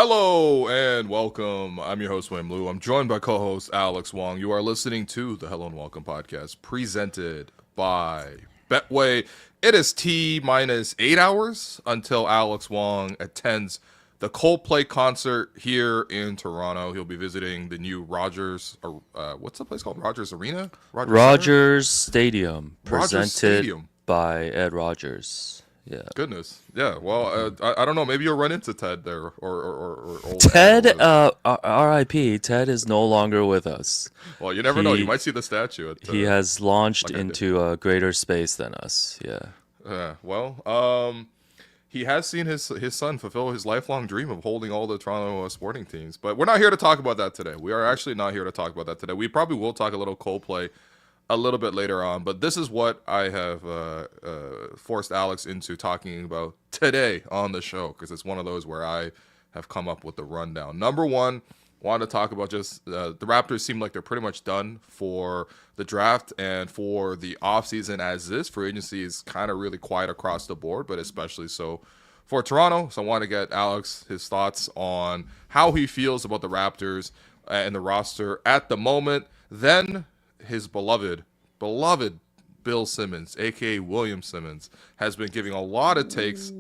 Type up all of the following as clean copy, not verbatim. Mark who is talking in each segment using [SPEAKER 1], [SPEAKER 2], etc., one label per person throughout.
[SPEAKER 1] Hello and welcome. I'm your host, Wayne Liu. I'm joined by co-host Alex Wong. You are listening to the Hello and Welcome podcast presented by Betway. It is T-minus 8 hours until Alex Wong attends the Coldplay concert here in Toronto. He'll be visiting the new Rogers, what's the place called? Rogers Arena?
[SPEAKER 2] Rogers Stadium,
[SPEAKER 1] Rogers
[SPEAKER 2] presented
[SPEAKER 1] Stadium.
[SPEAKER 2] by Ed Rogers. Yeah.
[SPEAKER 1] Goodness. Yeah. Well, I don't know. Maybe you'll run into Ted there or old
[SPEAKER 2] Ted,
[SPEAKER 1] Ed or
[SPEAKER 2] R.I.P. Ted is no longer with us.
[SPEAKER 1] well, you never know. You might see the statue.
[SPEAKER 2] He has launched
[SPEAKER 1] like
[SPEAKER 2] into a greater space than us. Yeah.
[SPEAKER 1] He has seen his son fulfill his lifelong dream of holding all the Toronto sporting teams. But we're not here to talk about that today. We are actually not here to talk about that today. We probably will talk a little Coldplay a little bit later on. But this is what I have forced Alex into talking about today on the show, because it's one of those where I have come up with the rundown. Number one, wanted to talk about just the Raptors seem like they're pretty much done for the draft and for the offseason as this. Free agency is kind of really quiet across the board, but especially so for Toronto. So I want to get Alex his thoughts on how he feels about the Raptors and the roster at the moment. Then his beloved Bill Simmons, a.k.a. William Simmons, has been giving a lot of takes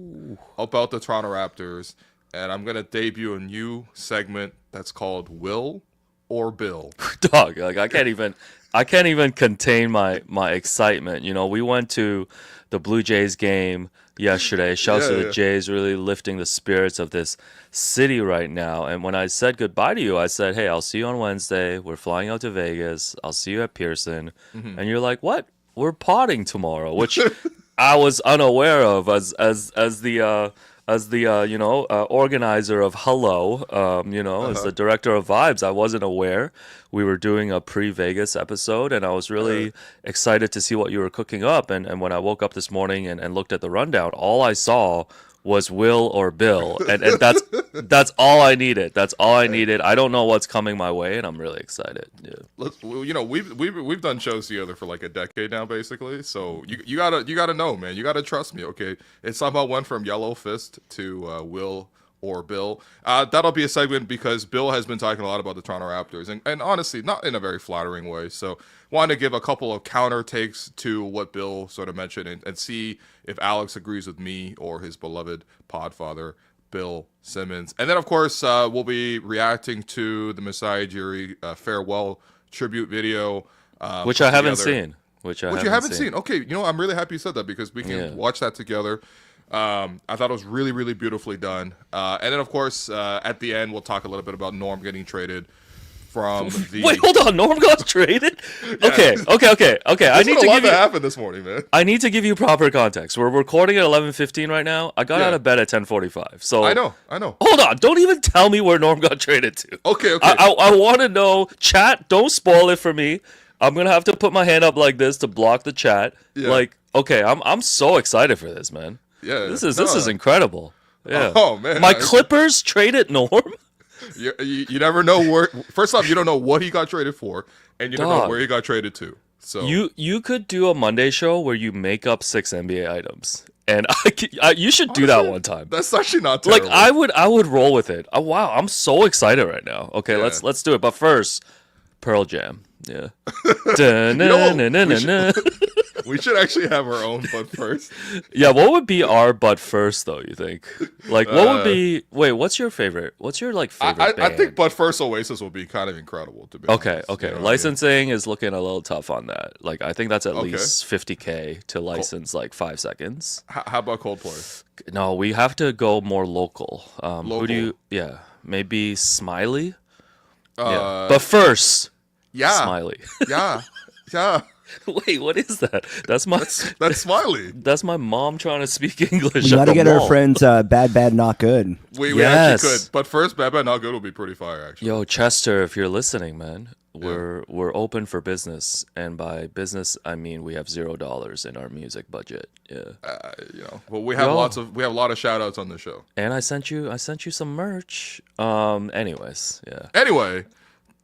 [SPEAKER 1] about the Toronto Raptors. And I'm going to debut a new segment that's called Will or Bill.
[SPEAKER 2] Dog, like I can't even contain my excitement. You know, we went to the Blue Jays game yesterday. Shouts to the Jays, really lifting the spirits of this city right now. And when I said goodbye to you, I said, "Hey, I'll see you on Wednesday. We're flying out to Vegas. I'll see you at Pearson." Mm-hmm. And you're like, "What? We're potting tomorrow," which I was unaware of as the organizer of Hello, as the director of Vibes. I wasn't aware we were doing a pre-Vegas episode, and I was really excited to see what you were cooking up. And when I woke up this morning and looked at the rundown, all I saw was Will or Bill, and that's all I needed. That's all I needed. I don't know what's coming my way, and I'm really excited. Yeah.
[SPEAKER 1] We've done shows together for like a decade now, basically. So you gotta know, man. You gotta trust me. Okay, it somehow went from Yellow Fist to Will or Bill. That'll be a segment because Bill has been talking a lot about the Toronto Raptors, and honestly, not in a very flattering way. So wanted to give a couple of counter takes to what Bill sort of mentioned and see if Alex agrees with me or his beloved podfather, Bill Simmons. And then, of course, we'll be reacting to the Masai Ujiri farewell tribute video.
[SPEAKER 2] Which I haven't seen. Which you
[SPEAKER 1] haven't seen. Okay, I'm really happy you said that because we can watch that together. I thought it was really, really beautifully done. And then, of course, at the end, we'll talk a little bit about Norm getting traded from the...
[SPEAKER 2] Wait, hold on. Norm got traded? Yeah. Okay.
[SPEAKER 1] I need to give you... happened this morning, man.
[SPEAKER 2] I need to give you proper context. We're recording at 11:15 right now. I got out of bed at 10:45. So
[SPEAKER 1] I know.
[SPEAKER 2] Hold on. Don't even tell me where Norm got traded to.
[SPEAKER 1] Okay.
[SPEAKER 2] I want to know. Chat, don't spoil it for me. I'm going to have to put my hand up like this to block the chat. Yeah. I'm so excited for this, man.
[SPEAKER 1] Yeah.
[SPEAKER 2] This is incredible. Yeah.
[SPEAKER 1] Oh, man.
[SPEAKER 2] My Clippers traded Norm?
[SPEAKER 1] You never know where. First off, you don't know what he got traded for, and you don't know where he got traded to. So
[SPEAKER 2] you could do a Monday show where you make up 6 NBA items, and you should do that one time.
[SPEAKER 1] That's actually not terrible.
[SPEAKER 2] Like I would roll with it. Oh, wow, I'm so excited right now. Okay, let's do it. But first, Pearl Jam. Yeah.
[SPEAKER 1] We should actually have our own but first.
[SPEAKER 2] Yeah, what would be our but first though, you think? Like what would be what's your favorite? What's your favorite band?
[SPEAKER 1] I think but first Oasis will be kind of incredible to be honest.
[SPEAKER 2] Okay. You know licensing is looking a little tough on that. Like I think that's at least $50,000 to license 5 seconds.
[SPEAKER 1] How about Coldplay?
[SPEAKER 2] No, we have to go more local. Who do you maybe Smiley? But first Smiley.
[SPEAKER 1] Yeah.
[SPEAKER 2] Wait, what is that? That's
[SPEAKER 1] Smiley.
[SPEAKER 2] That's my mom trying to speak English.
[SPEAKER 3] We gotta get our friends Bad Not Good.
[SPEAKER 1] We actually could, but first Bad Not Good will be pretty fire actually.
[SPEAKER 2] Yo, Chester, if you're listening, man, we're open for business, and by business I mean we have $0 in our music budget. Yeah.
[SPEAKER 1] Well, we have a lot of shout outs on the show.
[SPEAKER 2] And I sent you some merch. Anyways, yeah.
[SPEAKER 1] Anyway,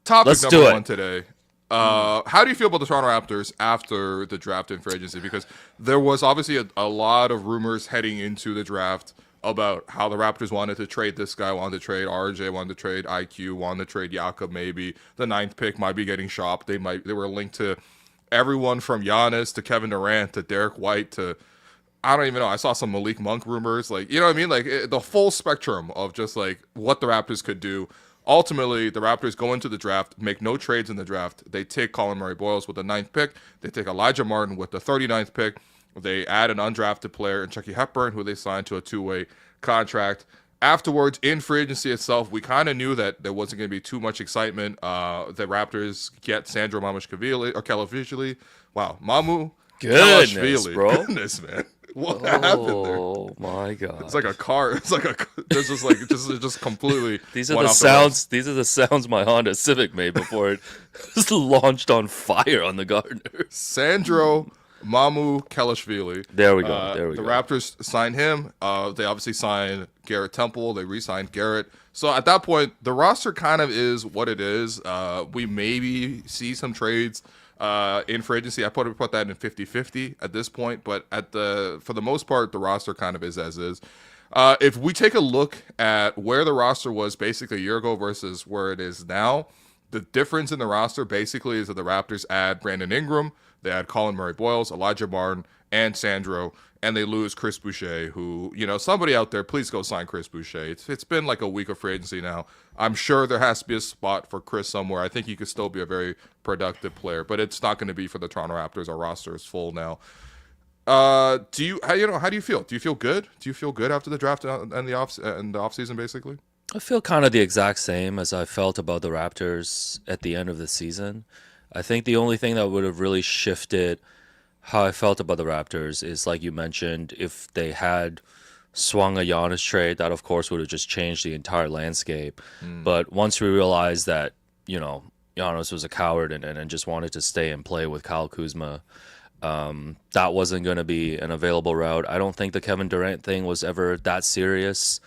[SPEAKER 1] topic number one today. How do you feel about the Toronto Raptors after the draft and free agency? Because there was obviously a lot of rumors heading into the draft about how the Raptors wanted to trade this guy, wanted to trade RJ, wanted to trade IQ, wanted to trade Jakob. Maybe the 9th pick might be getting shopped. They were linked to everyone from Giannis to Kevin Durant to Derek White to, I don't even know. I saw some Malik Monk rumors. Like, you know what I mean? Like the full spectrum of just like what the Raptors could do. Ultimately, the Raptors go into the draft, make no trades in the draft. They take Colin Murray-Boyles with the 9th pick. They take Elijah Martin with the 39th pick. They add an undrafted player in Chucky Hepburn, who they signed to a 2-way contract. Afterwards, in free agency itself, we kind of knew that there wasn't going to be too much excitement. The Raptors get Sandro Kalashvili. Wow, Mamu
[SPEAKER 2] Goodness, bro.
[SPEAKER 1] Goodness, man. What happened there?
[SPEAKER 2] Oh my god!
[SPEAKER 1] It's like a car. It's like there's just like just completely.
[SPEAKER 2] These are the sounds. These are the sounds my Honda Civic made before it was launched on fire on the Gardeners.
[SPEAKER 1] Sandro Kalashvili.
[SPEAKER 2] There we go.
[SPEAKER 1] The Raptors signed him. They obviously signed Garrett Temple. They re-signed Garrett. So at that point, the roster kind of is what it is. We maybe see some trades in free agency. I put that in 50-50 at this point, but for the most part, the roster kind of is as is. If we take a look at where the roster was basically a year ago versus where it is now, the difference in the roster basically is that the Raptors add Brandon Ingram, they add Colin Murray-Boyles, Elijah Martin, and Sandro, and they lose Chris Boucher, who, somebody out there, please go sign Chris Boucher. It's been like a week of free agency now. I'm sure there has to be a spot for Chris somewhere. I think he could still be a very productive player, but it's not going to be for the Toronto Raptors. Our roster is full now. How do you feel? Do you feel good? Do you feel good after the draft and the offseason, basically?
[SPEAKER 2] I feel kind of the exact same as I felt about the Raptors at the end of the season. I think the only thing that would have really shifted how I felt about the Raptors is, like you mentioned, if they had swung a Giannis trade, that of course would have just changed the entire landscape. But once we realized that, Giannis was a coward and just wanted to stay and play with Kyle Kuzma, that wasn't going to be an available route. I don't think the Kevin Durant thing was ever that serious,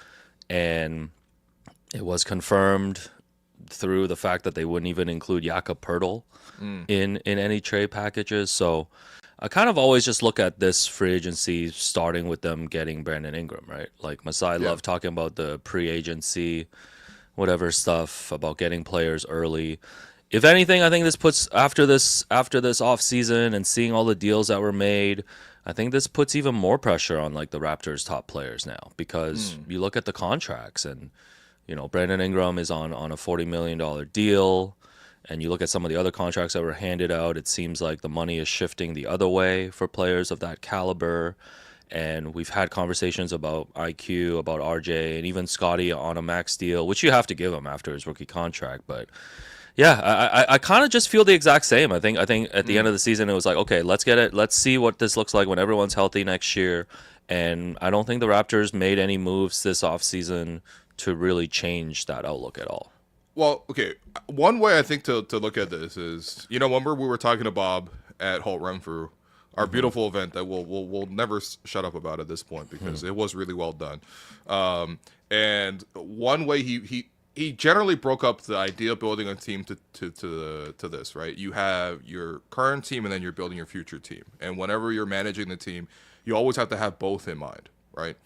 [SPEAKER 2] and it was confirmed through the fact that they wouldn't even include Jakob Poeltl in any trade packages. So I kind of always just look at this free agency starting with them getting Brandon Ingram, right? Like Masai loved talking about the pre-agency, whatever stuff, about getting players early. If anything, I think this puts after this off season and seeing all the deals that were made, I think this puts even more pressure on like the Raptors' top players now, because you look at the contracts and Brandon Ingram is on a $40 million deal, and you look at some of the other contracts that were handed out, it seems like the money is shifting the other way for players of that caliber. And we've had conversations about IQ, about RJ, and even Scotty on a max deal, which you have to give him after his rookie contract. But yeah, I kind of just feel the exact same. I think at the end of the season, it was like, okay, let's get it. Let's see what this looks like when everyone's healthy next year. And I don't think the Raptors made any moves this offseason to really change that outlook at all.
[SPEAKER 1] Well, okay. One way I think to look at this is, remember we were talking to Bob at Holt Renfrew, our beautiful event that we'll never shut up about at this point, because it was really well done. And one way he generally broke up the idea of building a team to this, right? You have your current team and then you're building your future team. And whenever you're managing the team, you always have to have both in mind, right?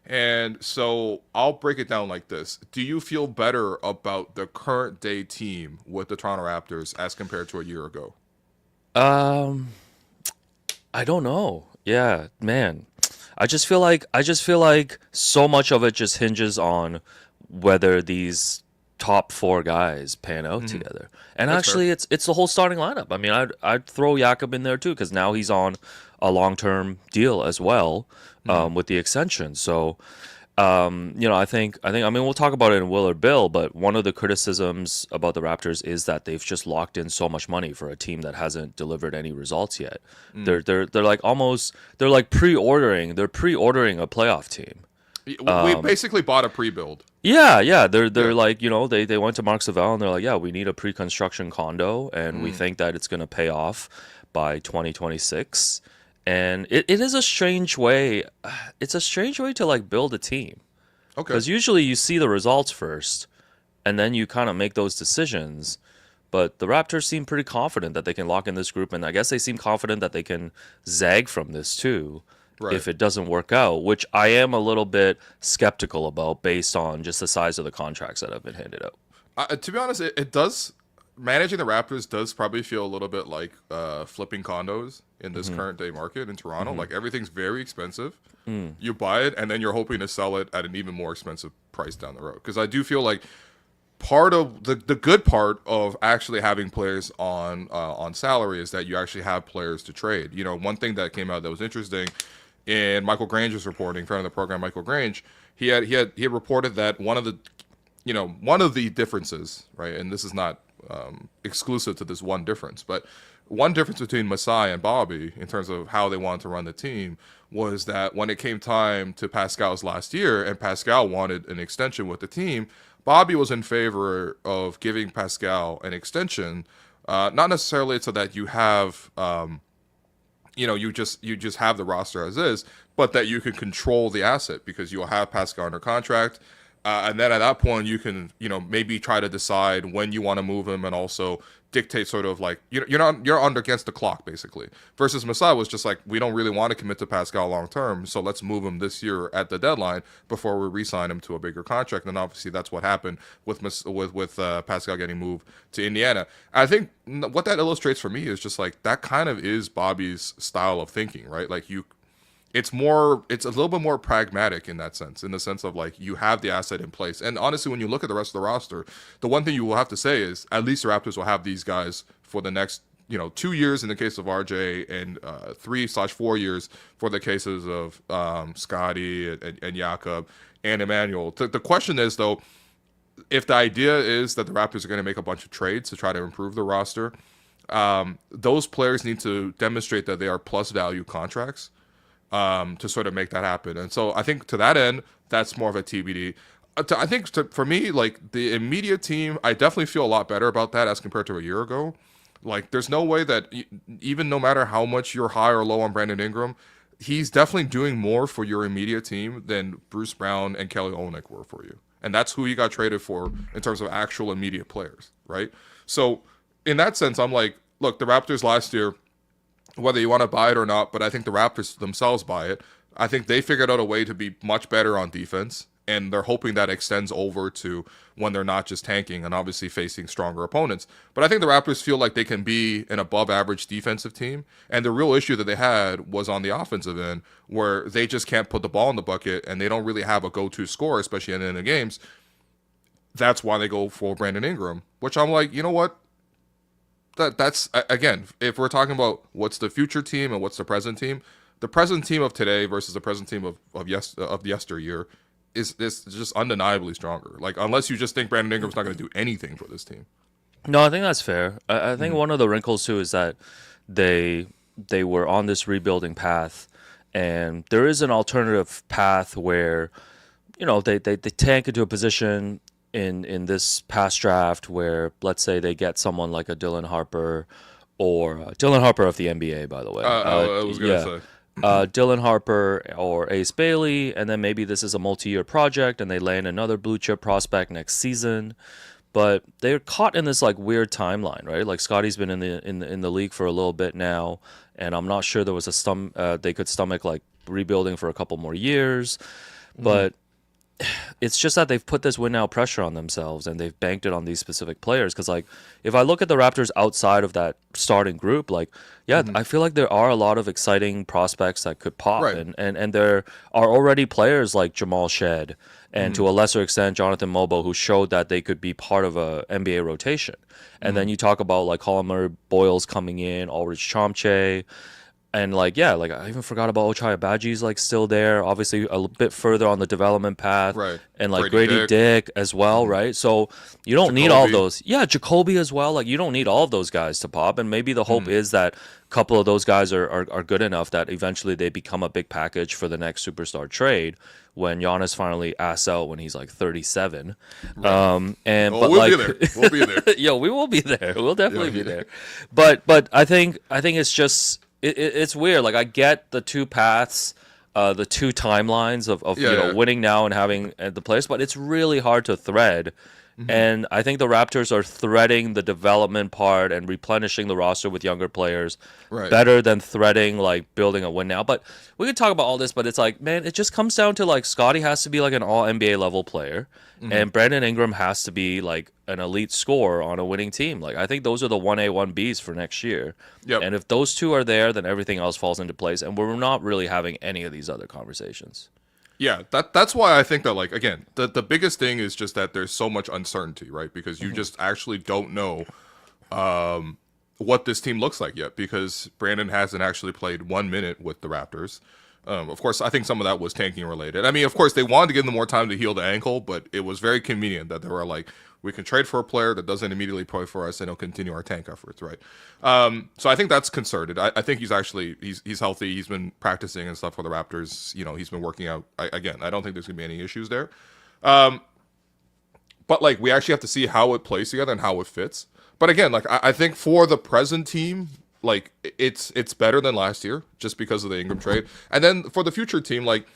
[SPEAKER 1] And so I'll break it down like this. Do you feel better about the current day team with the Toronto Raptors as compared to a year ago?
[SPEAKER 2] I don't know. Yeah, man. I just feel like so much of it just hinges on whether these top four guys pan out together. And that's actually fair. It's the whole starting lineup. I mean, I'd throw Jakob in there too, because now he's on a long-term deal as well, with the extension. So, I think we'll talk about it in Will or Bill, but one of the criticisms about the Raptors is that they've just locked in so much money for a team that hasn't delivered any results yet. They're like pre-ordering a playoff team.
[SPEAKER 1] We basically bought a pre-build.
[SPEAKER 2] Yeah. They're like, they went to Mark Savell and they're like, yeah, we need a pre-construction condo, and we think that it's going to pay off by 2026. And it is a strange way. It's a strange way to like build a team. Okay. Because usually you see the results first, and then you kind of make those decisions. But the Raptors seem pretty confident that they can lock in this group, and I guess they seem confident that they can zag from this too.
[SPEAKER 1] Right.
[SPEAKER 2] if it doesn't work out, which I am a little bit skeptical about based on just the size of the contracts that have been handed out.
[SPEAKER 1] To be honest, it does. Managing the Raptors does probably feel a little bit like flipping condos in this current day market in Toronto. Like everything's very expensive. You buy it, and then you're hoping to sell it at an even more expensive price down the road. Because I do feel like part of the good part of actually having players on salary is that you actually have players to trade. You know, one thing that came out that was interesting in Michael Grange's reporting, friend of the program, Michael Grange, he had reported that one of the differences, right, and this is not exclusive to this one difference, but one difference between Masai and Bobby in terms of how they wanted to run the team was that when it came time to Pascal's last year and Pascal wanted an extension with the team, Bobby was in favor of giving Pascal an extension, not necessarily so that you have, you just have the roster as is, but that you can control the asset because you'll have Pascal under contract. And then at that point, you can, maybe try to decide when you want to move him and also dictate sort of like, you're under against the clock, basically. Versus Masai was just like, we don't really want to commit to Pascal long term, so let's move him this year at the deadline before we re-sign him to a bigger contract. And obviously that's what happened with Pascal getting moved to Indiana. I think what that illustrates for me is just like, that kind of is Bobby's style of thinking, right? Like it's a little bit more pragmatic in that sense, in the sense of like you have the asset in place. And honestly, when you look at the rest of the roster, the one thing you will have to say is at least the Raptors will have these guys for the next 2 years in the case of RJ and 3/4 years for the cases of Scotty and Jakob and Emmanuel. The question is though, if the idea is that the Raptors are going to make a bunch of trades to try to improve the roster, those players need to demonstrate that they are plus value contracts. To sort of make that happen. And so I think to that end, that's more of a TBD. For me, like the immediate team, I definitely feel a lot better about that as compared to a year ago. Like there's no way that even no matter how much you're high or low on Brandon Ingram, he's definitely doing more for your immediate team than Bruce Brown and Kelly Olynyk were for you. And that's who he got traded for in terms of actual immediate players, right? So in that sense, I'm like, look, the Raptors last year, whether you want to buy it or not, but I think the Raptors themselves buy it. I think they figured out a way to be much better on defense, and they're hoping that extends over to when they're not just tanking and obviously facing stronger opponents. But I think the Raptors feel like they can be an above-average defensive team, and the real issue that they had was on the offensive end, where they just can't put the ball in the bucket, and they don't really have a go-to scorer, especially in the end of games. That's why they go for Brandon Ingram, which I'm like, you know what? That's again, if we're talking about what's the future team and what's the present team of today versus the present team of yesteryear is just undeniably stronger. Like unless you just think Brandon Ingram's not going to do anything for this team.
[SPEAKER 2] No, I think that's fair. I think one of the wrinkles too is that they were on this rebuilding path, and there is an alternative path where they tank into a position in this past draft where, let's say, they get someone like a Dylan Harper or Dylan Harper of the NBA, by the way.
[SPEAKER 1] I was going to say.
[SPEAKER 2] Dylan Harper or Ace Bailey, and then maybe this is a multi-year project and they land another blue chip prospect next season. But they're caught in this like weird timeline, right? Like Scotty's been in the league for a little bit now, and I'm not sure there was they could stomach like rebuilding for a couple more years. But it's just that they've put this win now pressure on themselves and they've banked it on these specific players. Because like if I look at the Raptors outside of that starting group, like I feel like there are a lot of exciting prospects that could pop,
[SPEAKER 1] right.
[SPEAKER 2] and there are already players like Jamal Shed and to a lesser extent Jonathan Mobo who showed that they could be part of a NBA rotation. And then you talk about like Colin Murray-Boyles coming in, Ulrich Chomche. And I even forgot about Ochai Abaji's like still there, obviously a bit further on the development path,
[SPEAKER 1] right?
[SPEAKER 2] And like Grady Dick as well, right? So you don't need all those, Jacoby as well. Like you don't need all of those guys to pop, and maybe the hope is that a couple of those guys are good enough that eventually they become a big package for the next superstar trade when Giannis finally asks out when he's like 37.
[SPEAKER 1] Right.
[SPEAKER 2] We'll
[SPEAKER 1] be there. We'll be there.
[SPEAKER 2] We will be there. We'll definitely be there. But I think it's just. It's weird. Like I get the two paths, the two timelines of winning now and having the players, but it's really hard to thread And I think the Raptors are threading the development part and replenishing the roster with younger players better than threading like building a win now. But we could talk about all this, but it's like, man, it just comes down to like Scotty has to be like an all NBA level player, and Brandon Ingram has to be like an elite scorer on a winning team. Like I think those are the 1A, 1Bs for next year.
[SPEAKER 1] Yep.
[SPEAKER 2] And if those two are there, then everything else falls into place. And we're not really having any of these other conversations.
[SPEAKER 1] Yeah, that's why I think that, like, again, the biggest thing is just that there's so much uncertainty, right? Because you just actually don't know what this team looks like yet, because Brandon hasn't actually played 1 minute with the Raptors. Of course, I think some of that was tanking related. I mean, of course, they wanted to give him more time to heal the ankle, but it was very convenient that they were like, we can trade for a player that doesn't immediately play for us and he'll continue our tank efforts, right? So I think that's concerted. I think he's healthy. He's been practicing and stuff for the Raptors. You know, he's been working out. I don't think there's going to be any issues there. But, like, we actually have to see how it plays together and how it fits. But, again, like, I think for the present team, like, it's better than last year just because of the Ingram trade. And then for the future team, like,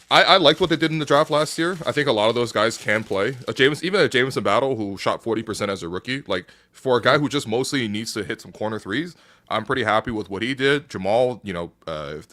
[SPEAKER 1] I liked what they did in the draft last year. I think a lot of those guys can play. Even a Jameson Battle, who shot 40% as a rookie, like for a guy who just mostly needs to hit some corner threes, I'm pretty happy with what he did. Jamal, you know,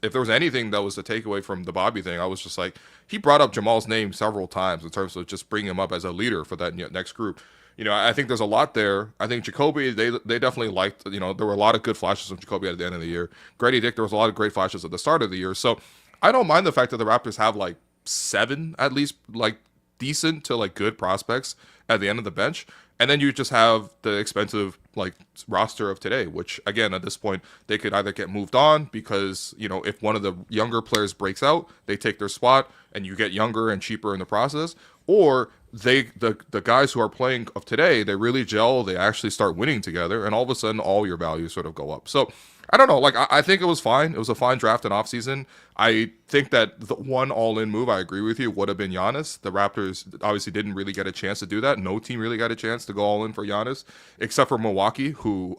[SPEAKER 1] if there was anything that was the takeaway from the Bobby thing, I was just like, he brought up Jamal's name several times in terms of just bringing him up as a leader for that next group. You know, I think there's a lot there. I think Jacoby, they definitely liked, you know, there were a lot of good flashes of Jacoby at the end of the year. Grady Dick, there was a lot of great flashes at the start of the year. So I don't mind the fact that the Raptors have like 7 at least like decent to like good prospects at the end of the bench, and then you just have the expensive like roster of today, which again at this point they could either get moved on because, you know, if one of the younger players breaks out, they take their spot and you get younger and cheaper in the process, or the guys who are playing of today, they really gel, they actually start winning together, and all of a sudden all your values sort of go up. So I don't know. Like, I think it was fine. It was a fine draft in offseason. I think that the one all-in move, I agree with you, would have been Giannis. The Raptors obviously didn't really get a chance to do that. No team really got a chance to go all-in for Giannis, except for Milwaukee, who,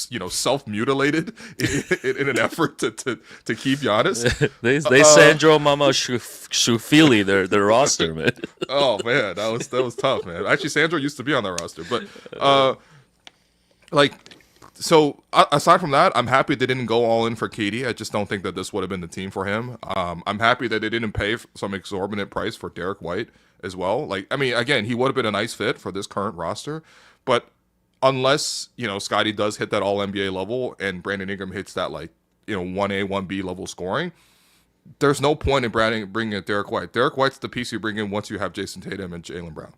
[SPEAKER 1] you know, self-mutilated in an effort to keep Giannis.
[SPEAKER 2] they Sandro Mama Shufili their roster, man.
[SPEAKER 1] Oh, man, that was tough, man. Actually, Sandro used to be on that roster. But, like... So aside from that, I'm happy they didn't go all in for KD. I just don't think that this would have been the team for him. I'm happy that they didn't pay some exorbitant price for Derek White as well. Like, I mean, again, he would have been a nice fit for this current roster, but unless, you know, Scotty does hit that all NBA level and Brandon Ingram hits that, like, you know, 1A, 1B level scoring, there's no point in bringing in Derek White. Derek White's the piece you bring in once you have Jason Tatum and Jaylen Brown.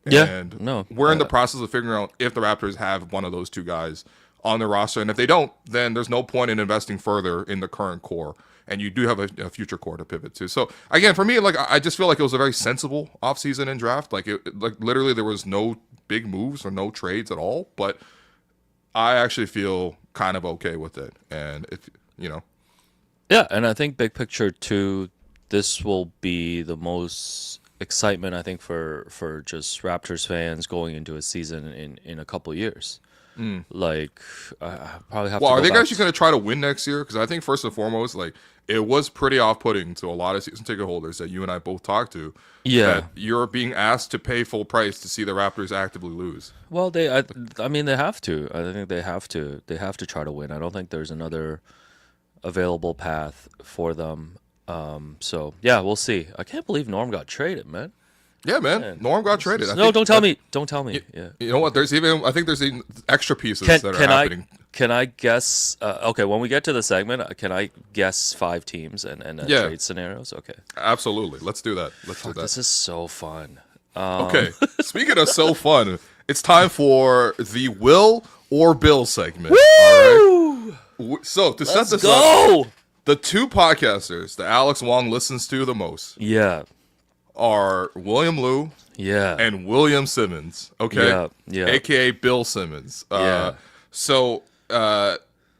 [SPEAKER 1] And we're in the process of figuring out if the Raptors have one of those two guys on their roster. And if they don't, then there's no point in investing further in the current core. And you do have a future core to pivot to. So, again, for me, like, I just feel like it was a very sensible offseason and draft. Like, literally there was no big moves or no trades at all. But I actually feel kind of okay with it. And, if you know.
[SPEAKER 2] Yeah, and I think big picture, too, this will be the most excitement, I think, for just Raptors fans going into a season in a couple years. Like, I probably have to.
[SPEAKER 1] Well, are they actually going to try to win next year? Because I think first and foremost, like, it was pretty off-putting to a lot of season ticket holders that you and I both talked to.
[SPEAKER 2] Yeah,
[SPEAKER 1] that you're being asked to pay full price to see the Raptors actively lose.
[SPEAKER 2] Well, I mean, they have to. I think they have to. They have to try to win. I don't think there's another available path for them. So yeah, we'll see. I can't believe Norm got traded, man.
[SPEAKER 1] Yeah, man. Norm got traded.
[SPEAKER 2] Don't tell me. Don't tell me. Yeah.
[SPEAKER 1] You know what? I think there's even extra pieces that are happening.
[SPEAKER 2] Can I guess? Okay, when we get to the segment, can I guess 5 teams and trade scenarios? Okay.
[SPEAKER 1] Absolutely. Let's do that.
[SPEAKER 2] This is so fun.
[SPEAKER 1] Okay. Speaking of so fun, it's time for the Will or Bill segment.
[SPEAKER 2] Woo!
[SPEAKER 1] All right. So to set this
[SPEAKER 2] up,
[SPEAKER 1] the 2 podcasters that Alex Wong listens to the most, are William Liu, and William Simmons. Okay, aka Bill Simmons. So,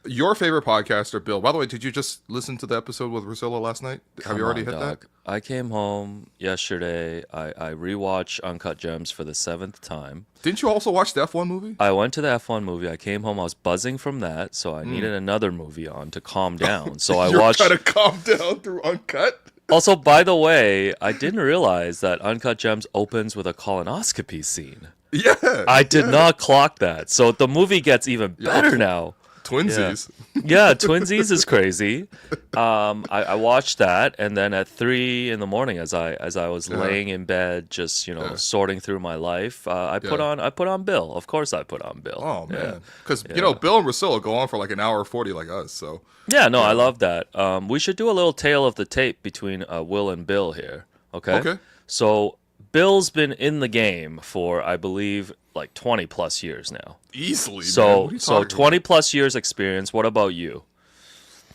[SPEAKER 1] your favorite podcaster, Bill. By the way, did you just listen to the episode with Rusilla last night? Have you already hit that?
[SPEAKER 2] I came home yesterday. I rewatched Uncut Gems for the 7th time.
[SPEAKER 1] Didn't you also watch the F1 movie?
[SPEAKER 2] I went to the F1 movie. I came home. I was buzzing from that, so I needed another movie on to calm down. So I watched.
[SPEAKER 1] You're trying to calm down through Uncut.
[SPEAKER 2] Also, by the way, I didn't realize that Uncut Gems opens with a colonoscopy scene.
[SPEAKER 1] Yeah.
[SPEAKER 2] I did not clock that. So the movie gets even better now.
[SPEAKER 1] Twinsies.
[SPEAKER 2] Yeah, Twinsies is crazy. I watched that, and then at 3 in the morning, as I was laying in bed, just sorting through my life, I put on Bill. Of course, I put on Bill.
[SPEAKER 1] Oh man, because Bill and Priscilla go on for like an hour 40 like us. So
[SPEAKER 2] yeah, no, I love that. We should do a little tale of the tape between Will and Bill here. Okay.
[SPEAKER 1] Okay.
[SPEAKER 2] So Bill's been in the game for, I believe, like 20 plus years now.
[SPEAKER 1] Easily.
[SPEAKER 2] So
[SPEAKER 1] man.
[SPEAKER 2] 20 plus years experience. What about you?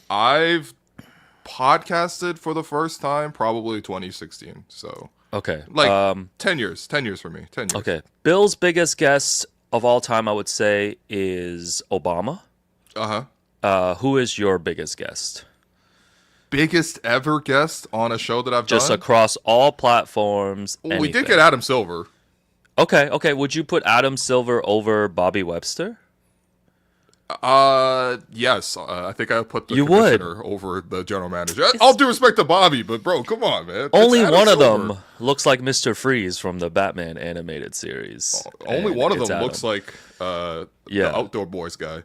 [SPEAKER 1] I've podcasted for the first time probably 2016. So
[SPEAKER 2] Okay.
[SPEAKER 1] like 10 years. 10 years for me. 10 years.
[SPEAKER 2] Okay. Bill's biggest guest of all time, I would say, is Obama. Who is your biggest guest?
[SPEAKER 1] Biggest ever guest on a show that I've
[SPEAKER 2] Just
[SPEAKER 1] done?
[SPEAKER 2] across all platforms.
[SPEAKER 1] We did
[SPEAKER 2] anything.
[SPEAKER 1] get Adam Silver.
[SPEAKER 2] Okay. Would you put Adam Silver over Bobby Webster?
[SPEAKER 1] Yes. I think I put the
[SPEAKER 2] You would.
[SPEAKER 1] commissioner over the general manager. All due respect to Bobby, but bro, come on, man. It's
[SPEAKER 2] Only
[SPEAKER 1] Adam
[SPEAKER 2] one of
[SPEAKER 1] Silver.
[SPEAKER 2] them looks like Mr. Freeze from the Batman animated series.
[SPEAKER 1] Only
[SPEAKER 2] and
[SPEAKER 1] one of
[SPEAKER 2] it's
[SPEAKER 1] them
[SPEAKER 2] Adam.
[SPEAKER 1] looks like the Outdoor Boys guy.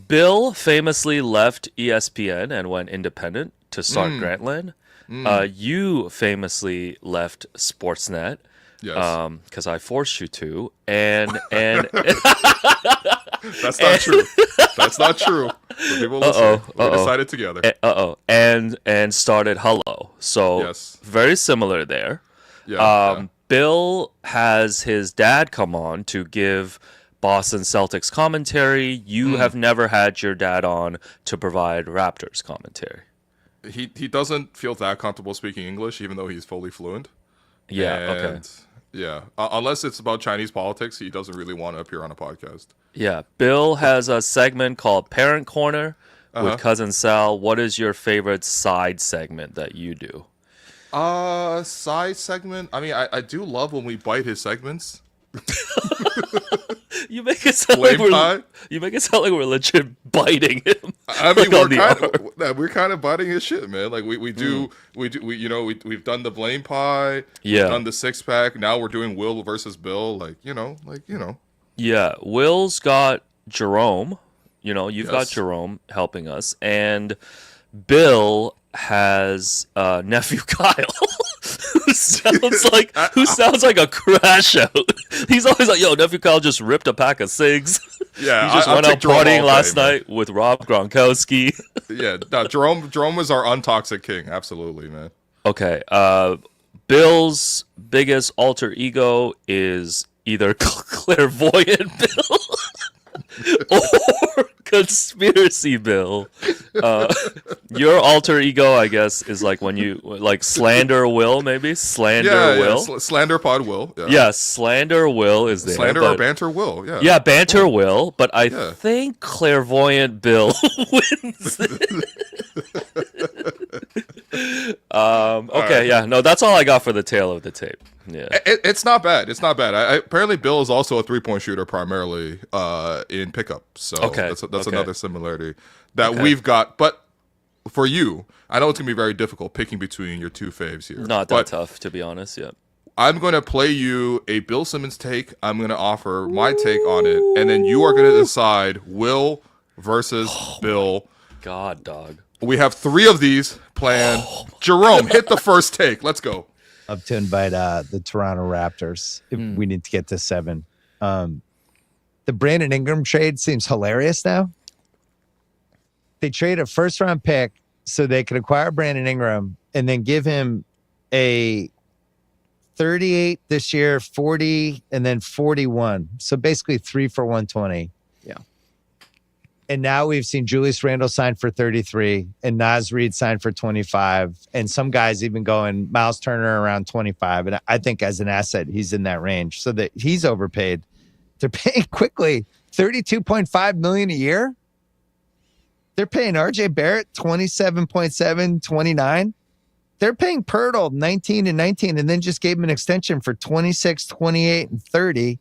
[SPEAKER 2] Bill famously left ESPN and went independent to start Grantland. You famously left Sportsnet.
[SPEAKER 1] Yes.
[SPEAKER 2] Because I forced you to, and
[SPEAKER 1] That's not true. That's not true. For people listening, we decided together.
[SPEAKER 2] and started Hello. So
[SPEAKER 1] Yes.
[SPEAKER 2] very similar there.
[SPEAKER 1] Yeah.
[SPEAKER 2] Bill has his dad come on to give Boston Celtics commentary. You have never had your dad on to provide Raptors commentary.
[SPEAKER 1] He doesn't feel that comfortable speaking English, even though he's fully fluent.
[SPEAKER 2] Yeah.
[SPEAKER 1] And,
[SPEAKER 2] Okay.
[SPEAKER 1] Yeah. Unless it's about Chinese politics, he doesn't really want to appear on a podcast.
[SPEAKER 2] Yeah. Bill has a segment called Parent Corner with Cousin Sal. What is your favorite side segment that you do?
[SPEAKER 1] Side segment. I mean, I do love when we bite his segments.
[SPEAKER 2] You make it sound
[SPEAKER 1] Flame
[SPEAKER 2] like
[SPEAKER 1] pie?
[SPEAKER 2] you make it sound like we're legit biting him.
[SPEAKER 1] I mean,
[SPEAKER 2] like on the arm.
[SPEAKER 1] we're kind of biting his shit, man. Like we've done the blame pie.
[SPEAKER 2] Yeah.
[SPEAKER 1] We've done the 6-pack. Now we're doing Will versus Bill. Like.
[SPEAKER 2] Yeah, Will's got Jerome. You've got
[SPEAKER 1] Yes.
[SPEAKER 2] Jerome helping us, and Bill has nephew Kyle, who sounds like a crash out. He's always like, "Yo, nephew Kyle just ripped a pack of cigs.
[SPEAKER 1] Yeah,
[SPEAKER 2] he just
[SPEAKER 1] I'll
[SPEAKER 2] went out
[SPEAKER 1] take Jerome all
[SPEAKER 2] partying
[SPEAKER 1] day,
[SPEAKER 2] last
[SPEAKER 1] man.
[SPEAKER 2] night with Rob Gronkowski."
[SPEAKER 1] Yeah, no, Jerome was our untoxic king. Absolutely, man.
[SPEAKER 2] Okay, Bill's biggest alter ego is either clairvoyant Bill or conspiracy Bill. Your alter ego, I guess, is like when you like slander Will, maybe slander Will.
[SPEAKER 1] Slander pod Will. Yeah.
[SPEAKER 2] Yeah, slander Will is there.
[SPEAKER 1] Slander
[SPEAKER 2] but,
[SPEAKER 1] or banter Will. Yeah.
[SPEAKER 2] Yeah, banter Will, but I
[SPEAKER 1] Yeah.
[SPEAKER 2] think clairvoyant Bill wins. Okay, yeah, no, that's all I got for the tale of the tape. Yeah.
[SPEAKER 1] It's not bad. It's not bad. Apparently, Bill is also a 3-point shooter primarily in pickup. So
[SPEAKER 2] Okay,
[SPEAKER 1] that's
[SPEAKER 2] okay.
[SPEAKER 1] another similarity that we've got. But for you, I know it's gonna be very difficult picking between your two faves here.
[SPEAKER 2] Not that
[SPEAKER 1] but
[SPEAKER 2] tough, to be honest. Yeah.
[SPEAKER 1] I'm going to play you a Bill Simmons take. I'm going to offer my take on it, and then you are going to decide Will versus Bill.
[SPEAKER 2] God, dog.
[SPEAKER 1] We have 3 of these planned. Jerome, hit the first take. Let's go.
[SPEAKER 4] Up to invite the Toronto Raptors. We need to get to 7. The Brandon Ingram trade seems hilarious now. They trade a first-round pick so they could acquire Brandon Ingram and then give him a 38 this year, 40, and then 41. So basically 3 for 120.
[SPEAKER 3] Yeah.
[SPEAKER 4] And now we've seen Julius Randle sign for 33 and Naz Reid sign for 25. And some guys even going Miles Turner around 25. And I think as an asset, he's in that range. So that he's overpaid. They're paying quickly $32.5 million a year. They're paying RJ Barrett 27.7, 29. They're paying Pirtle 19 and 19 and then just gave him an extension for 26, 28, and 30.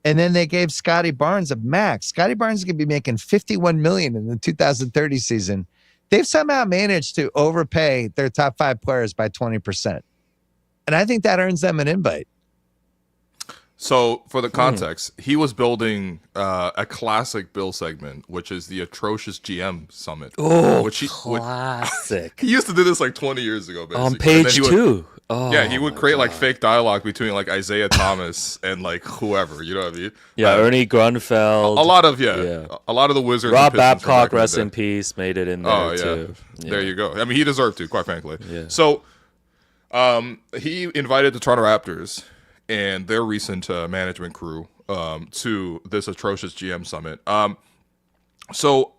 [SPEAKER 4] And then they gave Scotty Barnes a max. Scotty Barnes is going to be making $51 million in the 2030 season. they've somehow managed to overpay their top 5 players by 20%. And I think that earns them an invite.
[SPEAKER 1] So, for the context, he was building a classic Bill segment, which is the atrocious GM summit.
[SPEAKER 2] Oh,
[SPEAKER 1] which
[SPEAKER 2] classic.
[SPEAKER 1] He used to do this like 20 years ago, basically.
[SPEAKER 2] On page 2. Oh,
[SPEAKER 1] yeah, he would create like fake dialogue between like Isaiah Thomas and like whoever, you know what I mean?
[SPEAKER 2] Yeah, Ernie Grunfeld.
[SPEAKER 1] A lot of the Wizards.
[SPEAKER 2] Rob Babcock, rest in peace, made it in there too. Yeah.
[SPEAKER 1] There you go. I mean, he deserved to, quite frankly.
[SPEAKER 2] Yeah.
[SPEAKER 1] So, he invited the Toronto Raptors and their recent management crew to this atrocious GM summit. So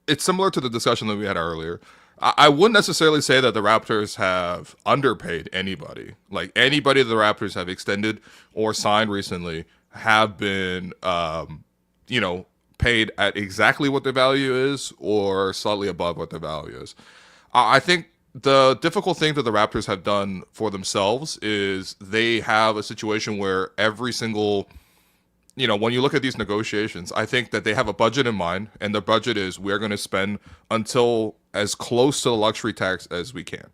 [SPEAKER 1] it's similar to the discussion that we had earlier. I wouldn't necessarily say that the Raptors have underpaid anybody. Like anybody the Raptors have extended or signed recently have been, paid at exactly what their value is or slightly above what their value is. I think the difficult thing that the Raptors have done for themselves is they have a situation where every single, when you look at these negotiations, I think that they have a budget in mind, and the budget is we're going to spend until as close to the luxury tax as we can.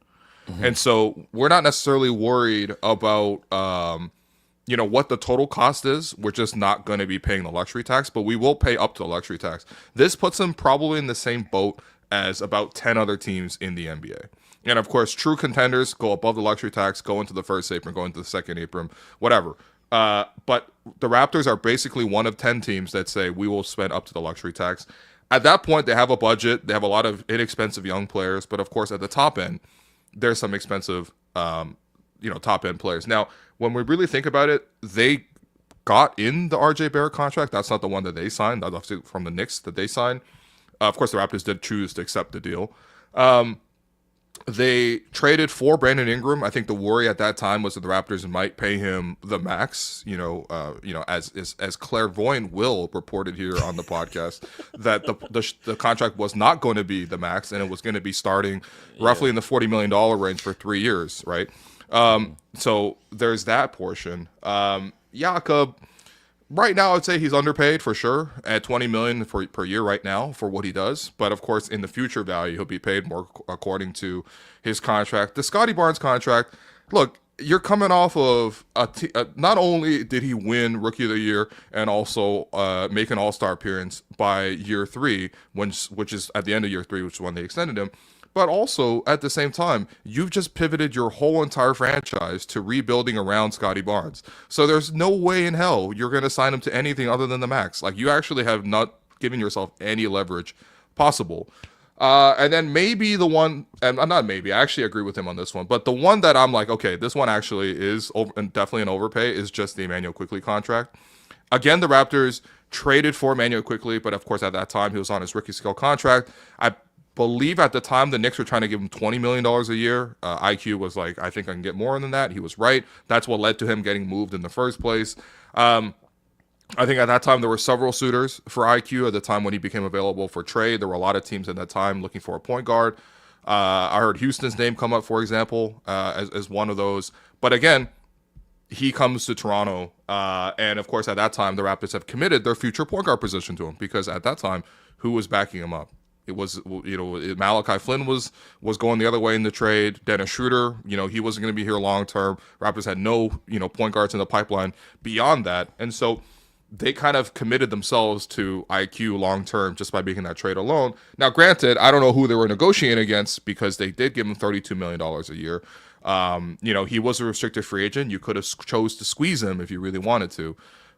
[SPEAKER 1] Mm-hmm. And so we're not necessarily worried about, what the total cost is. We're just not going to be paying the luxury tax, but we will pay up to the luxury tax. This puts them probably in the same boat as about 10 other teams in the NBA. And of course, true contenders go above the luxury tax, go into the first apron, go into the second apron, whatever. But the Raptors are basically one of 10 teams that say we will spend up to the luxury tax. At that point, they have a budget. They have a lot of inexpensive young players. But of course, at the top end, there's some expensive, top end players. Now, when we really think about it, they got in the RJ Barrett contract. That's not the one that they signed. That's obviously from the Knicks that they signed. Of course, the Raptors did choose to accept the deal. They traded for Brandon Ingram. I think the worry at that time was that the Raptors might pay him the max. As clairvoyant Will reported here on the podcast, that the contract was not going to be the max, and it was going to be starting roughly in the $40 million range for 3 years, right? So there's that portion. Jakob, right now, I'd say he's underpaid for sure at $20 million per year right now for what he does. But of course, in the future value, he'll be paid more according to his contract. The Scotty Barnes contract, look, you're coming off of not only did he win Rookie of the Year and also make an All-Star appearance by year 3, which is at the end of year 3, which is when they extended him. But also, at the same time, you've just pivoted your whole entire franchise to rebuilding around Scotty Barnes. So there's no way in hell you're going to sign him to anything other than the max. Like, you actually have not given yourself any leverage possible. And then maybe the one, and not maybe, I actually agree with him on this one, but the one that I'm like, okay, this one actually is definitely an overpay is just the Emmanuel Quickley contract. Again, the Raptors traded for Emmanuel Quickley, but of course at that time he was on his rookie scale contract. I believe at the time the Knicks were trying to give him $20 million a year. IQ was like, I think I can get more than that. He was right. That's what led to him getting moved in the first place. I think at that time there were several suitors for IQ at the time when he became available for trade. There were a lot of teams at that time looking for a point guard. I heard Houston's name come up, for example, as one of those. But again, he comes to Toronto. And of course, at that time, the Raptors have committed their future point guard position to him because at that time, who was backing him up? It was, Malachi Flynn was going the other way in the trade. Dennis Schroeder, he wasn't going to be here long term. Raptors had no, point guards in the pipeline beyond that. And so they kind of committed themselves to IQ long term just by making that trade alone. Now, granted, I don't know who they were negotiating against because they did give him $32 million a year. He was a restricted free agent. You could have chose to squeeze him if you really wanted to.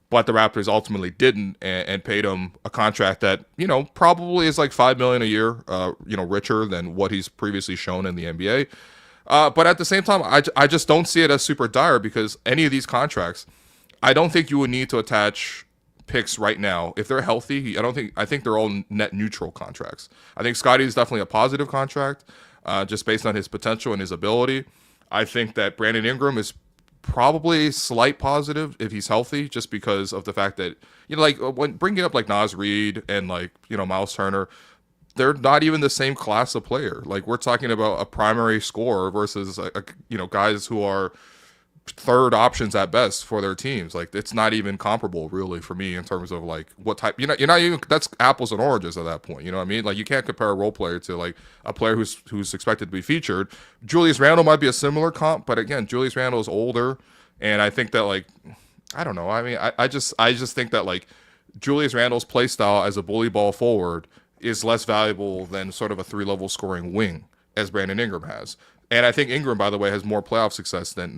[SPEAKER 1] But the Raptors ultimately didn't and paid him a contract that, probably is like $5 million a year, richer than what he's previously shown in the NBA. But at the same time, I just don't see it as super dire because any of these contracts, I don't think you would need to attach picks right now. If they're healthy, I think they're all net neutral contracts. I think Scotty is definitely a positive contract, just based on his potential and his ability. I think that Brandon Ingram is probably slight positive if he's healthy, just because of the fact that, when bringing up like Naz Reid and Miles Turner, they're not even the same class of player. Like, we're talking about a primary scorer versus, guys who are third options at best for their teams. Like, it's not even comparable really for me in terms of like what type. You're not even, that's apples and oranges at that point. You know what I mean? Like, you can't compare a role player to like a player who's expected to be featured. Julius Randle might be a similar comp, but again, Julius Randle is older, and I think that like, I don't know. I mean, I just think that like Julius Randle's play style as a bully ball forward is less valuable than sort of a 3-level scoring wing as Brandon Ingram has. And I think Ingram, by the way, has more playoff success than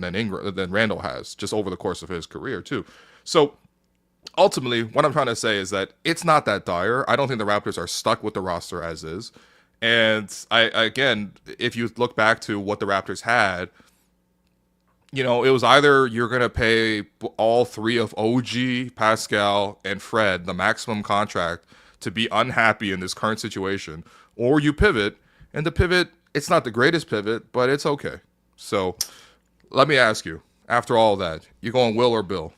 [SPEAKER 1] Randle has just over the course of his career too. So ultimately, what I'm trying to say is that it's not that dire. I don't think the Raptors are stuck with the roster as is. And again, if you look back to what the Raptors had, you know, it was either you're going to pay all three of OG, Pascal, and Fred the maximum contract to be unhappy in this current situation, or you pivot, and the pivot, it's not the greatest pivot, but it's okay. So let me ask you, after all that, you going Will or Bill?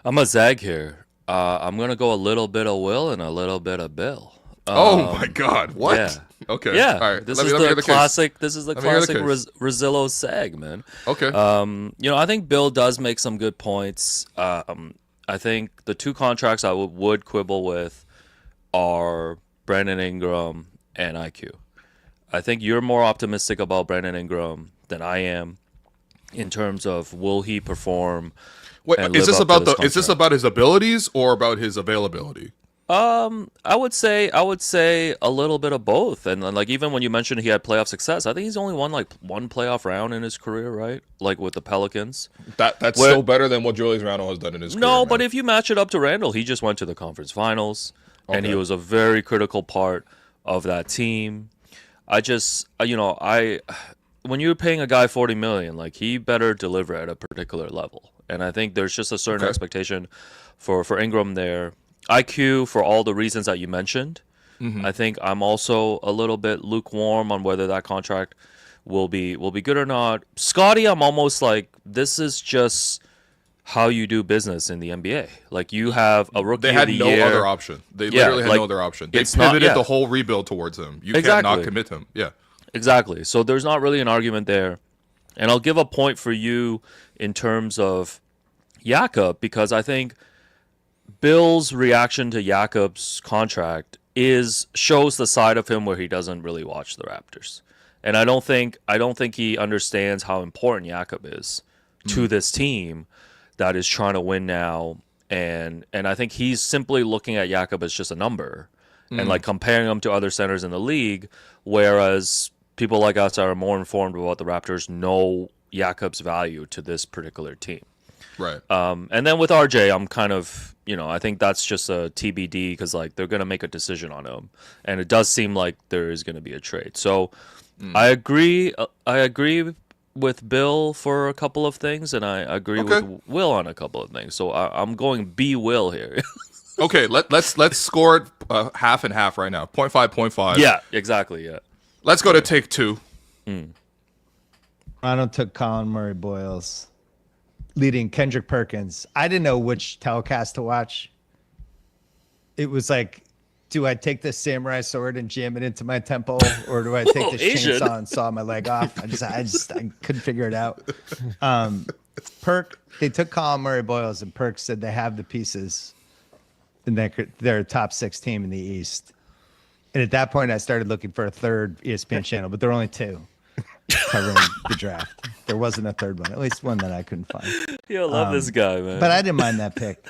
[SPEAKER 2] I'm a zag here. I'm going to go a little bit of Will and a little bit of Bill.
[SPEAKER 1] Oh my God! What?
[SPEAKER 2] Yeah.
[SPEAKER 1] Okay.
[SPEAKER 2] Yeah.
[SPEAKER 1] All right.
[SPEAKER 2] This is the classic. This is the classic
[SPEAKER 1] case.
[SPEAKER 2] Rosillo sag, man.
[SPEAKER 1] Okay.
[SPEAKER 2] You know, I think Bill does make some good points. I think the two contracts I would quibble with are Brandon Ingram and IQ. I think you're more optimistic about Brandon Ingram than I am in terms of will he perform.
[SPEAKER 1] Wait, is this about his abilities or about his availability?
[SPEAKER 2] I would say a little bit of both. And like, even when you mentioned he had playoff success, I think he's only won like one playoff round in his career, right? Like with the Pelicans.
[SPEAKER 1] That's still better than what Julius Randle has done in his career.
[SPEAKER 2] No, but if you match it up to Randle, he just went to the conference finals, and he was a very critical part of that team. I just, when you're paying a guy $40 million, like, he better deliver at a particular level. And I think there's just a certain expectation for Ingram there. IQ, for all the reasons that you mentioned. I think I'm also a little bit lukewarm on whether that contract will be good or not. Scotty, I'm almost like, this is just how you do business in the NBA. Like, you have a rookie of the year. They had no
[SPEAKER 1] other option. They literally had no other option. They pivoted the whole rebuild towards him. You can't not commit him. Yeah.
[SPEAKER 2] Exactly. So there's not really an argument there. And I'll give a point for you in terms of Jakob, because I think Bill's reaction to Jakob's contract shows the side of him where he doesn't really watch the Raptors. And I don't think he understands how important Jakob is to this team that is trying to win now. And I think he's simply looking at Jakob as just a number and like comparing him to other centers in the league, whereas people like us are more informed about the Raptors know Jakob's value to this particular team.
[SPEAKER 1] Right.
[SPEAKER 2] And then with RJ, I'm kind of, I think that's just a TBD, because like they're going to make a decision on him. And it does seem like there is going to be a trade. So I agree with Bill for a couple of things, and I agree with Will on a couple of things. So I'm going B Will here.
[SPEAKER 1] Okay, let's score it half and half right now. 0.5, 0.5.
[SPEAKER 2] Yeah, exactly, yeah.
[SPEAKER 1] Let's go to take two.
[SPEAKER 4] Toronto took Colin Murray-Boyles, leading Kendrick Perkins. I didn't know which telecast to watch. It was like, do I take this samurai sword and jam it into my temple, or do I take this chainsaw and saw my leg off? I couldn't figure it out. They took Colin Murray-Boyles, and Perk said they have the pieces in their top 6 team in the East. And at that point, I started looking for a third ESPN channel, but there were only 2 covering the draft. There wasn't a third one, at least one that I couldn't find.
[SPEAKER 2] Yo, love this guy, man.
[SPEAKER 4] But I didn't mind that pick.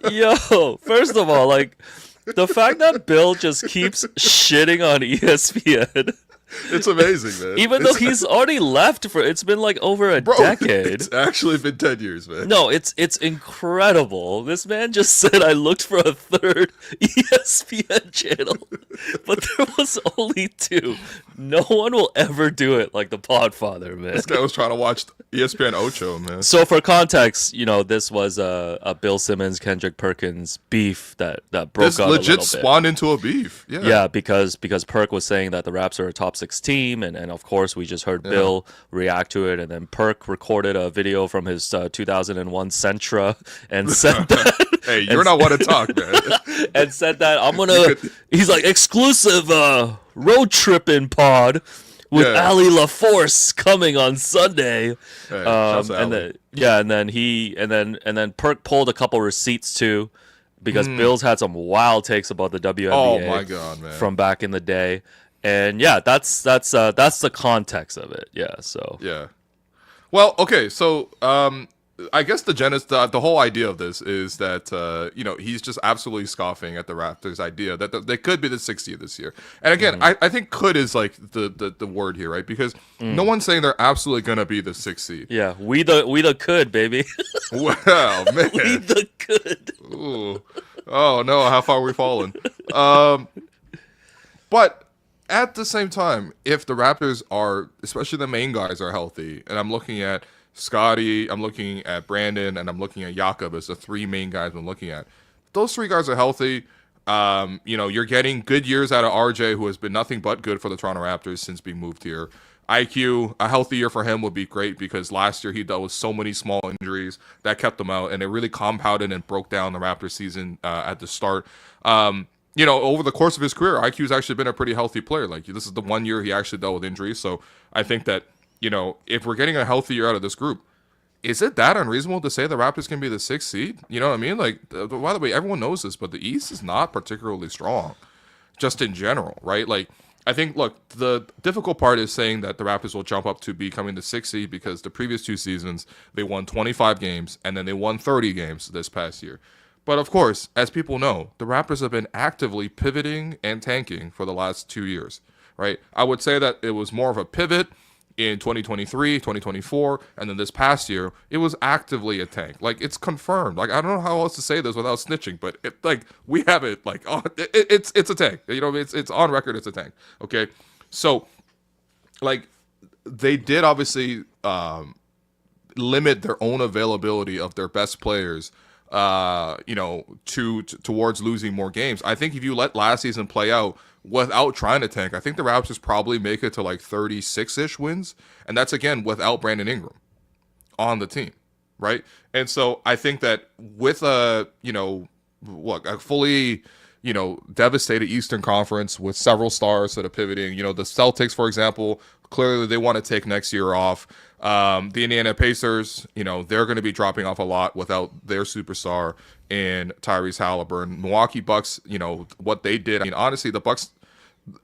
[SPEAKER 2] Yo, first of all, like, the fact that Bill just keeps shitting on ESPN.
[SPEAKER 1] It's amazing, man.
[SPEAKER 2] Even though he's already left it's been like over a decade.
[SPEAKER 1] It's actually been 10 years, man.
[SPEAKER 2] No, it's incredible. This man just said I looked for a third ESPN channel, but there was only 2. No one will ever do it like the Podfather, man.
[SPEAKER 1] This guy was trying to watch ESPN Ocho, man.
[SPEAKER 2] So for context, this was a Bill Simmons, Kendrick Perkins beef that broke out a little bit. This legit
[SPEAKER 1] spawned into a beef.
[SPEAKER 2] Yeah, because Perk was saying that the Raps are a top 6 team, and of course we just heard Bill react to it, and then Perk recorded a video from his 2001 Sentra and said that
[SPEAKER 1] hey, you're not one to talk, man.
[SPEAKER 2] And said that he's like, exclusive road tripping pod with
[SPEAKER 1] Yeah.
[SPEAKER 2] Ali LaForce coming on Sunday.
[SPEAKER 1] Hey, shouts to
[SPEAKER 2] And
[SPEAKER 1] Ali.
[SPEAKER 2] then Perk pulled a couple receipts too, because Bills had some wild takes about the WNBA.
[SPEAKER 1] Oh my God, man.
[SPEAKER 2] From back in the day, and yeah, that's the context of it. Yeah, so
[SPEAKER 1] Yeah. Well, okay, so I guess the whole idea of this is that he's just absolutely scoffing at the Raptors' idea that they could be the 6th seed this year. And again, I think "could" is like the word here, right? Because no one's saying they're absolutely gonna be the 6th seed.
[SPEAKER 2] yeah, we the could, baby.
[SPEAKER 1] Wow, man.
[SPEAKER 2] We the could.
[SPEAKER 1] Ooh. Oh no, how far are we fallen? But at the same time, if the Raptors are, especially the main guys, are healthy, and I'm looking at Scotty, I'm looking at Brandon, and I'm looking at Jakob as the 3 main guys I'm looking at. Those 3 guys are healthy. You're getting good years out of RJ, who has been nothing but good for the Toronto Raptors since being moved here. IQ, a healthy year for him would be great, because last year he dealt with so many small injuries that kept him out, and it really compounded and broke down the Raptors season at the start. Over the course of his career, IQ's actually been a pretty healthy player. Like, this is the 1 year he actually dealt with injuries. So I think that, if we're getting a healthy year out of this group, is it that unreasonable to say the Raptors can be the 6th seed? You know what I mean? Like, by the way, everyone knows this, but the East is not particularly strong, just in general, right? Like, I think, look, the difficult part is saying that the Raptors will jump up to becoming the 6th seed, because the previous 2 seasons, they won 25 games, and then they won 30 games this past year. But of course, as people know, the Raptors have been actively pivoting and tanking for the last 2 years, right? I would say that it was more of a pivot in 2023, 2024, and then this past year, it was actively a tank. Like, it's confirmed. Like, I don't know how else to say this without snitching, but we have it. Like, it's a tank. It's on record. It's a tank. Okay, so like, they did obviously limit their own availability of their best players. Towards losing more games. I think if you let last season play out without trying to tank, I think the Raptors probably make it to like 36-ish wins, and that's again without Brandon Ingram on the team, right? And so I think that with a fully devastated Eastern Conference with several stars that are pivoting, the Celtics, for example, clearly they want to take next year off. The Indiana Pacers, they're going to be dropping off a lot without their superstar in Tyrese Halliburton. Milwaukee Bucks, what they did. I mean, honestly, the Bucks,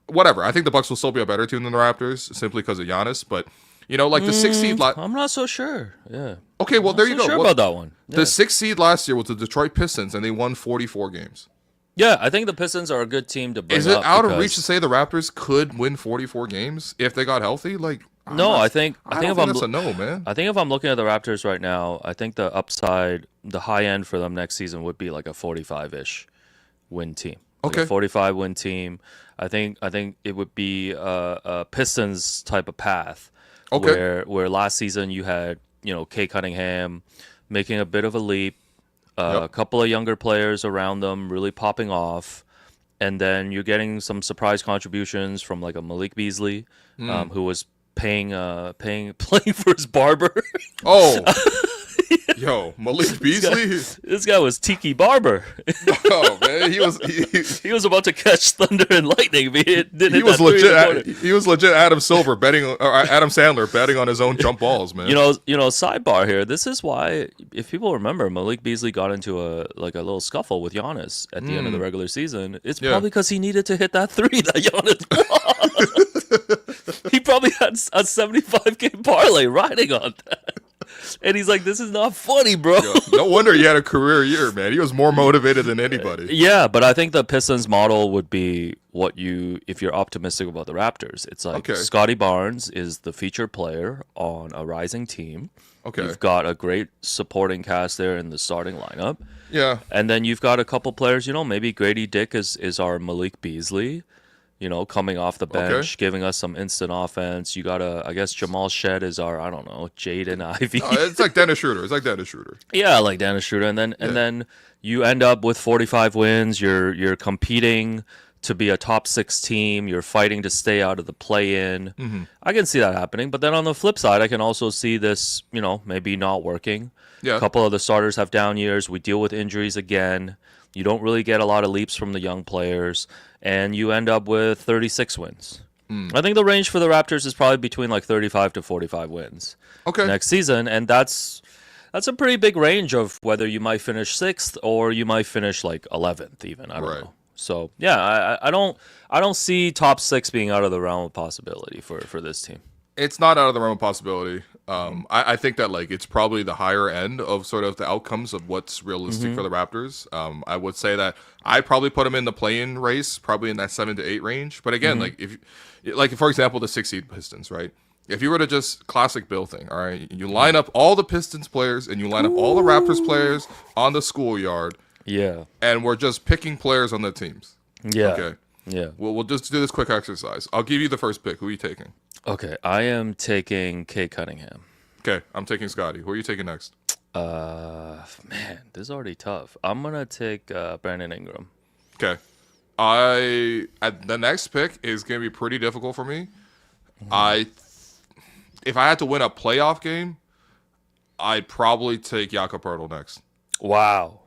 [SPEAKER 1] whatever. I think the Bucks will still be a better team than the Raptors simply because of Giannis. But, like the 6th seed.
[SPEAKER 2] I'm not so sure. Yeah.
[SPEAKER 1] Okay, well, there you go.
[SPEAKER 2] Sure about that one. Yeah.
[SPEAKER 1] The 6th seed last year was the Detroit Pistons, and they won 44 games.
[SPEAKER 2] Yeah, I think the Pistons are a good team to bring up.
[SPEAKER 1] Is it out of reach to say the Raptors could win 44 games if they got healthy? Like,
[SPEAKER 2] no, I think
[SPEAKER 1] that's a no, man.
[SPEAKER 2] I think if I'm looking at the Raptors right now, I think the upside, the high end for them next season would be like a 45-ish win team. Like
[SPEAKER 1] okay,
[SPEAKER 2] a 45 win team. I think it would be a Pistons type of path.
[SPEAKER 1] Okay.
[SPEAKER 2] Where last season you had Kay Cunningham making a bit of a leap. A couple of younger players around them really popping off, and then you're getting some surprise contributions from like a Malik Beasley, who was playing for his barber.
[SPEAKER 1] Oh, yo, Malik Beasley.
[SPEAKER 2] This guy was Tiki Barber.
[SPEAKER 1] Oh man, he
[SPEAKER 2] was about to catch thunder and lightning. But he
[SPEAKER 1] was legit. He was legit Adam Sandler betting on his own jump balls, man.
[SPEAKER 2] Sidebar here. This is why, if people remember, Malik Beasley got into a little scuffle with Giannis at the end of the regular season. It's probably because he needed to hit that 3 that Giannis blocked. He probably had a 75-game parlay riding on that. And he's like, this is not funny, bro.
[SPEAKER 1] Yo, no wonder he had a career year, man. He was more motivated than anybody.
[SPEAKER 2] Yeah, but I think the Pistons model would be if you're optimistic about the Raptors. It's like Scotty Barnes is the featured player on a rising team. Okay. You've got a great supporting cast there in the starting lineup.
[SPEAKER 1] Yeah.
[SPEAKER 2] And then you've got a couple players, maybe Grady Dick is our Malik Beasley. Coming off the bench, giving us some instant offense. You got I guess Jamal Shed is our, I don't know, Jaden Ivey.
[SPEAKER 1] It's like Dennis Schroeder.
[SPEAKER 2] Yeah, like Dennis Schroeder. And then you end up with 45 wins. You're competing to be a top 6 team. You're fighting to stay out of the play-in. Mm-hmm. I can see that happening. But then on the flip side, I can also see this, maybe not working. Yeah. A couple of the starters have down years. We deal with injuries again. You don't really get a lot of leaps from the young players. And you end up with 36 wins. I think the range for the Raptors is probably between like 35 to 45 wins next season, and that's a pretty big range of whether you might finish 6th or you might finish like 11th even. I don't know. So yeah, I don't see top 6 being out of the realm of possibility for this team.
[SPEAKER 1] It's not out of the realm of possibility. I think that like it's probably the higher end of sort of the outcomes of what's realistic for the Raptors. I would say that I probably put them in the play-in race, probably in that 7 to 8 range. But again, like for example, the 6 seed Pistons, right? If you were to just classic Bill thing, all right, you line up all the Pistons players and you line up all the Raptors players on the schoolyard.
[SPEAKER 2] Yeah.
[SPEAKER 1] And we're just picking players on the teams.
[SPEAKER 2] Yeah.
[SPEAKER 1] Okay.
[SPEAKER 2] Yeah.
[SPEAKER 1] We'll just do this quick exercise. I'll give you the first pick. Who are you taking?
[SPEAKER 2] Okay, I am taking Kate Cunningham.
[SPEAKER 1] Okay, I'm taking Scotty. Who are you taking next?
[SPEAKER 2] Man, this is already tough. I'm gonna take Brandon Ingram.
[SPEAKER 1] Okay. The next pick is gonna be pretty difficult for me. If I had to win a playoff game, I'd probably take Jakob Poeltl next.
[SPEAKER 2] Wow.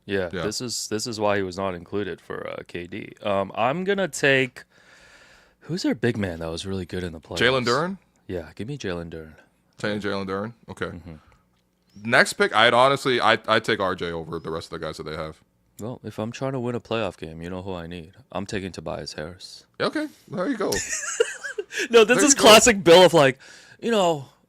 [SPEAKER 2] Yeah. This is why he was not included for KD. I'm gonna take. Who's their big man that was really good in the playoffs?
[SPEAKER 1] Jalen Duren?
[SPEAKER 2] Yeah, give me Jalen Duren.
[SPEAKER 1] Jalen Duren? Okay. Next pick, I'd take RJ over the rest of the guys that they have.
[SPEAKER 2] Well, if I'm trying to win a playoff game, you know who I need. I'm taking Tobias Harris.
[SPEAKER 1] Okay, there you go.
[SPEAKER 2] No, this is classic Bill of like,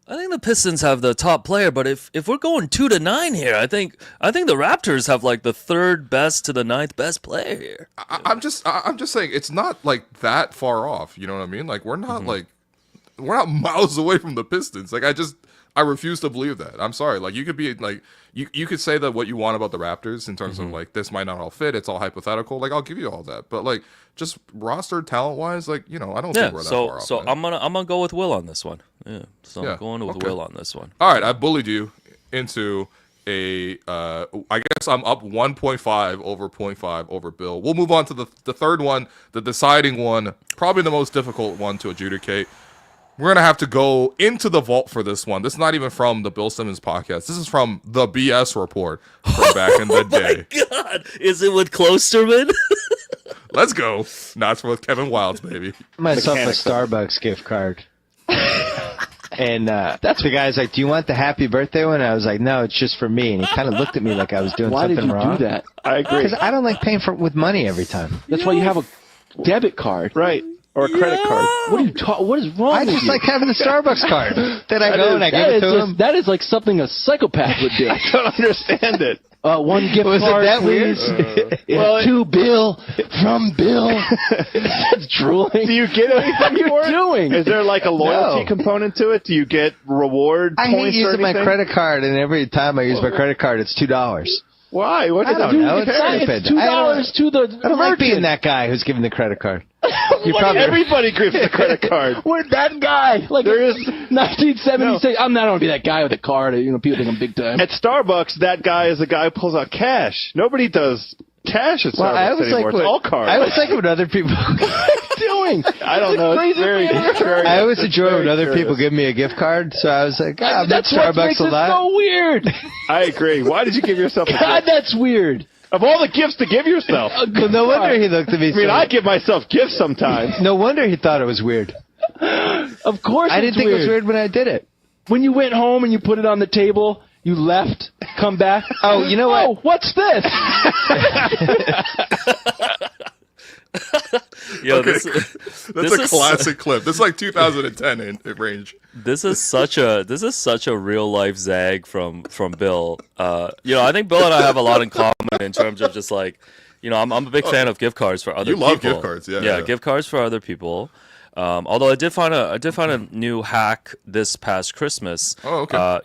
[SPEAKER 2] I think the Pistons have the top player, but if we're going 2 to 9 here, I think the Raptors have like the 3rd best to the 9th best player here.
[SPEAKER 1] I'm just saying it's not like that far off. You know what I mean? Like we're not we're not miles away from the Pistons. Like I refuse to believe that. I'm sorry. Like you could be like you could say that what you want about the Raptors in terms of like this might not all fit. It's all hypothetical. Like I'll give you all that, but like just roster talent wise, like I don't think we're that far off.
[SPEAKER 2] So
[SPEAKER 1] man.
[SPEAKER 2] I'm gonna go with Will on this one. Yeah. So I'm going with Will on this one.
[SPEAKER 1] All right, I bullied you into a. I guess I'm up 1.5 over 0.5 over Bill. We'll move on to the third one, the deciding one, probably the most difficult one to adjudicate. We're going to have to go into the vault for this one. This is not even from the Bill Simmons podcast. This is from the BS report from back in the day.
[SPEAKER 2] Oh my God. Is it with Klosterman?
[SPEAKER 1] Let's go. Not for Kevin Wilds, baby.
[SPEAKER 4] Myself a Starbucks gift card. And that's the guy's like, do you want the happy birthday one? I was like, no, it's just for me. And he kind of looked at me like I was doing something wrong.
[SPEAKER 5] Why did you do that? I agree.
[SPEAKER 4] Because I don't like paying with money every time.
[SPEAKER 5] That's why you have a debit card.
[SPEAKER 4] Right.
[SPEAKER 5] Or a credit card. What are you What is wrong with you?
[SPEAKER 4] I just like having the Starbucks card. Then I go and I give it to him.
[SPEAKER 5] That is like something a psychopath would do.
[SPEAKER 4] I don't understand it.
[SPEAKER 5] One gift card,
[SPEAKER 4] that
[SPEAKER 5] please. To Bill, from Bill. That's drooling.
[SPEAKER 6] Do you get anything for it?
[SPEAKER 5] Doing?
[SPEAKER 6] Is there like a loyalty component to it? Do you get reward
[SPEAKER 4] I
[SPEAKER 6] points
[SPEAKER 4] hate using
[SPEAKER 6] or
[SPEAKER 4] my
[SPEAKER 6] anything?
[SPEAKER 4] credit card, and every time I use my credit card, it's $2.
[SPEAKER 6] Why? What
[SPEAKER 4] I don't know. It's
[SPEAKER 5] It's
[SPEAKER 4] stupid.
[SPEAKER 5] $2 to the
[SPEAKER 4] I don't like being
[SPEAKER 5] merchant.
[SPEAKER 4] that guy who's giving the credit card.
[SPEAKER 6] Everybody gives the credit card.
[SPEAKER 5] We're that guy. Like
[SPEAKER 6] There is
[SPEAKER 5] 1976. I'm not going to be that guy with a card. People think I'm big time.
[SPEAKER 6] At Starbucks, that guy is the guy who pulls out cash. Nobody does cash at Starbucks anymore. It's all cards.
[SPEAKER 4] I always like when other people.
[SPEAKER 5] doing?
[SPEAKER 6] I don't know. It's very, very,
[SPEAKER 4] I always enjoy when other
[SPEAKER 6] curious.
[SPEAKER 4] people give me a gift card, so I was like, I'm at
[SPEAKER 5] That's what
[SPEAKER 4] Starbucks
[SPEAKER 5] makes
[SPEAKER 4] a
[SPEAKER 5] it
[SPEAKER 4] lot.
[SPEAKER 5] so weird.
[SPEAKER 6] I agree. Why did you give yourself a
[SPEAKER 5] God,
[SPEAKER 6] gift?
[SPEAKER 5] that's weird.
[SPEAKER 6] Of all the gifts to give yourself.
[SPEAKER 4] Well, no wonder he looked at me.
[SPEAKER 6] I mean, I give myself gifts sometimes.
[SPEAKER 4] No wonder he thought it was weird.
[SPEAKER 5] Of course,
[SPEAKER 4] I didn't think it was weird when I did it.
[SPEAKER 5] When you went home and you put it on the table, you left, come back.
[SPEAKER 4] Oh, you know what?
[SPEAKER 5] Oh, what's this?
[SPEAKER 2] Yo,
[SPEAKER 1] Okay,
[SPEAKER 2] this
[SPEAKER 1] that's a
[SPEAKER 2] is-
[SPEAKER 1] classic clip. This is like 2010 in range.
[SPEAKER 2] This is such a real life zag from Bill. I think Bill and I have a lot in common in terms of just like, I'm a big fan of gift cards for other
[SPEAKER 1] You
[SPEAKER 2] people.
[SPEAKER 1] love gift cards, yeah.
[SPEAKER 2] gift cards for other people. Although I did find a new hack this past Christmas.
[SPEAKER 1] Oh, okay.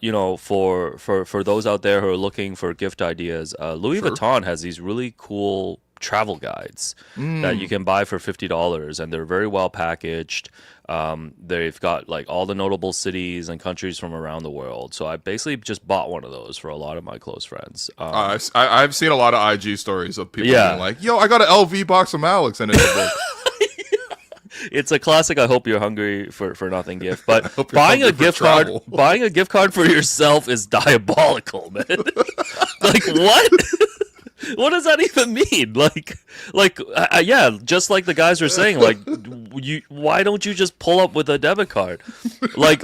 [SPEAKER 2] For those out there who are looking for gift ideas, Louis Vuitton has these really cool travel guides that you can buy for $50, and they're very well packaged. They've got like all the notable cities and countries from around the world. So I basically just bought one of those for a lot of my close friends.
[SPEAKER 1] I've seen a lot of IG stories of people
[SPEAKER 2] Yeah.
[SPEAKER 1] being like, "Yo, I got an LV box from Alex," and it's a book.
[SPEAKER 2] It's a classic. I hope you're hungry for nothing gift. But
[SPEAKER 1] hope you're
[SPEAKER 2] buying a
[SPEAKER 1] hungry for
[SPEAKER 2] gift card,
[SPEAKER 1] travel.
[SPEAKER 2] buying a gift card for yourself is diabolical, man. Like what? What does that even mean? Yeah, just like the guys are saying, like, why don't you just pull up with a debit card? Like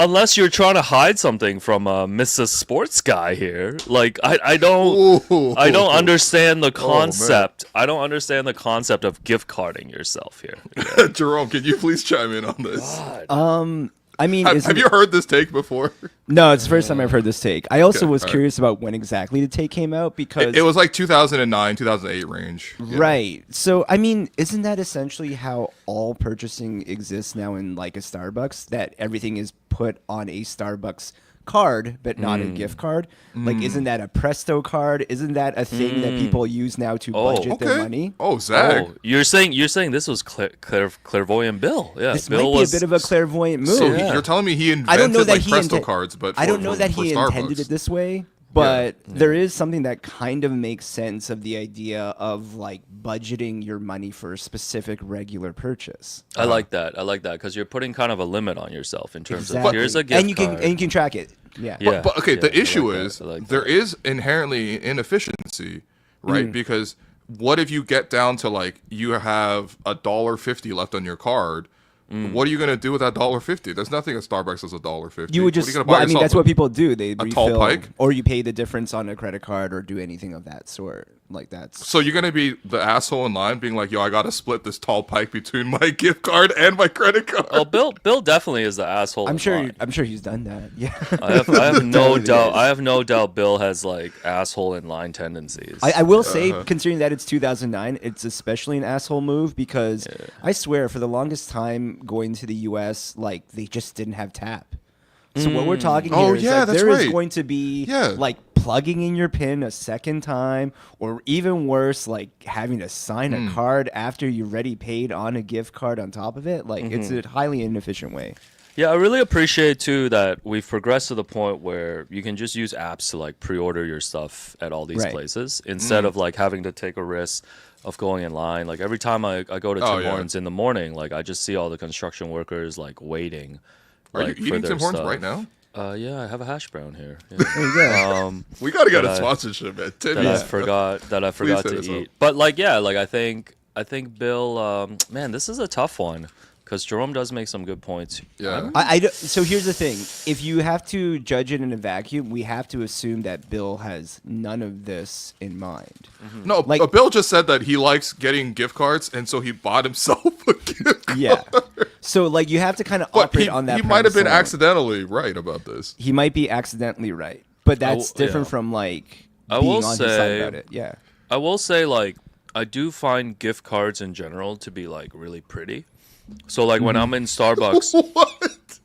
[SPEAKER 2] unless you're trying to hide something from Mrs. Sports Guy here. Like I don't understand the concept. I don't understand the concept of gift carding yourself here. Yeah.
[SPEAKER 1] Jerome, can you please chime in on this?
[SPEAKER 3] I mean,
[SPEAKER 1] Have you heard this take before?
[SPEAKER 3] No, it's the first time I've heard this take. I also was curious about when exactly the take came out because
[SPEAKER 1] it was like 2009, 2008 range.
[SPEAKER 3] Right. So, I mean, isn't that essentially how all purchasing exists now in like a Starbucks? That everything is put on a Starbucks card, but not a gift card? Like, isn't that a Presto card? Isn't that a thing that people use now to budget their money?
[SPEAKER 1] Oh, Zach.
[SPEAKER 2] Oh, you're saying this was clairvoyant Bill. Yeah,
[SPEAKER 3] This
[SPEAKER 2] Bill
[SPEAKER 3] might be a bit of a clairvoyant move.
[SPEAKER 1] So you're telling me he invented
[SPEAKER 3] I don't know that he
[SPEAKER 1] Presto cards, but
[SPEAKER 3] I don't know that
[SPEAKER 1] for
[SPEAKER 3] he
[SPEAKER 1] Starbucks.
[SPEAKER 3] intended it this way, but there is something that kind of makes sense of the idea of like budgeting your money for a specific regular purchase.
[SPEAKER 2] I like that because you're putting kind of a limit on yourself in terms of here's a gift
[SPEAKER 3] and you
[SPEAKER 2] card.
[SPEAKER 3] can track it. Yeah.
[SPEAKER 1] But okay, the issue
[SPEAKER 2] I like
[SPEAKER 1] is
[SPEAKER 2] that. I like
[SPEAKER 1] there
[SPEAKER 2] that.
[SPEAKER 1] is inherently inefficiency, right? Because what if you get down to like you have $1.50 left on your card? What are you gonna do with that $1.50? There's nothing at Starbucks that's $1.50.
[SPEAKER 3] You would just, that's what people do. They
[SPEAKER 1] tall
[SPEAKER 3] refill,
[SPEAKER 1] pike?
[SPEAKER 3] or you pay the difference on a credit card, or do anything of that sort. Like that's.
[SPEAKER 1] So you're gonna be the asshole in line, being like, "Yo, I gotta split this tall pike between my gift card and my credit card."
[SPEAKER 2] Oh, Bill definitely is the asshole.
[SPEAKER 3] I'm
[SPEAKER 2] in
[SPEAKER 3] sure.
[SPEAKER 2] line.
[SPEAKER 3] I'm sure he's done that. Yeah.
[SPEAKER 2] I have no
[SPEAKER 3] Totally
[SPEAKER 2] doubt.
[SPEAKER 3] is.
[SPEAKER 2] I have no doubt. Bill has like asshole in line tendencies.
[SPEAKER 3] I will say, considering that it's 2009, it's especially an asshole move because I swear, for the longest time going to the U.S., like they just didn't have tap. So what we're talking here is that
[SPEAKER 1] that's
[SPEAKER 3] there is
[SPEAKER 1] right.
[SPEAKER 3] going to be
[SPEAKER 1] Yeah.
[SPEAKER 3] like plugging in your PIN a second time, or even worse, like having to sign a card after you already paid on a gift card on top of it. Like it's a highly inefficient way.
[SPEAKER 2] Yeah, I really appreciate too that we've progressed to the point where you can just use apps to like pre-order your stuff at all these
[SPEAKER 3] Right.
[SPEAKER 2] places instead of like having to take a risk of going in line. Like every time I go to Tim Hortons in the morning, like I just see all the construction workers like waiting.
[SPEAKER 1] Are
[SPEAKER 2] like,
[SPEAKER 1] you
[SPEAKER 2] for
[SPEAKER 1] eating
[SPEAKER 2] their
[SPEAKER 1] Tim Hortons
[SPEAKER 2] stuff.
[SPEAKER 1] right now?
[SPEAKER 2] Yeah, I have a hash brown here. Yeah.
[SPEAKER 3] There you go.
[SPEAKER 1] We gotta get
[SPEAKER 2] That
[SPEAKER 1] a
[SPEAKER 2] I-
[SPEAKER 1] sponsorship, man.
[SPEAKER 2] that I forgot
[SPEAKER 1] Please
[SPEAKER 2] to
[SPEAKER 1] hit us up.
[SPEAKER 2] eat. But like like I think Bill, man, this is a tough one because Jerome does make some good points.
[SPEAKER 1] Yeah.
[SPEAKER 3] So here's the thing: if you have to judge it in a vacuum, we have to assume that Bill has none of this in mind.
[SPEAKER 1] No,
[SPEAKER 3] Like-
[SPEAKER 1] Bill just said that he likes getting gift cards, and so he bought himself a gift card.
[SPEAKER 3] Yeah. So like you have to kind of
[SPEAKER 1] But
[SPEAKER 3] operate on that.
[SPEAKER 1] he might have been
[SPEAKER 3] premise alone.
[SPEAKER 1] accidentally right about this.
[SPEAKER 3] He might be accidentally right, but that's different
[SPEAKER 2] yeah.
[SPEAKER 3] from like
[SPEAKER 2] I
[SPEAKER 3] being
[SPEAKER 2] will
[SPEAKER 3] on his side
[SPEAKER 2] say-
[SPEAKER 3] about it. Yeah.
[SPEAKER 2] I will say, like, I do find gift cards in general to be like really pretty. So like when I'm in Starbucks,
[SPEAKER 1] What?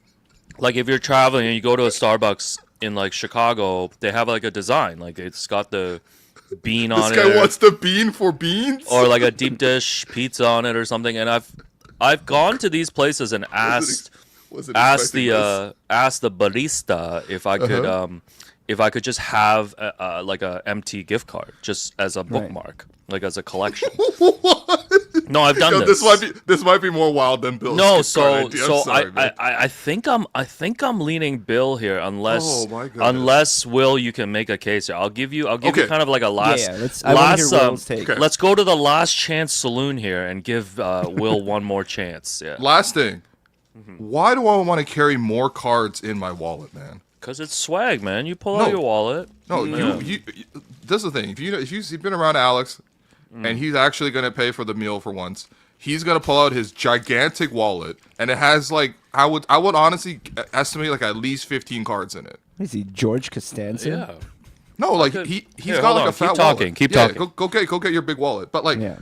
[SPEAKER 2] like if you're traveling and you go to a Starbucks in like Chicago, they have like a design, like it's got the bean
[SPEAKER 1] This
[SPEAKER 2] on
[SPEAKER 1] guy
[SPEAKER 2] it,
[SPEAKER 1] wants the bean for beans?
[SPEAKER 2] or like a deep dish pizza on it or something. And I've gone to these places and asked
[SPEAKER 1] Wasn't
[SPEAKER 2] asked
[SPEAKER 1] expecting this.
[SPEAKER 2] the barista if I could just have like a empty gift card just as a bookmark, like as a collection.
[SPEAKER 1] What?
[SPEAKER 2] No, I've done
[SPEAKER 1] Yo, this might be more wild than Bill's.
[SPEAKER 2] No,
[SPEAKER 1] gift card idea. I'm
[SPEAKER 2] so
[SPEAKER 1] sorry, man.
[SPEAKER 2] I think I'm leaning Bill here unless
[SPEAKER 1] Oh, my goodness.
[SPEAKER 2] unless Will, you can make a case here. I'll give you
[SPEAKER 1] Okay.
[SPEAKER 2] kind of like a last
[SPEAKER 3] I wanna hear
[SPEAKER 2] last
[SPEAKER 3] Will's take.
[SPEAKER 1] Okay.
[SPEAKER 2] let's go to the last chance saloon here and give Will one more chance. Yeah.
[SPEAKER 1] Last thing. Why do I want to carry more cards in my wallet, man?
[SPEAKER 2] Cuz it's swag, man. You pull
[SPEAKER 1] No.
[SPEAKER 2] out your wallet.
[SPEAKER 1] No,
[SPEAKER 2] Yeah.
[SPEAKER 1] you this is the thing. If you've been around Alex and he's actually going to pay for the meal for once, he's going to pull out his gigantic wallet and it has like I would honestly estimate like at least 15 cards in it.
[SPEAKER 3] What is he, George Costanza?
[SPEAKER 2] Yeah.
[SPEAKER 1] No, like
[SPEAKER 2] Okay.
[SPEAKER 1] he's
[SPEAKER 2] Here,
[SPEAKER 1] got
[SPEAKER 2] hold
[SPEAKER 1] like
[SPEAKER 2] on.
[SPEAKER 1] a fat
[SPEAKER 2] Keep talking.
[SPEAKER 1] wallet.
[SPEAKER 2] Keep
[SPEAKER 1] Yeah,
[SPEAKER 2] talking.
[SPEAKER 1] Go get your big wallet. But like
[SPEAKER 3] Yeah.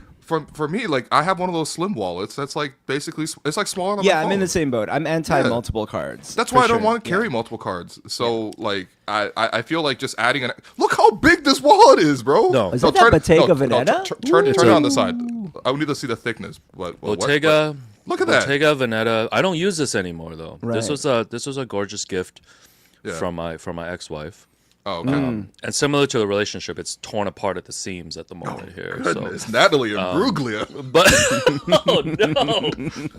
[SPEAKER 1] for me, like I have one of those slim wallets that's like basically it's like smaller than
[SPEAKER 3] Yeah,
[SPEAKER 1] my
[SPEAKER 3] I'm
[SPEAKER 1] phone.
[SPEAKER 3] in the same boat. I'm anti multiple cards.
[SPEAKER 1] That's
[SPEAKER 3] for
[SPEAKER 1] why I don't
[SPEAKER 3] sure.
[SPEAKER 1] want to carry multiple cards. So like I feel like just adding an look how big this wallet is, bro.
[SPEAKER 2] No.
[SPEAKER 3] Is that Bottega Veneta?
[SPEAKER 1] Turn it on the side. I would need to see the thickness. But
[SPEAKER 2] Bottega.
[SPEAKER 1] Look at that.
[SPEAKER 2] Bottega Veneta. I don't use this anymore though. This
[SPEAKER 3] Right.
[SPEAKER 2] was a gorgeous gift
[SPEAKER 1] Yeah.
[SPEAKER 2] from my ex-wife.
[SPEAKER 1] Oh, okay.
[SPEAKER 2] And similar to the relationship, it's torn apart at the seams at the moment here.
[SPEAKER 1] Goodness, Natalie and Bruglia.
[SPEAKER 2] But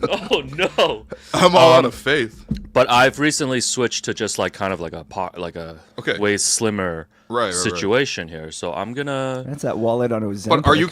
[SPEAKER 2] oh no!
[SPEAKER 1] I'm all out of faith.
[SPEAKER 2] But I've recently switched to just like kind of like a
[SPEAKER 1] Okay.
[SPEAKER 2] way slimmer
[SPEAKER 1] Right.
[SPEAKER 2] situation here. So I'm gonna.
[SPEAKER 3] That's that wallet on Ozempic.
[SPEAKER 1] But are you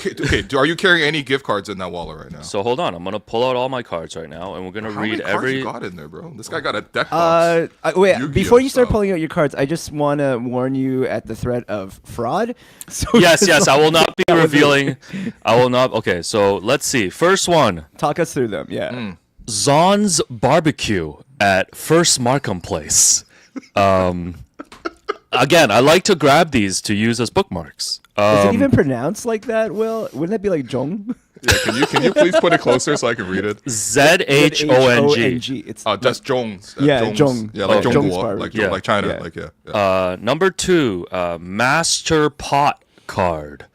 [SPEAKER 1] are you carrying any gift cards in that wallet right now?
[SPEAKER 2] So hold on, I'm gonna pull out all my cards right now, and we're gonna
[SPEAKER 1] How
[SPEAKER 2] read
[SPEAKER 1] many cards
[SPEAKER 2] every.
[SPEAKER 1] you got in there, bro? This guy got a deck box.
[SPEAKER 3] Wait,
[SPEAKER 1] Yu-Gi-Oh
[SPEAKER 3] before you start
[SPEAKER 1] style.
[SPEAKER 3] pulling out your cards, I just want to warn you at the threat of fraud. So
[SPEAKER 2] Yes,
[SPEAKER 3] just
[SPEAKER 2] I will not be
[SPEAKER 3] that was it.
[SPEAKER 2] revealing. I will not. Okay, so let's see. First one,
[SPEAKER 3] Talk us through them. Yeah.
[SPEAKER 2] Zon's Barbecue at First Markham Place. Again, I like to grab these to use as bookmarks.
[SPEAKER 3] Is it even pronounced like that, Will? Wouldn't that be like Jong?
[SPEAKER 1] Yeah, can you please put it closer so I can read it?
[SPEAKER 2] ZHONG.
[SPEAKER 3] It's
[SPEAKER 1] That's Zhong's.
[SPEAKER 3] Yeah, Zhong.
[SPEAKER 1] Yeah, like
[SPEAKER 3] Oh, Zhong's
[SPEAKER 1] Zhongguo,
[SPEAKER 3] bar.
[SPEAKER 1] like
[SPEAKER 3] Yeah.
[SPEAKER 1] like China,
[SPEAKER 3] Yeah.
[SPEAKER 1] like yeah.
[SPEAKER 2] Number 2, Master Pot card.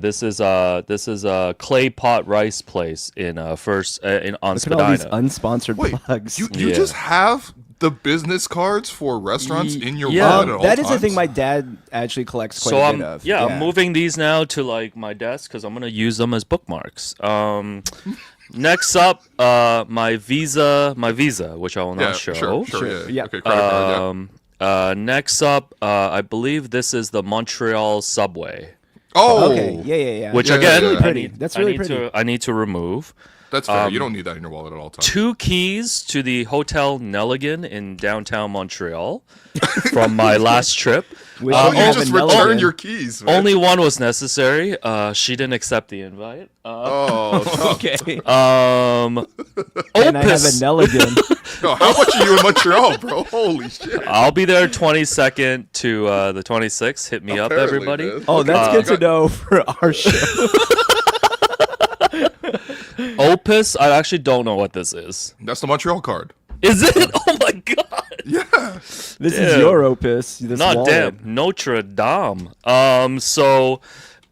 [SPEAKER 2] This is a clay pot rice place in on
[SPEAKER 3] Look at all these
[SPEAKER 2] Spadina.
[SPEAKER 3] unsponsored
[SPEAKER 1] Wait,
[SPEAKER 3] plugs.
[SPEAKER 1] you
[SPEAKER 2] Yeah.
[SPEAKER 1] just have the business cards for restaurants in your
[SPEAKER 2] yeah.
[SPEAKER 1] wallet at all
[SPEAKER 3] That is
[SPEAKER 1] times?
[SPEAKER 3] the thing my dad actually collects quite
[SPEAKER 2] So
[SPEAKER 3] a
[SPEAKER 2] I'm
[SPEAKER 3] bit of.
[SPEAKER 2] I'm moving these now to like my desk because I'm gonna use them as bookmarks. Next up, my Visa, which I will not show.
[SPEAKER 1] Sure,
[SPEAKER 3] Sure,
[SPEAKER 1] yeah.
[SPEAKER 3] yeah.
[SPEAKER 1] Okay, credit card, yeah.
[SPEAKER 2] Next up, I believe this is the Montreal subway,
[SPEAKER 1] Oh,
[SPEAKER 3] Okay. Yeah.
[SPEAKER 2] which
[SPEAKER 1] Yeah,
[SPEAKER 2] again,
[SPEAKER 1] yeah, yeah.
[SPEAKER 2] I
[SPEAKER 3] Pretty.
[SPEAKER 2] need,
[SPEAKER 3] That's
[SPEAKER 2] I
[SPEAKER 3] really
[SPEAKER 2] need
[SPEAKER 3] pretty.
[SPEAKER 2] to I need to remove.
[SPEAKER 1] That's fair. You don't need that in your wallet at all times.
[SPEAKER 2] 2 keys to the Hotel Nelligan in downtown Montreal from my last trip.
[SPEAKER 3] Which
[SPEAKER 1] Oh,
[SPEAKER 3] one
[SPEAKER 1] you
[SPEAKER 3] have
[SPEAKER 1] just
[SPEAKER 3] a
[SPEAKER 1] returned
[SPEAKER 3] Nelligan?
[SPEAKER 1] your keys, man.
[SPEAKER 2] Only one was necessary. She didn't accept the invite.
[SPEAKER 1] Oh,
[SPEAKER 3] Okay.
[SPEAKER 2] Opus.
[SPEAKER 3] And I have a Nelligan.
[SPEAKER 1] no, how much are you in Montreal, bro? Holy shit.
[SPEAKER 2] I'll be there 22nd to the 26th. Hit me up,
[SPEAKER 1] Apparently,
[SPEAKER 2] everybody.
[SPEAKER 1] man.
[SPEAKER 3] Oh, that's good to know for our show.
[SPEAKER 2] Opus, I actually don't know what this is.
[SPEAKER 1] That's the Montreal card.
[SPEAKER 2] Is it? Oh my god!
[SPEAKER 1] Yeah.
[SPEAKER 3] This
[SPEAKER 2] Damn.
[SPEAKER 3] is your opus. This
[SPEAKER 2] Not
[SPEAKER 3] wallet.
[SPEAKER 2] damn Notre Dame.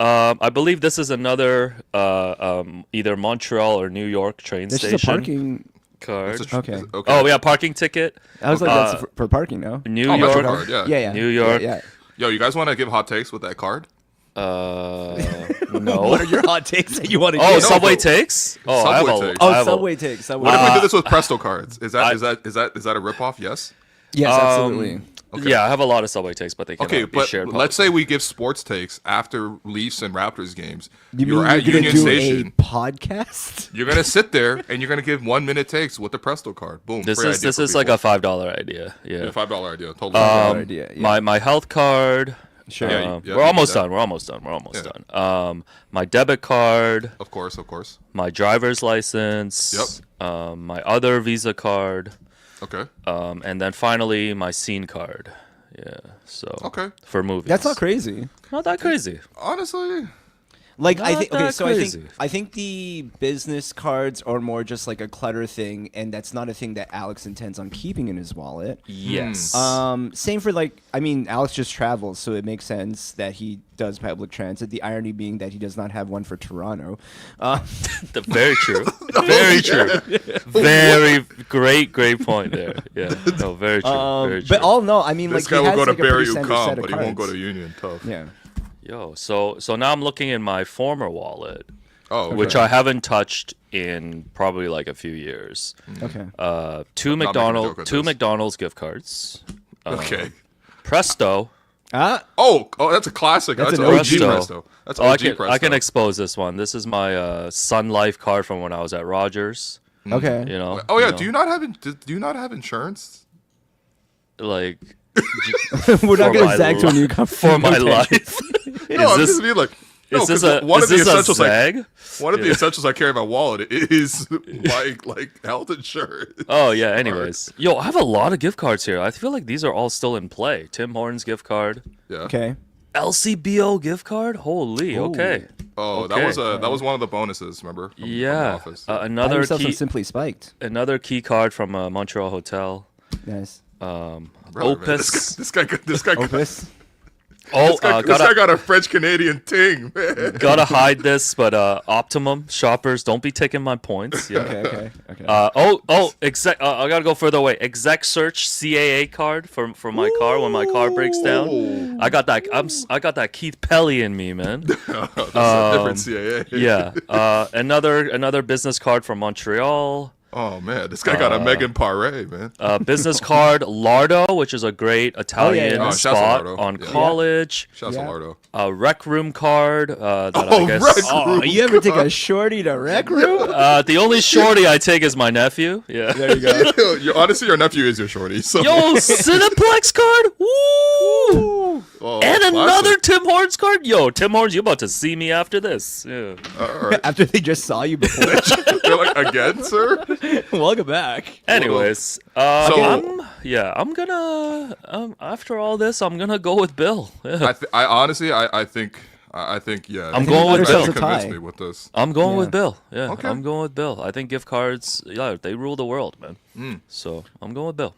[SPEAKER 2] I believe this is another either Montreal or New York train
[SPEAKER 3] This is
[SPEAKER 2] station
[SPEAKER 3] a parking.
[SPEAKER 2] card.
[SPEAKER 3] Okay.
[SPEAKER 2] Oh yeah, parking ticket.
[SPEAKER 3] I was like, that's for parking, no?
[SPEAKER 2] New
[SPEAKER 1] Oh,
[SPEAKER 2] York.
[SPEAKER 1] MetroCard, yeah.
[SPEAKER 3] Yeah.
[SPEAKER 2] New York.
[SPEAKER 3] Yeah.
[SPEAKER 1] Yo, you guys want to give hot takes with that card?
[SPEAKER 2] No.
[SPEAKER 3] What are your hot takes that you want to
[SPEAKER 2] Oh,
[SPEAKER 3] give?
[SPEAKER 2] Subway
[SPEAKER 1] bro.
[SPEAKER 2] takes. Oh, I have
[SPEAKER 1] Subway
[SPEAKER 2] a.
[SPEAKER 1] takes.
[SPEAKER 2] I
[SPEAKER 3] Oh,
[SPEAKER 2] have a-
[SPEAKER 3] Subway takes. Subway
[SPEAKER 1] What if we
[SPEAKER 3] takes.
[SPEAKER 1] did this with Presto cards? Is that
[SPEAKER 2] I-
[SPEAKER 1] is that a ripoff? Yes.
[SPEAKER 3] Yes, absolutely.
[SPEAKER 2] Yeah, I have a lot of Subway takes, but they cannot
[SPEAKER 1] Okay,
[SPEAKER 2] be
[SPEAKER 1] but
[SPEAKER 2] shared.
[SPEAKER 1] let's say we give sports takes after Leafs and Raptors games.
[SPEAKER 3] You
[SPEAKER 1] You're
[SPEAKER 3] mean
[SPEAKER 1] at
[SPEAKER 3] you're
[SPEAKER 1] Union
[SPEAKER 3] gonna do
[SPEAKER 1] Station.
[SPEAKER 3] a podcast?
[SPEAKER 1] You're gonna sit there and you're gonna give 1 minute takes with the Presto card. Boom.
[SPEAKER 2] This
[SPEAKER 1] free
[SPEAKER 2] is
[SPEAKER 1] idea
[SPEAKER 2] this
[SPEAKER 1] for
[SPEAKER 2] is like
[SPEAKER 1] people.
[SPEAKER 2] a $5 idea. Yeah.
[SPEAKER 1] Yeah, $5 idea. Totally.
[SPEAKER 3] Good idea. Yeah.
[SPEAKER 2] My health card.
[SPEAKER 3] Sure.
[SPEAKER 1] Yeah, yeah,
[SPEAKER 2] we're almost
[SPEAKER 1] that.
[SPEAKER 2] done. We're almost done. We're almost
[SPEAKER 1] Yeah.
[SPEAKER 2] done. My debit card,
[SPEAKER 1] Of course.
[SPEAKER 2] my driver's license, my other Visa card,
[SPEAKER 1] Okay.
[SPEAKER 2] and then finally my scene card. Yeah. So
[SPEAKER 1] Okay.
[SPEAKER 2] for movies.
[SPEAKER 3] That's not crazy.
[SPEAKER 2] Not that crazy.
[SPEAKER 1] Honestly,
[SPEAKER 3] Like I
[SPEAKER 2] Not
[SPEAKER 3] think okay,
[SPEAKER 2] that
[SPEAKER 3] so
[SPEAKER 2] crazy.
[SPEAKER 3] I think the business cards are more just like a clutter thing, and that's not a thing that Alex intends on keeping in his wallet.
[SPEAKER 2] Yes.
[SPEAKER 3] Same for like I mean Alex just travels, so it makes sense that he does public transit. The irony being that he does not have one for Toronto.
[SPEAKER 2] Very true. Very true. Very great point there. Yeah. No, very true. Very true.
[SPEAKER 3] But all no, I mean
[SPEAKER 1] this
[SPEAKER 3] like
[SPEAKER 1] guy
[SPEAKER 3] he
[SPEAKER 1] will
[SPEAKER 3] has
[SPEAKER 1] go to
[SPEAKER 3] like a pretty
[SPEAKER 1] Barrie
[SPEAKER 3] standard set
[SPEAKER 1] UQAM,
[SPEAKER 3] of
[SPEAKER 1] but he won't go
[SPEAKER 3] cards.
[SPEAKER 1] to Union. Tough.
[SPEAKER 3] Yeah.
[SPEAKER 2] Yo, so now I'm looking in my former wallet,
[SPEAKER 1] Oh, okay.
[SPEAKER 2] which I haven't touched in probably like a few years.
[SPEAKER 3] Okay.
[SPEAKER 2] Two
[SPEAKER 1] making a joke with this.
[SPEAKER 2] McDonald's gift cards.
[SPEAKER 1] Okay.
[SPEAKER 2] Presto.
[SPEAKER 1] Oh, that's a classic. That's,
[SPEAKER 3] an
[SPEAKER 1] OG
[SPEAKER 2] Presto.
[SPEAKER 1] Presto. That's
[SPEAKER 2] Oh,
[SPEAKER 1] OG Presto.
[SPEAKER 2] I can expose this one. This is my Sun Life card from when I was at Rogers.
[SPEAKER 3] Okay.
[SPEAKER 2] You know.
[SPEAKER 1] Oh yeah.
[SPEAKER 2] you know,
[SPEAKER 1] Do you not have insurance?
[SPEAKER 2] like
[SPEAKER 3] We're not
[SPEAKER 2] for
[SPEAKER 3] gonna
[SPEAKER 2] my
[SPEAKER 3] zag to a
[SPEAKER 2] li-
[SPEAKER 3] new company.
[SPEAKER 2] for my
[SPEAKER 3] Okay.
[SPEAKER 2] life?
[SPEAKER 1] No, I'm
[SPEAKER 2] this-
[SPEAKER 1] just being like. No,
[SPEAKER 2] Is this
[SPEAKER 1] 'cause
[SPEAKER 2] a
[SPEAKER 1] one
[SPEAKER 2] is
[SPEAKER 1] of the
[SPEAKER 2] this a
[SPEAKER 1] essentials
[SPEAKER 2] zag?
[SPEAKER 1] one of the essentials I carry in my wallet is my like health insurance.
[SPEAKER 2] Oh yeah. Anyways, yo, I have a lot of gift cards here. I feel like these are all still in play. Tim Hortons gift card,
[SPEAKER 1] Yeah.
[SPEAKER 3] Okay.
[SPEAKER 2] LCBO gift card. Holy. Okay.
[SPEAKER 1] Oh,
[SPEAKER 2] Okay.
[SPEAKER 1] that was one of the bonuses. Remember? From the
[SPEAKER 2] Yeah.
[SPEAKER 1] office.
[SPEAKER 3] Buy
[SPEAKER 2] Another
[SPEAKER 3] yourself some
[SPEAKER 2] key.
[SPEAKER 3] Simply Spiked.
[SPEAKER 2] Another key card from a Montreal hotel.
[SPEAKER 3] Nice.
[SPEAKER 1] Brother, man,
[SPEAKER 2] Opus.
[SPEAKER 1] this guy got
[SPEAKER 3] Opus.
[SPEAKER 2] Oh,
[SPEAKER 1] this guy got a French Canadian ting, man.
[SPEAKER 2] gotta hide this, but Optimum shoppers, don't be taking my points. Yeah.
[SPEAKER 3] Okay.
[SPEAKER 2] Exec. I gotta go further away. Exec search CAA card for my car when my car breaks down. I got that. I got that Keith Pelly in me, man.
[SPEAKER 1] That's a different CAA.
[SPEAKER 2] Yeah. Another business card from Montreal.
[SPEAKER 1] Oh man, this guy got a Megan Paré, man.
[SPEAKER 2] Business card Lardo, which is a great Italian
[SPEAKER 1] yeah. Oh, shouts to
[SPEAKER 2] spot
[SPEAKER 1] Lardo.
[SPEAKER 2] on
[SPEAKER 1] Yeah.
[SPEAKER 2] college.
[SPEAKER 1] Shouts to Lardo.
[SPEAKER 2] A rec room card that
[SPEAKER 1] Oh,
[SPEAKER 2] I guess.
[SPEAKER 1] Rec
[SPEAKER 3] Oh, you ever take a shorty to rec room?
[SPEAKER 2] The only shorty I take is my nephew. Yeah.
[SPEAKER 3] There you go.
[SPEAKER 1] Honestly, your nephew is your shorty. So.
[SPEAKER 2] Yo, Cineplex card. Woo!
[SPEAKER 1] Oh,
[SPEAKER 2] And
[SPEAKER 1] classic.
[SPEAKER 2] another Tim Hortons card. Yo, Tim Hortons, you about to see me after this? Yeah.
[SPEAKER 1] All right.
[SPEAKER 3] After they just saw you before.
[SPEAKER 1] They're like, again, sir?
[SPEAKER 3] Welcome back.
[SPEAKER 2] Anyways, I'm gonna after all this, I'm gonna go with Bill. Yeah.
[SPEAKER 1] I honestly, I think, yeah.
[SPEAKER 2] I'm going with Bill.
[SPEAKER 1] You convinced me with this.
[SPEAKER 2] I'm going
[SPEAKER 3] Yeah.
[SPEAKER 2] with Bill. Yeah,
[SPEAKER 1] Okay.
[SPEAKER 2] I'm going with Bill. I think gift cards, they rule the world, man. So I'm going with Bill.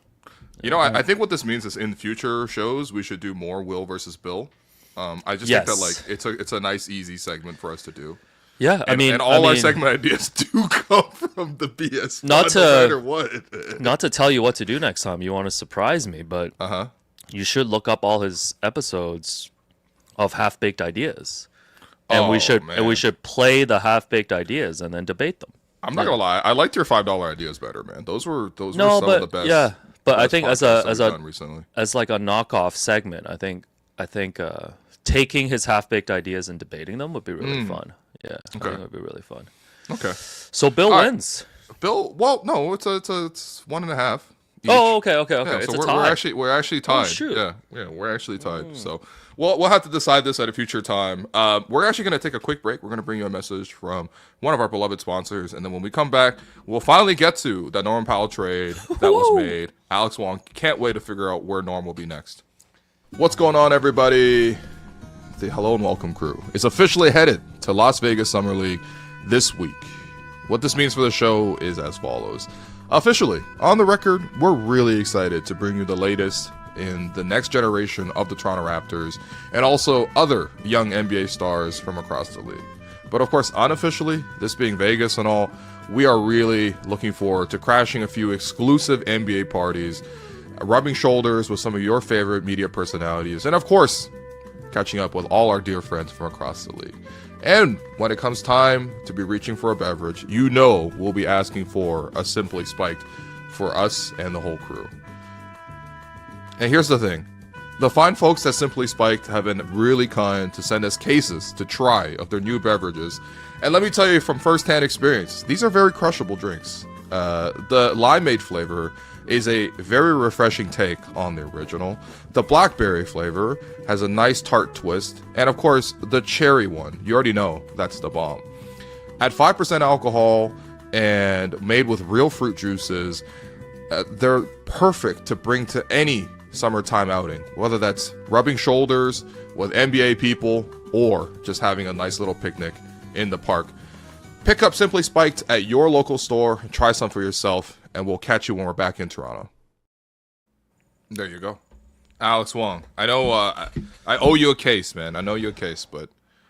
[SPEAKER 1] You know, I think what this means is in future shows we should do more Will versus Bill. I just think that
[SPEAKER 2] Yes.
[SPEAKER 1] like it's a nice easy segment for us to do.
[SPEAKER 2] Yeah,
[SPEAKER 1] And all our segment ideas do come from the BS.
[SPEAKER 2] Not
[SPEAKER 1] no
[SPEAKER 2] to-
[SPEAKER 1] matter what.
[SPEAKER 2] Not to tell you what to do next time. You want to surprise me, but you should look up all his episodes of Half Baked Ideas, and we should play the Half Baked Ideas and then debate them.
[SPEAKER 1] I'm not gonna lie, I liked your $5 ideas better, man. Those were some
[SPEAKER 2] No,
[SPEAKER 1] of
[SPEAKER 2] but
[SPEAKER 1] the best.
[SPEAKER 2] yeah, but I
[SPEAKER 1] best
[SPEAKER 2] think
[SPEAKER 1] podcasts that we've done recently.
[SPEAKER 2] as like a knockoff segment, I think taking his Half Baked Ideas and debating them would be really fun. Yeah, I think it would be really fun.
[SPEAKER 1] Okay,
[SPEAKER 2] So Bill
[SPEAKER 1] All right.
[SPEAKER 2] wins.
[SPEAKER 1] Bill. Well, no, it's 1.5. each.
[SPEAKER 2] Oh, okay.
[SPEAKER 1] Yeah,
[SPEAKER 2] It's
[SPEAKER 1] so
[SPEAKER 2] a
[SPEAKER 1] we're
[SPEAKER 2] tie.
[SPEAKER 1] actually tied.
[SPEAKER 2] shoot.
[SPEAKER 1] Yeah, we're actually tied. So we'll have to decide this at a future time. We're actually going to take a quick break. We're going to bring you a message from one of our beloved sponsors, and then when we come back, we'll finally get to the Norman Powell trade that was made. Alex Wong can't wait to figure out where Norm will be next. What's going on, everybody? The Hello and Welcome crew is officially headed to Las Vegas Summer League this week. What this means for the show is as follows. Officially, on the record, we're really excited to bring you the latest in the next generation of the Toronto Raptors and also other young NBA stars from across the league. But of course, unofficially, this being Vegas and all, we are really looking forward to crashing a few exclusive NBA parties, rubbing shoulders with some of your favorite media personalities, and of course, catching up with all our dear friends from across the league. And when it comes time to be reaching for a beverage, you know we'll be asking for a Simply Spiked for us and the whole crew. And here's the thing. The fine folks at Simply Spiked have been really kind to send us cases to try of their new beverages. And let me tell you from firsthand experience, these are very crushable drinks. The limeade flavor is a very refreshing take on the original. The blackberry flavor has a nice tart twist. And of course, the cherry one, you already know that's the bomb. At 5% alcohol and made with real fruit juices, they're perfect to bring to any summertime outing, whether that's rubbing shoulders with NBA people or just having a nice little picnic in the park. Pick up Simply Spiked at your local store, try some for yourself, and we'll catch you when we're back in Toronto. There you go. Alex Wong. I know I owe you a case, man. I know you a case, but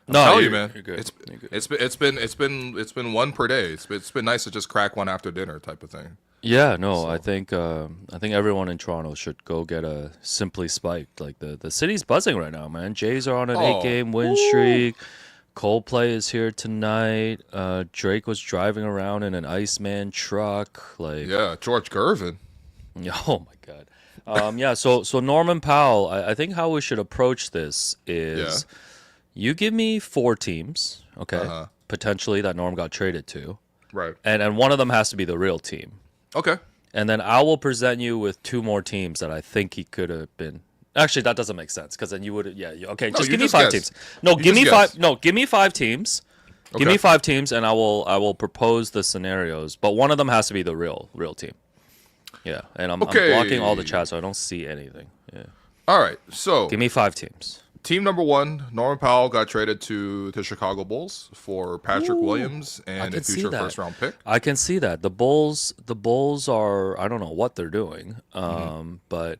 [SPEAKER 1] I'm telling you, man,
[SPEAKER 2] you're good.
[SPEAKER 1] it's been one per day. It's been nice to just crack one after dinner type of thing.
[SPEAKER 2] Yeah, no, I think everyone in Toronto should go get a Simply Spiked. Like the city's buzzing right now, man. Jays are on an 8-game win streak. Coldplay is here tonight. Drake was driving around in an Iceman truck. Like,
[SPEAKER 1] Yeah, George Gervin.
[SPEAKER 2] oh my god. So Norman Powell, I think how we should approach this is you give me 4 teams, okay, potentially that Norm got traded to,
[SPEAKER 1] Right.
[SPEAKER 2] and one of them has to be the real team.
[SPEAKER 1] Okay.
[SPEAKER 2] And then I will present you with 2 more teams that I think he could have been. Actually, that doesn't make sense because then you would. Yeah. Okay.
[SPEAKER 1] No,
[SPEAKER 2] Just
[SPEAKER 1] you
[SPEAKER 2] give me
[SPEAKER 1] just
[SPEAKER 2] 5
[SPEAKER 1] guess.
[SPEAKER 2] teams. No,
[SPEAKER 1] You
[SPEAKER 2] give me
[SPEAKER 1] just
[SPEAKER 2] 5.
[SPEAKER 1] guess.
[SPEAKER 2] No, give me 5 teams. Give
[SPEAKER 1] Okay.
[SPEAKER 2] me 5 teams, and I will propose the scenarios. But one of them has to be the real team. Yeah. And I'm blocking all the chat so I don't see anything. Yeah.
[SPEAKER 1] All right. So
[SPEAKER 2] Give me 5 teams.
[SPEAKER 1] team number 1, Norman Powell got traded to the Chicago Bulls for Patrick Williams and a
[SPEAKER 2] can see
[SPEAKER 1] future
[SPEAKER 2] that.
[SPEAKER 1] first-round pick.
[SPEAKER 2] I can see that the Bulls are. I don't know what they're doing. But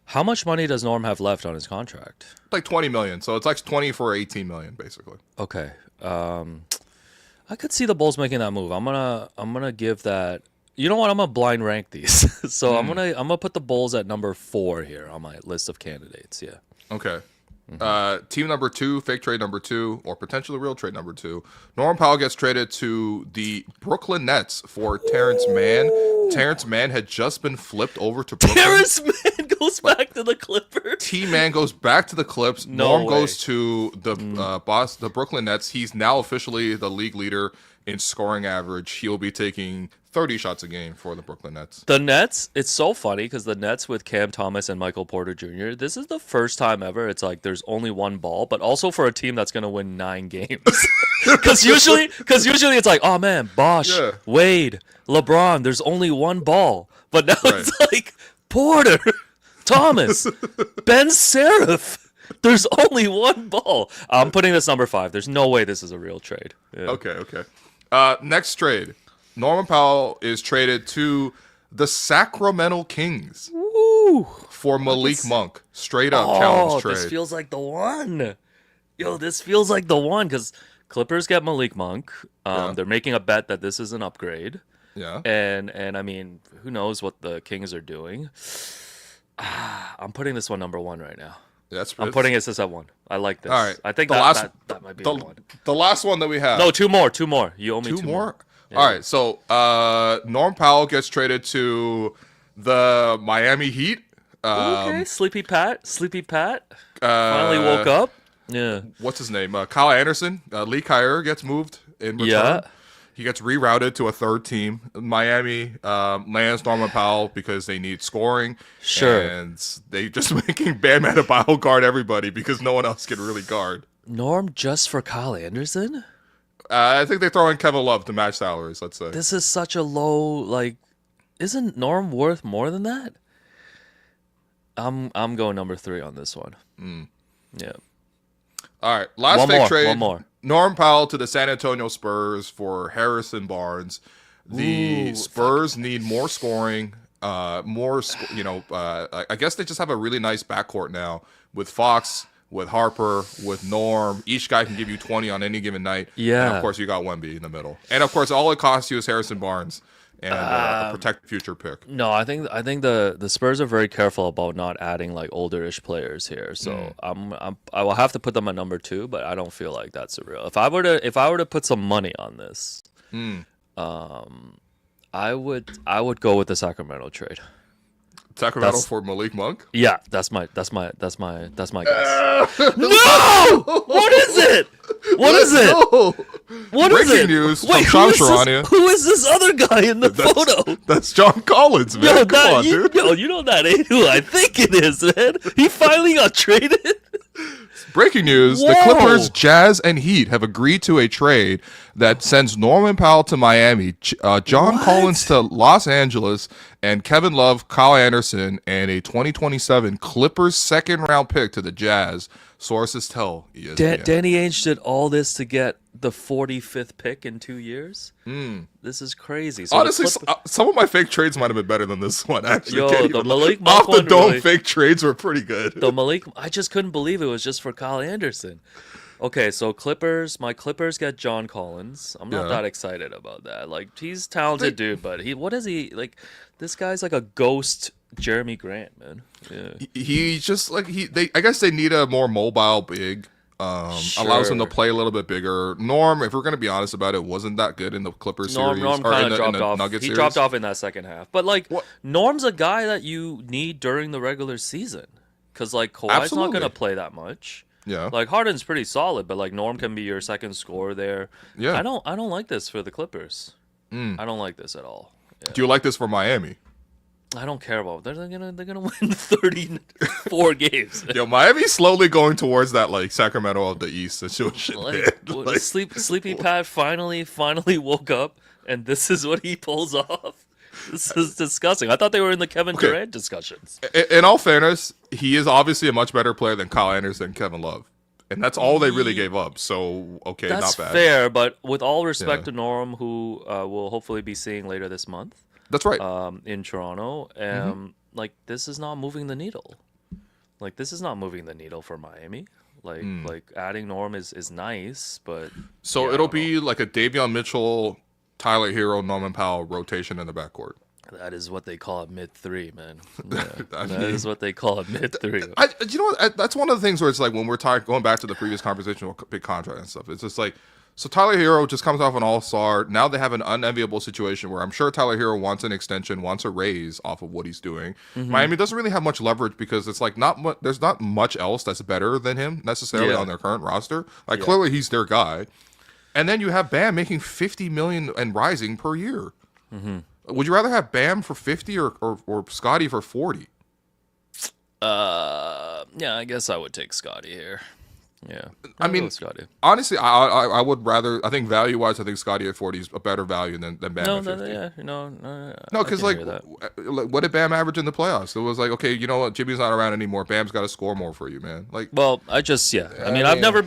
[SPEAKER 2] how much money does Norm have left on his contract?
[SPEAKER 1] Like $20 million. So it's like 20 for $18 million, basically.
[SPEAKER 2] Okay. I could see the Bulls making that move. I'm gonna give that. You know what? I'm gonna blind rank these. So I'm gonna put the Bulls at number 4 here on my list of candidates. Yeah.
[SPEAKER 1] Okay. Team number 2, fake trade number 2, or potentially real trade number 2. Norman Powell gets traded to the Brooklyn Nets for Terrence Mann. Terrence Mann had just been flipped over to Brooklyn.
[SPEAKER 2] Terrence Mann goes back to the Clippers.
[SPEAKER 1] T-Man goes back to the Clips.
[SPEAKER 2] No
[SPEAKER 1] Norm
[SPEAKER 2] way.
[SPEAKER 1] goes to the Brooklyn Nets. He's now officially the league leader in scoring average. He'll be taking 30 shots a game for the Brooklyn Nets.
[SPEAKER 2] The Nets, it's so funny because the Nets with Cam Thomas and Michael Porter Jr., this is the first time ever it's like there's only one ball, but also for a team that's going to win 9 games. Because usually it's like, oh man, Bosh, Wade, LeBron, there's only one ball. But now it's like Porter, Thomas, Ben Seraph. There's only one ball. I'm putting this number 5. There's no way this is a real trade. Yeah.
[SPEAKER 1] Okay. Next trade. Norman Powell is traded to the Sacramento Kings for Malik Monk. Straight up challenge trade.
[SPEAKER 2] This feels like the one. This feels like the one because Clippers get Malik Monk. They're making a bet that this is an upgrade.
[SPEAKER 1] Yeah.
[SPEAKER 2] And I mean, who knows what the Kings are doing. I'm putting this one number 1 right now. I'm putting this at 1. I like this.
[SPEAKER 1] All right.
[SPEAKER 2] I think that might be the one.
[SPEAKER 1] The last one that we have.
[SPEAKER 2] No, 2 more. You owe me 2 more.
[SPEAKER 1] Yeah. All right. So Norm Powell gets traded to the Miami Heat.
[SPEAKER 2] Okay. Sleepy Pat. Finally woke up. Yeah.
[SPEAKER 1] What's his name? Kyle Anderson. Lee Kyer gets moved in return.
[SPEAKER 2] Yeah.
[SPEAKER 1] He gets rerouted to a third team. Miami lands Norman Powell because they need scoring.
[SPEAKER 2] Sure.
[SPEAKER 1] And they just making Bam Adebayo guard everybody because no one else can really guard.
[SPEAKER 2] Norm just for Kyle Anderson?
[SPEAKER 1] I think they throw in Kevin Love to match salaries, let's say.
[SPEAKER 2] This is such a low, isn't Norm worth more than that? I'm going number 3 on this one. Yeah.
[SPEAKER 1] All right. Last fake trade.
[SPEAKER 2] One more.
[SPEAKER 1] Norm Powell to the San Antonio Spurs for Harrison Barnes. The Spurs need more scoring. I guess they just have a really nice backcourt now with Fox, with Harper, with Norm. Each guy can give you 20 on any given night.
[SPEAKER 2] Yeah.
[SPEAKER 1] And of course, you got Wemby in the middle. And of course, all it costs you is Harrison Barnes and a protected future pick.
[SPEAKER 2] No, I think the Spurs are very careful about not adding older-ish players here. So I will have to put them at number 2, but I don't feel like that's a real. If I were to put some money on this, I would go with the Sacramento trade.
[SPEAKER 1] Sacramento for Malik Monk?
[SPEAKER 2] Yeah, that's my guess. No! What is it? What is it?
[SPEAKER 1] No.
[SPEAKER 2] What is
[SPEAKER 1] Breaking
[SPEAKER 2] it?
[SPEAKER 1] news
[SPEAKER 2] Wait,
[SPEAKER 1] from Sean Sharania.
[SPEAKER 2] Who is this other guy in the photo?
[SPEAKER 1] That's John Collins, man. Come on, dude.
[SPEAKER 2] You know that ain't who I think it is, man. He finally got traded.
[SPEAKER 1] Breaking news, the Clippers, Jazz, and Heat have agreed to a trade that sends Norman Powell to Miami, John Collins to Los Angeles, and Kevin Love, Kyle Anderson, and a 2027 Clippers second-round pick to the Jazz. Sources tell ESPN.
[SPEAKER 2] Danny Ainge did all this to get the 45th pick in 2 years? This is crazy. So
[SPEAKER 1] honestly, some of my fake trades might have been better than this one, actually.
[SPEAKER 2] The Malik Monk
[SPEAKER 1] off the dome fake trades were pretty good.
[SPEAKER 2] The Malik, I just couldn't believe it was just for Kyle Anderson. Okay, so my Clippers get John Collins. I'm not that excited about that. He's talented dude, but what is he this guy's like a ghost Jeremy Grant, man. Yeah.
[SPEAKER 1] He's just I guess they need a more mobile big. Allows him to play a little bit bigger. Norm, if we're going to be honest about it, wasn't that good in the Clippers series.
[SPEAKER 2] Norm kind of dropped off.
[SPEAKER 1] Nuggets series.
[SPEAKER 2] Dropped off in that second half. But Norm's a guy that you need during the regular season because Kawhi's not going to play that much.
[SPEAKER 1] Yeah.
[SPEAKER 2] Harden's pretty solid, but Norm can be your second scorer there. Yeah. I don't like this for the Clippers. I don't like this at all. Yeah.
[SPEAKER 1] Do you like this for Miami?
[SPEAKER 2] I don't care about. They're gonna win 34 games.
[SPEAKER 1] Yo, Miami's slowly going towards that Sacramento of the East situation.
[SPEAKER 2] Sleepy Pat finally woke up, and this is what he pulls off. This is disgusting. I thought they were in the Kevin Durant discussions.
[SPEAKER 1] In all fairness, he is obviously a much better player than Kyle Anderson and Kevin Love. And that's all they really gave up. So, okay,
[SPEAKER 2] that's
[SPEAKER 1] not bad.
[SPEAKER 2] Fair, but with all respect to Norm, who we'll hopefully be seeing later this month.
[SPEAKER 1] That's right.
[SPEAKER 2] In Toronto. This is not moving the needle. This is not moving the needle for Miami. Adding Norm is nice, but...
[SPEAKER 1] So it'll be like a Davion Mitchell, Tyler Hero, Norman Powell rotation in the backcourt.
[SPEAKER 2] That is what they call a mid-3, man. Yeah, that is what they call a mid-3.
[SPEAKER 1] You know what? That's one of the things where it's like when we're going back to the previous conversation with big contract and stuff. It's just like, so Tyler Hero just comes off an all-star. Now they have an unenviable situation where I'm sure Tyler Hero wants an extension, wants a raise off of what he's doing. Miami doesn't really have much leverage because it's like there's not much else that's better than him necessarily on their current roster. Like clearly he's their guy. And then you have Bam making $50 million and rising per year. Would you rather have Bam for 50 or Scotty for 40?
[SPEAKER 2] Yeah, I guess I would take Scotty here. Yeah,
[SPEAKER 1] I mean,
[SPEAKER 2] Scotty.
[SPEAKER 1] Honestly, I would rather. I think value wise, I think Scotty at 40 is a better value than Bam at 50.
[SPEAKER 2] No,
[SPEAKER 1] because like, what did Bam average in the playoffs? It was like, okay, you know what, Jimmy's not around anymore. Bam's got to score more for you, man. Like,
[SPEAKER 2] well, I mean, I've never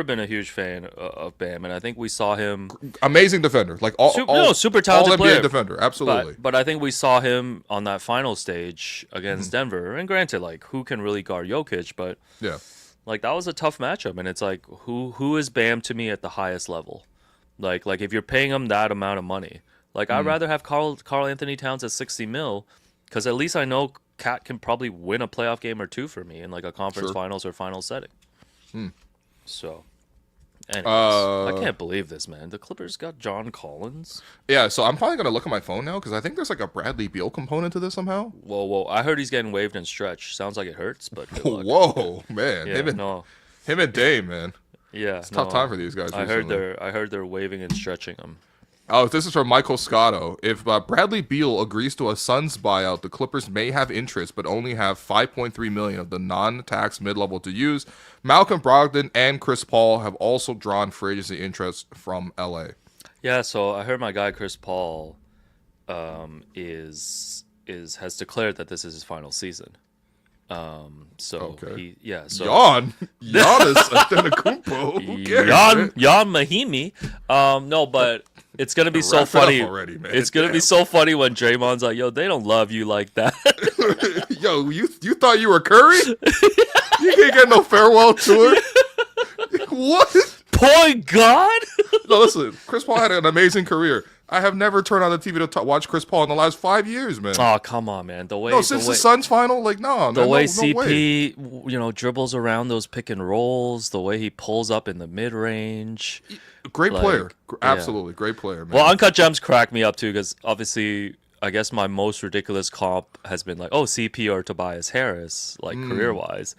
[SPEAKER 2] been a huge fan of Bam, and I think we saw him
[SPEAKER 1] amazing defender, like
[SPEAKER 2] super talented player,
[SPEAKER 1] NBA defender, absolutely.
[SPEAKER 2] But I think we saw him on that final stage against Denver, and granted, like who can really guard Jokic, but
[SPEAKER 1] yeah,
[SPEAKER 2] like that was a tough matchup, and it's like who is Bam to me at the highest level? Like if you're paying him that amount of money, like I'd rather have Carl Anthony Towns at 60 mil, because at least I know Cat can probably win a playoff game or two for me in like a conference finals or final setting. So, anyways, I can't believe this, man. The Clippers got John Collins.
[SPEAKER 1] Yeah, so I'm probably gonna look at my phone now because I think there's like a Bradley Beal component to this somehow.
[SPEAKER 2] Whoa! I heard he's getting waived and stretched. Sounds like it hurts, but good luck.
[SPEAKER 1] Whoa, man!
[SPEAKER 2] Yeah,
[SPEAKER 1] him and Dame, man.
[SPEAKER 2] Yeah,
[SPEAKER 1] it's a tough time for these guys.
[SPEAKER 2] I heard they're waiving and stretching him.
[SPEAKER 1] Oh, this is from Michael Scotto. If Bradley Beal agrees to a Suns buyout, the Clippers may have interest, but only have $5.3 million of the non-tax mid-level to use. Malcolm Brogdon and Chris Paul have also drawn free agency interest from LA.
[SPEAKER 2] Yeah, so I heard my guy Chris Paul has declared that this is his final season. So
[SPEAKER 1] okay.
[SPEAKER 2] Giannis
[SPEAKER 1] Antetokounmpo.
[SPEAKER 2] Jan Mahimi. No, but it's gonna be so funny.
[SPEAKER 1] Already, man.
[SPEAKER 2] It's gonna be so funny when Draymond's like, "Yo, they don't love you like that."
[SPEAKER 1] Yo, you thought you were Curry? You can't get no farewell tour. What?
[SPEAKER 2] Point God.
[SPEAKER 1] No, listen. Chris Paul had an amazing career. I have never turned on the TV to watch Chris Paul in the last 5 years, man.
[SPEAKER 2] Oh, come on, man.
[SPEAKER 1] Since the Suns final, like, no.
[SPEAKER 2] The way
[SPEAKER 1] no
[SPEAKER 2] CP,
[SPEAKER 1] way.
[SPEAKER 2] Dribbles around those pick and rolls, the way he pulls up in the mid range.
[SPEAKER 1] Great player. Absolutely. Great player, man.
[SPEAKER 2] Well, Uncut Gems crack me up, too, because obviously, I guess my most ridiculous comp has been like, CP or Tobias Harris, like, career-wise.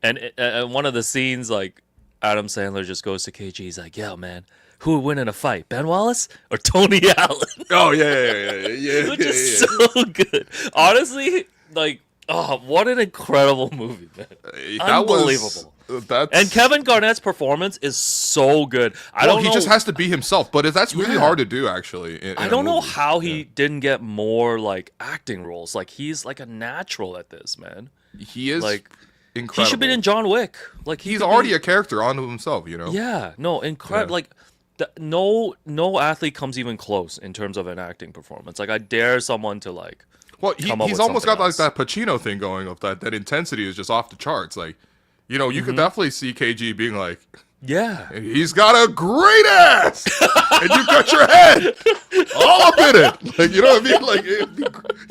[SPEAKER 2] And one of the scenes, like, Adam Sandler just goes to KG. He's like, "Yo, man, who would win in a fight, Ben Wallace or Tony Allen?"
[SPEAKER 1] Oh yeah.
[SPEAKER 2] Which is so good. Honestly, like, what an incredible movie, man! Unbelievable. And Kevin Garnett's performance is so good.
[SPEAKER 1] He just has to be himself, but that's really hard to do, actually.
[SPEAKER 2] I don't know how he didn't get more like acting roles. Like he's like a natural at this, man.
[SPEAKER 1] He is
[SPEAKER 2] like.
[SPEAKER 1] Incredible.
[SPEAKER 2] He should be in John Wick. Like
[SPEAKER 1] he's already a character onto himself, you know.
[SPEAKER 2] Yeah, no, incredible. Like no athlete comes even close in terms of an acting performance. Like I dare someone to like.
[SPEAKER 1] Well, he's almost got like that Pacino thing going of that intensity is just off the charts. Like, you know, you could definitely see KG being like,
[SPEAKER 2] yeah,
[SPEAKER 1] he's got a great ass, and you got your head all up in it. Like, you know what I mean? Like,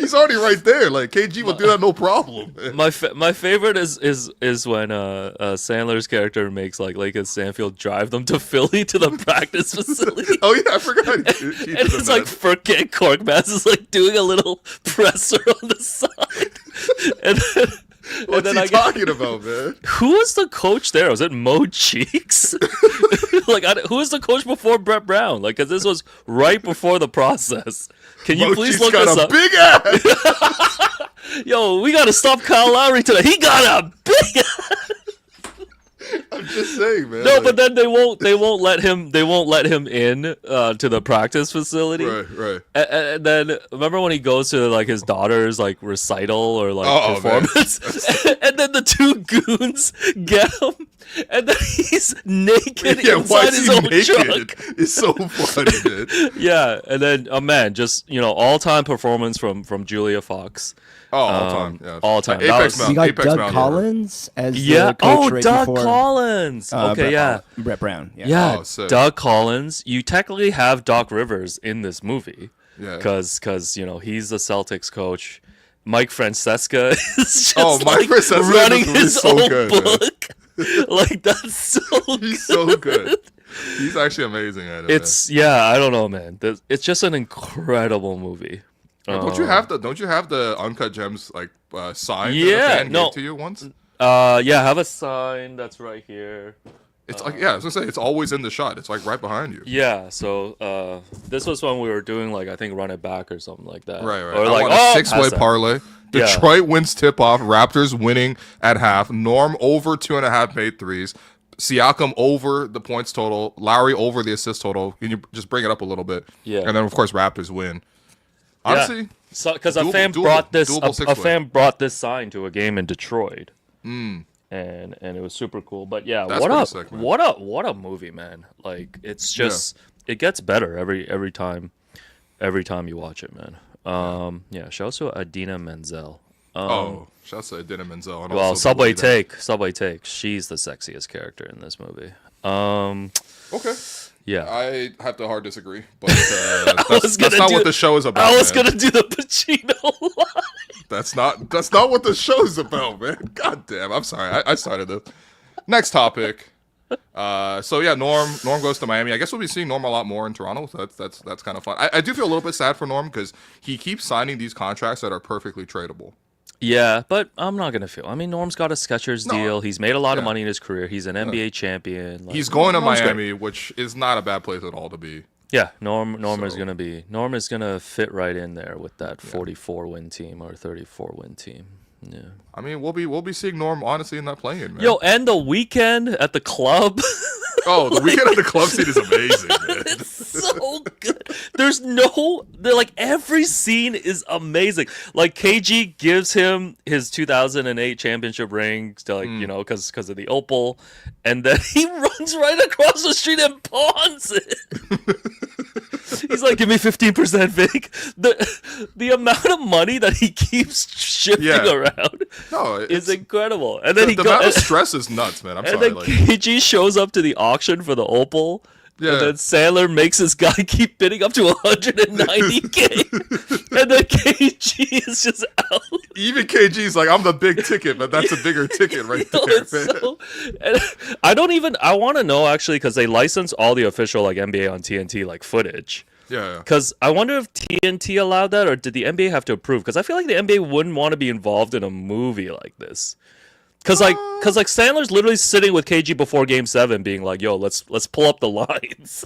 [SPEAKER 1] he's already right there. Like, KG will do that no problem.
[SPEAKER 2] My favorite is when Sandler's character makes like Lakeith Stanfield drive them to Philly to the practice facility.
[SPEAKER 1] Oh yeah, I forgot.
[SPEAKER 2] And it's like Furkan Korkmaz is like doing a little presser on the side, and then.
[SPEAKER 1] What's he talking about, man?
[SPEAKER 2] Who was the coach there? Was it Mo Cheeks? Like, who was the coach before Brett Brown? Like, because this was right before the process. Can you please look this up?
[SPEAKER 1] Big ass.
[SPEAKER 2] Yo, we gotta stop Kyle Lowry today. He got a big ass.
[SPEAKER 1] I'm just saying, man.
[SPEAKER 2] No, like, but then they won't let him in to the practice facility.
[SPEAKER 1] Right.
[SPEAKER 2] And then remember when he goes to like his daughter's like recital or like performance, and then the two goons get him, and then he's naked inside his own truck.
[SPEAKER 1] It's so funny, man.
[SPEAKER 2] Yeah, and then just all-time performance from Julia Fox.
[SPEAKER 1] All time, yeah.
[SPEAKER 2] All time.
[SPEAKER 3] We got Doug Collins as the coach right
[SPEAKER 2] Doug
[SPEAKER 3] before,
[SPEAKER 2] Collins. Okay,
[SPEAKER 3] Brett Brown.
[SPEAKER 2] Yeah, Doug Collins. You technically have Doc Rivers in this movie.
[SPEAKER 1] Yeah.
[SPEAKER 2] Because he's the Celtics coach. Mike Francesca is just
[SPEAKER 1] Mike Francesca
[SPEAKER 2] running
[SPEAKER 1] is
[SPEAKER 2] his
[SPEAKER 1] so
[SPEAKER 2] own
[SPEAKER 1] good, man.
[SPEAKER 2] book. Like that's so
[SPEAKER 1] He's so good. He's actually amazing at it.
[SPEAKER 2] I don't know, man. It's just an incredible movie.
[SPEAKER 1] Man. Don't you have the Uncut Gems like signed?
[SPEAKER 2] Yeah,
[SPEAKER 1] that a fan
[SPEAKER 2] no.
[SPEAKER 1] gave to you once.
[SPEAKER 2] I have a sign that's right here.
[SPEAKER 1] It's like I was gonna say it's always in the shot. It's like right behind you.
[SPEAKER 2] Yeah, so this was when we were doing like I think run it back or something like that.
[SPEAKER 1] Right.
[SPEAKER 2] Or
[SPEAKER 1] I
[SPEAKER 2] like
[SPEAKER 1] want a 6-way
[SPEAKER 2] pass that.
[SPEAKER 1] parlay.
[SPEAKER 2] Yeah.
[SPEAKER 1] Detroit wins tip off. Raptors winning at half. Norm over 2.5 made threes. Siakam over the points total. Lowry over the assist total. Can you just bring it up a little bit?
[SPEAKER 2] Yeah.
[SPEAKER 1] And then of course Raptors win. Honestly,
[SPEAKER 2] so because a
[SPEAKER 1] doable-
[SPEAKER 2] fan
[SPEAKER 1] doable-
[SPEAKER 2] brought this
[SPEAKER 1] doable
[SPEAKER 2] a
[SPEAKER 1] six-way.
[SPEAKER 2] fan brought this sign to a game in Detroit. And it was super cool. But yeah,
[SPEAKER 1] That's
[SPEAKER 2] what
[SPEAKER 1] pretty
[SPEAKER 2] a
[SPEAKER 1] sick, man.
[SPEAKER 2] what a movie, man. Like it's just it gets better every time you watch it, man. Shout out to Adina Menzel.
[SPEAKER 1] shouts to Idina Menzel. And
[SPEAKER 2] Well,
[SPEAKER 1] also
[SPEAKER 2] Subway
[SPEAKER 1] the lady
[SPEAKER 2] Take. She's the sexiest character in this movie.
[SPEAKER 1] Okay.
[SPEAKER 2] Yeah.
[SPEAKER 1] I have to hard disagree, but
[SPEAKER 2] was
[SPEAKER 1] that's
[SPEAKER 2] gonna
[SPEAKER 1] not
[SPEAKER 2] do-
[SPEAKER 1] what the show is about.
[SPEAKER 2] I was
[SPEAKER 1] man.
[SPEAKER 2] gonna do the Pacino line.
[SPEAKER 1] That's not what the show is about, man. God damn. I'm sorry. I started this. Next topic. Norm goes to Miami. I guess we'll be seeing Norm a lot more in Toronto. So that's kind of fun. I do feel a little bit sad for Norm because he keeps signing these contracts that are perfectly tradable.
[SPEAKER 2] Yeah, but I'm not gonna feel. I mean, Norm's got a Skechers
[SPEAKER 1] No.
[SPEAKER 2] deal. He's made a lot of
[SPEAKER 1] Yeah.
[SPEAKER 2] money in his career. He's an NBA champion. Like,
[SPEAKER 1] He's going to
[SPEAKER 2] Norm's great.
[SPEAKER 1] Miami, which is not a bad place at all to be.
[SPEAKER 2] Yeah, Norm is
[SPEAKER 1] So-
[SPEAKER 2] gonna fit right in there with that 44 win team or 34 win team. Yeah.
[SPEAKER 1] I mean, we'll be seeing Norm honestly in that play-in, man.
[SPEAKER 2] Yo, and the weekend at the club.
[SPEAKER 1] Oh, the weekend at the club scene is amazing, man.
[SPEAKER 2] It's so good. Every scene is amazing. Like KG gives him his 2008 championship ring to because of the opal, and then he runs right across the street and pawns it. He's like, "Give me 15%, Vic." The amount of money that he keeps shifting around is incredible. And then
[SPEAKER 1] the amount of stress is nuts, man. I'm
[SPEAKER 2] and
[SPEAKER 1] sorry.
[SPEAKER 2] then KG shows up to the auction for the opal.
[SPEAKER 1] Yeah.
[SPEAKER 2] And then Sandler makes this guy keep bidding up to 190K. And then KG is just out.
[SPEAKER 1] Even KG's like, I'm the big ticket, but that's a bigger ticket right there, man.
[SPEAKER 2] I want to know actually because they license all the official NBA on TNT footage.
[SPEAKER 1] Yeah.
[SPEAKER 2] Because I wonder if TNT allowed that or did the NBA have to approve? Because I feel like the NBA wouldn't want to be involved in a movie like this. Because Sandler's literally sitting with KG before Game 7 being like, yo, let's pull up the lines.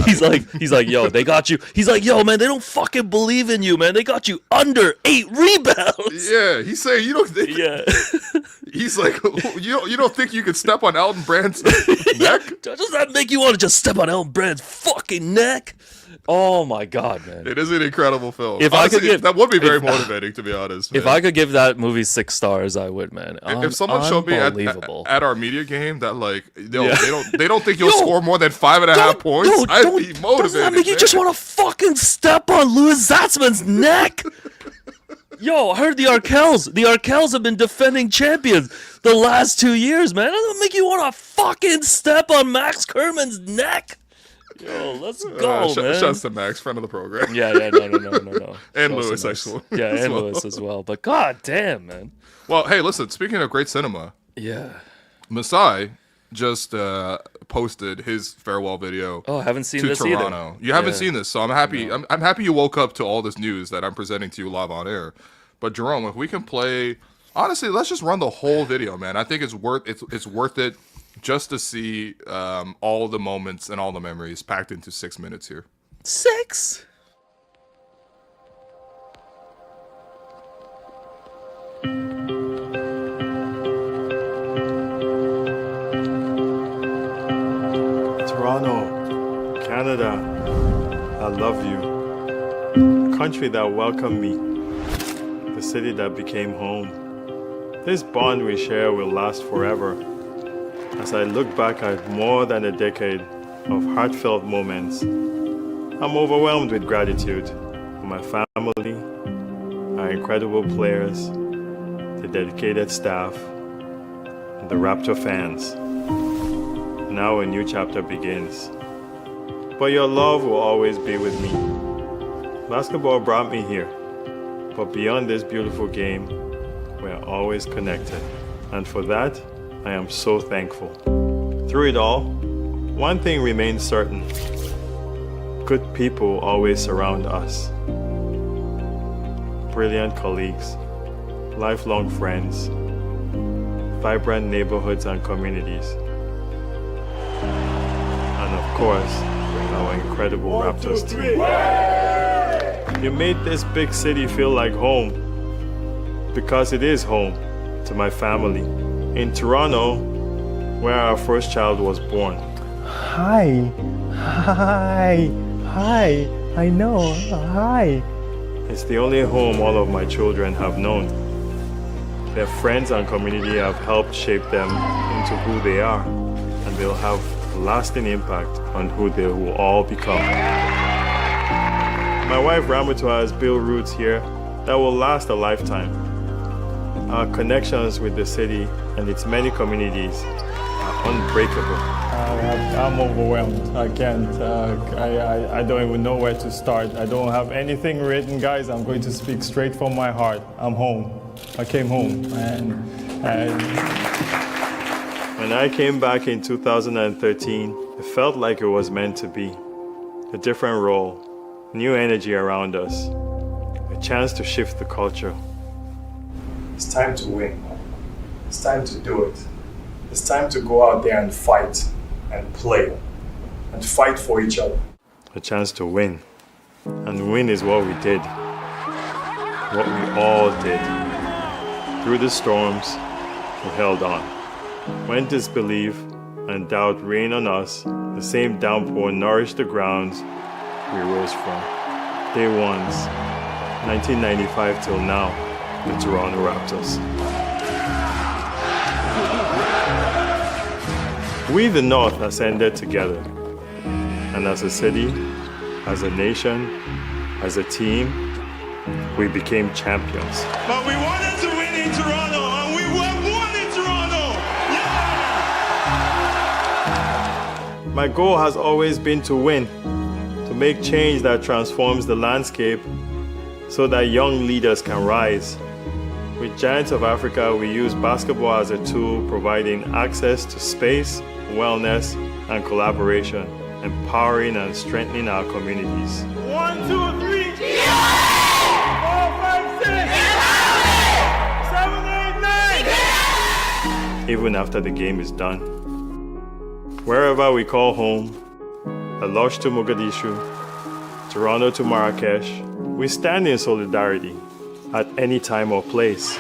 [SPEAKER 2] He's like, yo, they got you. He's like, yo, man, they don't fucking believe in you, man. They got you under 8 rebounds.
[SPEAKER 1] Yeah, he's saying you don't think.
[SPEAKER 2] Yeah.
[SPEAKER 1] He's like, you don't think you could step on Elton Brand's neck?
[SPEAKER 2] Does that make you want to just step on Elton Brand's fucking neck? Oh my god, man!
[SPEAKER 1] It is an incredible film.
[SPEAKER 2] If
[SPEAKER 1] Honestly,
[SPEAKER 2] I could give,
[SPEAKER 1] that would be very motivating, to be honest. Man.
[SPEAKER 2] If I could give that movie 6 stars, I would, man.
[SPEAKER 1] If someone showed me at our media game that they don't think you'll score more than 5.5 points, I'd be motivated.
[SPEAKER 2] Doesn't that make you just want to fucking step on Louis Zatzman's neck? Yo, I heard the Arkells have been defending champions the last 2 years, man. Doesn't that make you want to fucking step on Max Kerman's neck? Yo, let's go, man.
[SPEAKER 1] Shouts to Max, friend of the program.
[SPEAKER 2] Yeah, no.
[SPEAKER 1] And Lewis, actually.
[SPEAKER 2] Yeah, and Lewis as well. But god damn, man.
[SPEAKER 1] Well, hey, listen, speaking of great cinema.
[SPEAKER 2] Yeah.
[SPEAKER 1] Masai just posted his farewell video.
[SPEAKER 2] Oh, I haven't seen
[SPEAKER 1] to
[SPEAKER 2] this
[SPEAKER 1] Toronto.
[SPEAKER 2] either.
[SPEAKER 1] You haven't seen this, so I'm happy. No. I'm happy you woke up to all this news that I'm presenting to you live on air. But Jerome, if we can play, honestly, let's just run the whole video, man. I think it's worth it just to see all the moments and all the memories packed into 6 minutes here.
[SPEAKER 2] 6?
[SPEAKER 7] Toronto, Canada, I love you. The country that welcomed me. The city that became home. This bond we share will last forever. As I look back at more than a decade of heartfelt moments, I'm overwhelmed with gratitude for my family, our incredible players, the dedicated staff, and the Raptor fans. Now a new chapter begins. But your love will always be with me. Basketball brought me here, but beyond this beautiful game, we're always connected. And for that, I am so thankful. Through it all, one thing remains certain. Good people always surround us. Brilliant colleagues, lifelong friends, vibrant neighborhoods and communities, and of course, our incredible Raptors team. You made this big city feel like home, because it is home to my family. In Toronto, where our first child was born.
[SPEAKER 8] Hi, I know, hi.
[SPEAKER 7] It's the only home all of my children have known. Their friends and community have helped shape them into who they are, and they'll have a lasting impact on who they will all become. My wife Ramito has built roots here that will last a lifetime. Our connections with the city and its many communities are unbreakable.
[SPEAKER 9] I'm overwhelmed. I can't. I don't even know where to start. I don't have anything written, guys. I'm going to speak straight from my heart. I'm home. I came home, and
[SPEAKER 7] when I came back in 2013, it felt like it was meant to be. A different role, new energy around us, a chance to shift the culture.
[SPEAKER 9] it's time to win. It's time to do it. It's time to go out there and fight and play and fight for each other.
[SPEAKER 7] A chance to win. And win is what we did. What we all did. Through the storms, we held on. When disbelief and doubt rained on us, the same downpour nourished the grounds we rose from. Day ones, 1995 till now, the Toronto Raptors. We, the North, ascended together. And as a city, as a nation, as a team, we became champions.
[SPEAKER 10] But we wanted to win in Toronto, and we won in Toronto! Yeah!
[SPEAKER 7] My goal has always been to win, to make change that transforms the landscape so that young leaders can rise. With Giants of Africa, we use basketball as a tool, providing access to space, wellness, and collaboration, empowering and strengthening our communities.
[SPEAKER 10] 1, 2, 3, 4, 5, 6, 7, 8, 9.
[SPEAKER 7] Even after the game is done. Wherever we call home, Alosh to Mogadishu, Toronto to Marrakesh, we stand in solidarity at any time or place.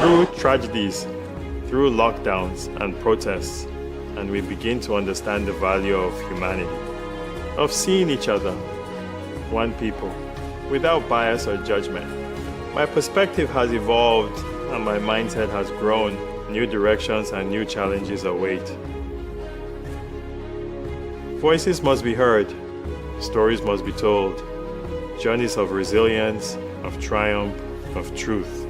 [SPEAKER 7] Through tragedies, through lockdowns and protests, and we begin to understand the value of humanity, of seeing each other, one people, without bias or judgment. My perspective has evolved and my mindset has grown. New directions and new challenges await. Voices must be heard, stories must be told, journeys of resilience, of triumph, of truth.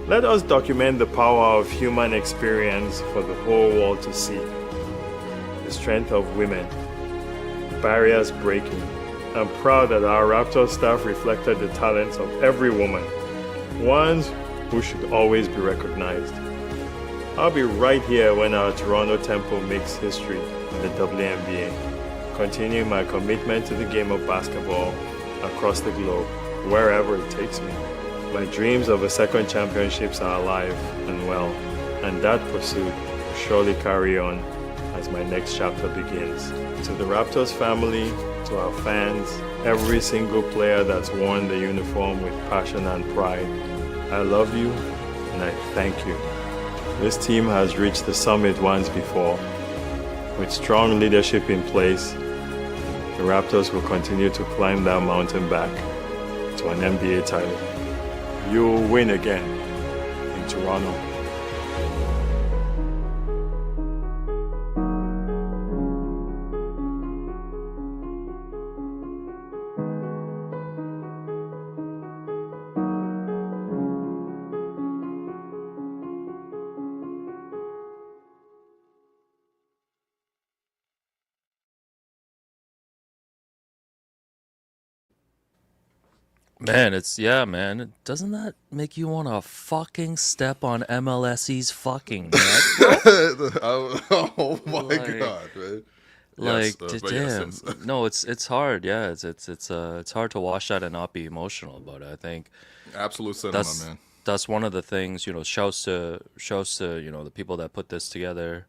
[SPEAKER 7] Let us document the power of human experience for the whole world to see. The strength of women, barriers breaking. I'm proud that our Raptor staff reflected the talents of every woman, ones who should always be recognized. I'll be right here when our Toronto Temple makes history in the WNBA, continuing my commitment to the game of basketball across the globe, wherever it takes me. My dreams of a second championships are alive and well, and that pursuit will surely carry on as my next chapter begins. To the Raptors family, to our fans, every single player that's worn the uniform with passion and pride, I love you and I thank you. This team has reached the summit once before. With strong leadership in place, the Raptors will continue to climb that mountain back to an NBA title. You'll win again in Toronto.
[SPEAKER 2] Man, man. Doesn't that make you want to fucking step on MLSE's fucking neck?
[SPEAKER 1] Oh my
[SPEAKER 2] Like-
[SPEAKER 1] god, man.
[SPEAKER 2] Like,
[SPEAKER 1] Yes, but
[SPEAKER 2] damn.
[SPEAKER 1] yes.
[SPEAKER 2] No, it's hard. Yeah, it's hard to watch that and not be emotional about it. I think
[SPEAKER 1] Absolute cinema, man.
[SPEAKER 2] that's one of the things. Shouts to the people that put this together.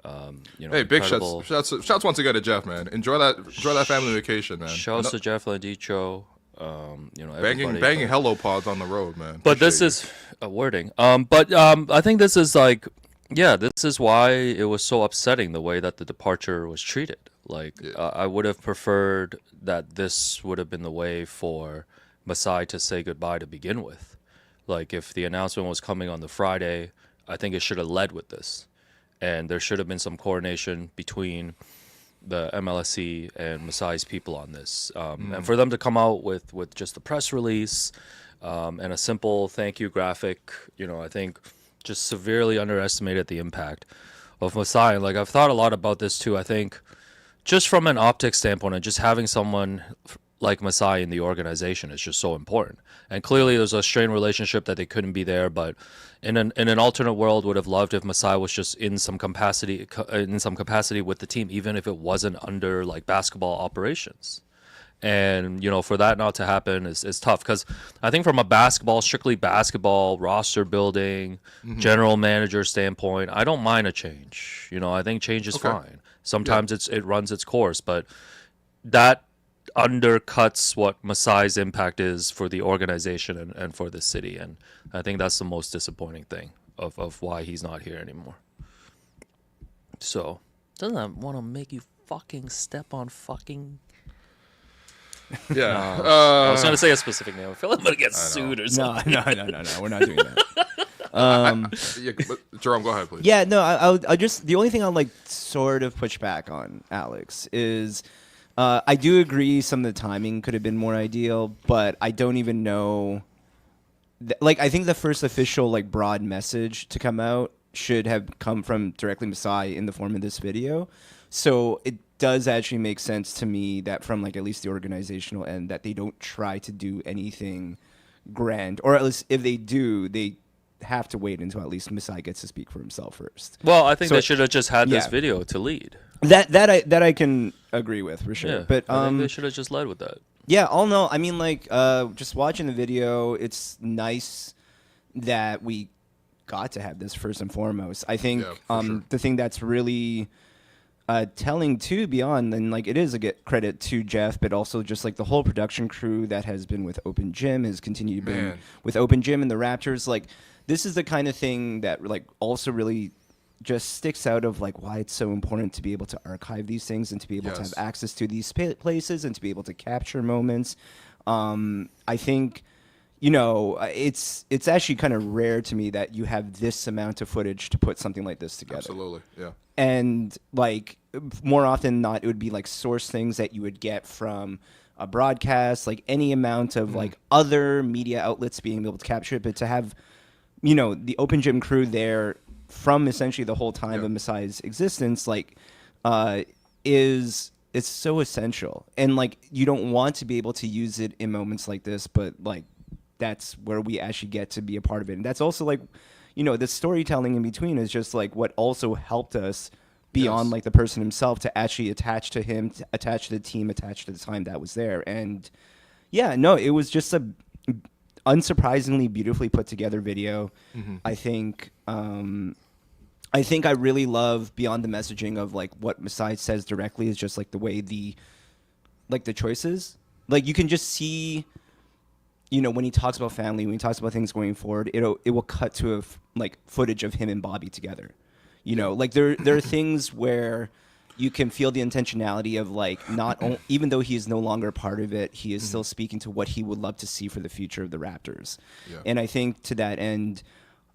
[SPEAKER 1] Hey, big
[SPEAKER 2] incredible-
[SPEAKER 1] shouts once again to Jeff, man. Enjoy that family vacation, man.
[SPEAKER 2] Shouts to Jeff Landicho.
[SPEAKER 1] banging
[SPEAKER 2] everybody.
[SPEAKER 1] hello pods on the road, man.
[SPEAKER 2] But this
[SPEAKER 1] Appreciate
[SPEAKER 2] is a wording. I think this is like, yeah, this is why it was so upsetting the way that the departure was treated. Like, I would have preferred that this would have been the way for Masai to say goodbye to begin with. Like, if the announcement was coming on the Friday, I think it should have led with this. And there should have been some coordination between the MLSE and Masai's people on this. And for them to come out with just a press release and a simple thank you graphic, I think just severely underestimated the impact of Masai. Like, I've thought a lot about this too. I think just from an optics standpoint and just having someone like Masai in the organization is just so important. And clearly there's a strained relationship that they couldn't be there, but in an alternate world would have loved if Masai was just in some capacity with the team, even if it wasn't under like basketball operations. And, for that not to happen is tough, because I think from a strictly basketball roster building, general manager standpoint, I don't mind a change. I think change is fine. Sometimes it runs its course, but that undercuts what Masai's impact is for the organization and for the city. And I think that's the most disappointing thing of why he's not here anymore. So, doesn't that want to make you fucking step on fucking...
[SPEAKER 1] Yeah.
[SPEAKER 2] I was going to say a specific name. I feel like I'm going to get sued or something.
[SPEAKER 3] No. We're not doing that.
[SPEAKER 1] Yeah, but Jerome, go ahead, please.
[SPEAKER 3] Yeah, no, I just, the only thing I'll like sort of push back on, Alex, is I do agree some of the timing could have been more ideal, but I don't even know. I think the first official like broad message to come out should have come from directly Masai in the form of this video. So it does actually make sense to me that from like at least the organizational end that they don't try to do anything grand, or at least if they do, they have to wait until at least Masai gets to speak for himself first.
[SPEAKER 2] Well, I think they should have just had this video to lead.
[SPEAKER 3] That I can agree with for sure.
[SPEAKER 2] Yeah,
[SPEAKER 3] but
[SPEAKER 2] I think they should have just led with that.
[SPEAKER 3] Yeah, all in all, I mean, like, just watching the video, it's nice that we got to have this first and foremost. I think
[SPEAKER 1] sure.
[SPEAKER 3] the thing that's really telling too beyond, and like it is a credit to Jeff, but also just like the whole production crew that has been with Open Gym, has continued to be with Open Gym and the Raptors. Like, this is the kind of thing that like also really just sticks out of like why it's so important to be able to archive these things and to be able to have access to these places and to be able to capture moments. I think, it's actually kind of rare to me that you have this amount of footage to put something like this together.
[SPEAKER 1] Absolutely, yeah.
[SPEAKER 3] And like more often than not, it would be like source things that you would get from a broadcast, like any amount of like other media outlets being able to capture it, but to have, the Open Gym crew there from essentially the whole time of Masai's existence, like, it's so essential. And like, you don't want to be able to use it in moments like this, but like, that's where we actually get to be a part of it. And that's also like, the storytelling in between is just like what also helped us beyond like the person himself to actually attach to him, to attach to the team, attach to the time that was there. And yeah, no, it was just a unsurprisingly beautifully put together video. I think I really love beyond the messaging of like what Masai says directly is just like the way the choices, like you can just see, when he talks about family, when he talks about things going forward, it will cut to like footage of him and Bobby together. Like there are things where you can feel the intentionality of like even though he is no longer a part of it, he is still speaking to what he would love to see for the future of the Raptors. Yeah. And I think to that end,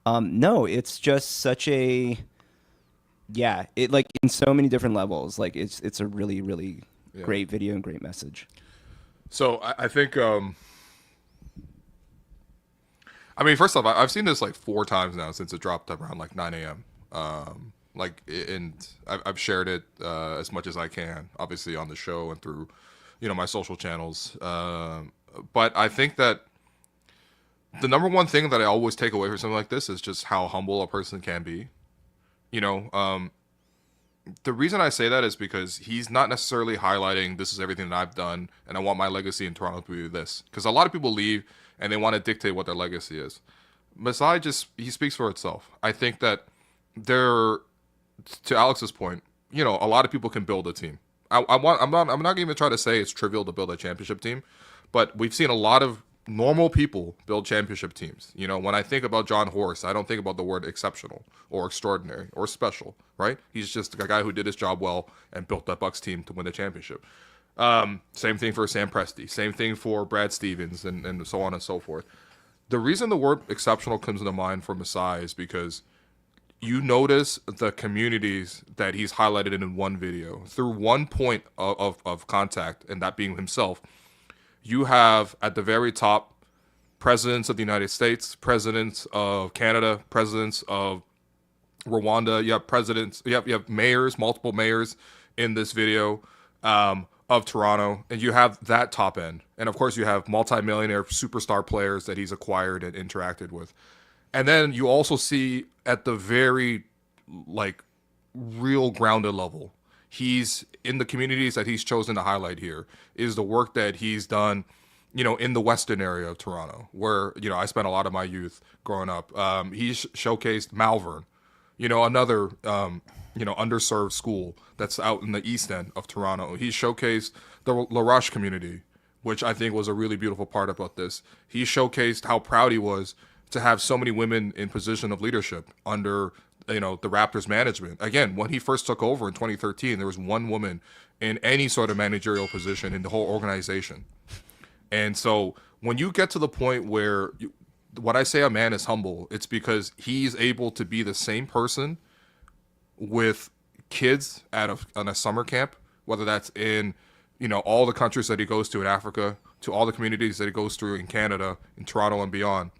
[SPEAKER 3] no, it's just such a, it like in so many different levels, like it's a really, really great video and great message.
[SPEAKER 1] So I think, first off, I've seen this like 4 times now since it dropped around like 9 a.m. And I've shared it as much as I can, obviously on the show and through, my social channels. But I think that the number one thing that I always take away from something like this is just how humble a person can be. You know, the reason I say that is because he's not necessarily highlighting this is everything that I've done and I want my legacy in Toronto to be this. Because a lot of people leave and they want to dictate what their legacy is. Masai he speaks for itself. I think that to Alex's point, you know, a lot of people can build a team. I'm not even trying to say it's trivial to build a championship team, but we've seen a lot of normal people build championship teams. You know, when I think about John Horst, I don't think about the word exceptional or extraordinary or special, right? He's just a guy who did his job well and built that Bucks team to win the championship. Same thing for Sam Presti. Same thing for Brad Stevens and so on and so forth. The reason the word exceptional comes to mind for Masai is because you notice the communities that he's highlighted in one video. Through one point of contact, and that being himself, you have at the very top presidents of the United States, presidents of Canada, presidents of Rwanda. You have presidents, you have mayors, multiple mayors in this video of Toronto, and you have that top end. And of course you have multimillionaire superstar players that he's acquired and interacted with. And then you also see at the very real grounded level, he's in the communities that he's chosen to highlight here is the work that he's done, you know, in the western area of Toronto, where, you know, I spent a lot of my youth growing up. He's showcased Malvern, you know, another, underserved school that's out in the east end of Toronto. He's showcased the La Roche community, which I think was a really beautiful part about this. He showcased how proud he was to have so many women in position of leadership under, you know, the Raptors management. Again, when he first took over in 2013, there was one woman in any sort of managerial position in the whole organization. And so when you get to the point where when I say a man is humble, it's because he's able to be the same person with kids on a summer camp, whether that's in, you know, all the countries that he goes to in Africa, to all the communities that he goes through in Canada, in Toronto and beyond.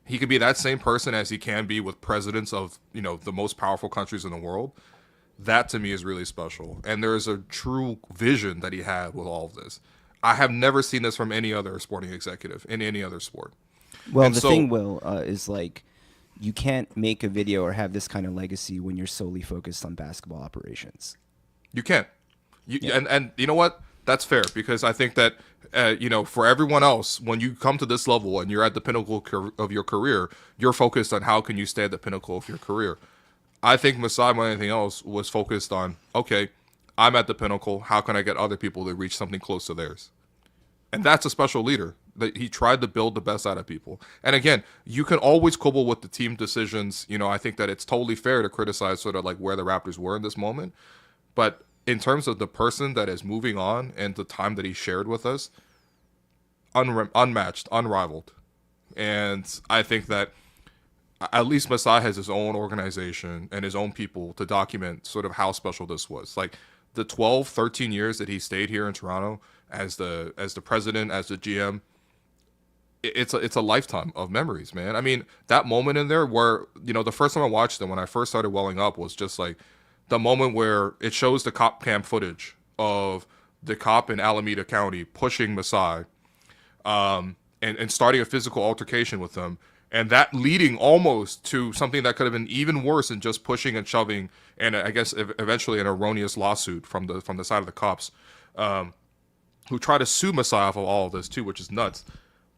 [SPEAKER 1] He can be that same person as he can be with presidents of, you know, the most powerful countries in the world. That to me is really special. And there is a true vision that he had with all of this. I have never seen this from any other sporting executive in any other sport.
[SPEAKER 3] Well, the thing, Will, is you can't make a video or have this kind of legacy when you're solely focused on basketball operations.
[SPEAKER 1] You can't. And you know what? That's fair, because I think that, for everyone else, when you come to this level and you're at the pinnacle of your career, you're focused on how can you stay at the pinnacle of your career. I think Masai, more than anything else, was focused on, okay, I'm at the pinnacle. How can I get other people to reach something close to theirs? And that's a special leader. That he tried to build the best out of people. And again, you can always quibble with the team decisions. You know, I think that it's totally fair to criticize sort of like where the Raptors were in this moment. But in terms of the person that is moving on and the time that he shared with us, unmatched, unrivaled. And I think that at least Masai has his own organization and his own people to document sort of how special this was. Like the 12, 13 years that he stayed here in Toronto as the president, as the GM, it's a lifetime of memories, man. I mean, that moment in there where, you know, the first time I watched them, when I first started welling up, was just like the moment where it shows the cop cam footage of the cop in Alameda County pushing Masai and starting a physical altercation with them. And that leading almost to something that could have been even worse than just pushing and shoving, and I guess eventually an erroneous lawsuit from the side of the cops, who try to sue Masai off of all of this too, which is nuts.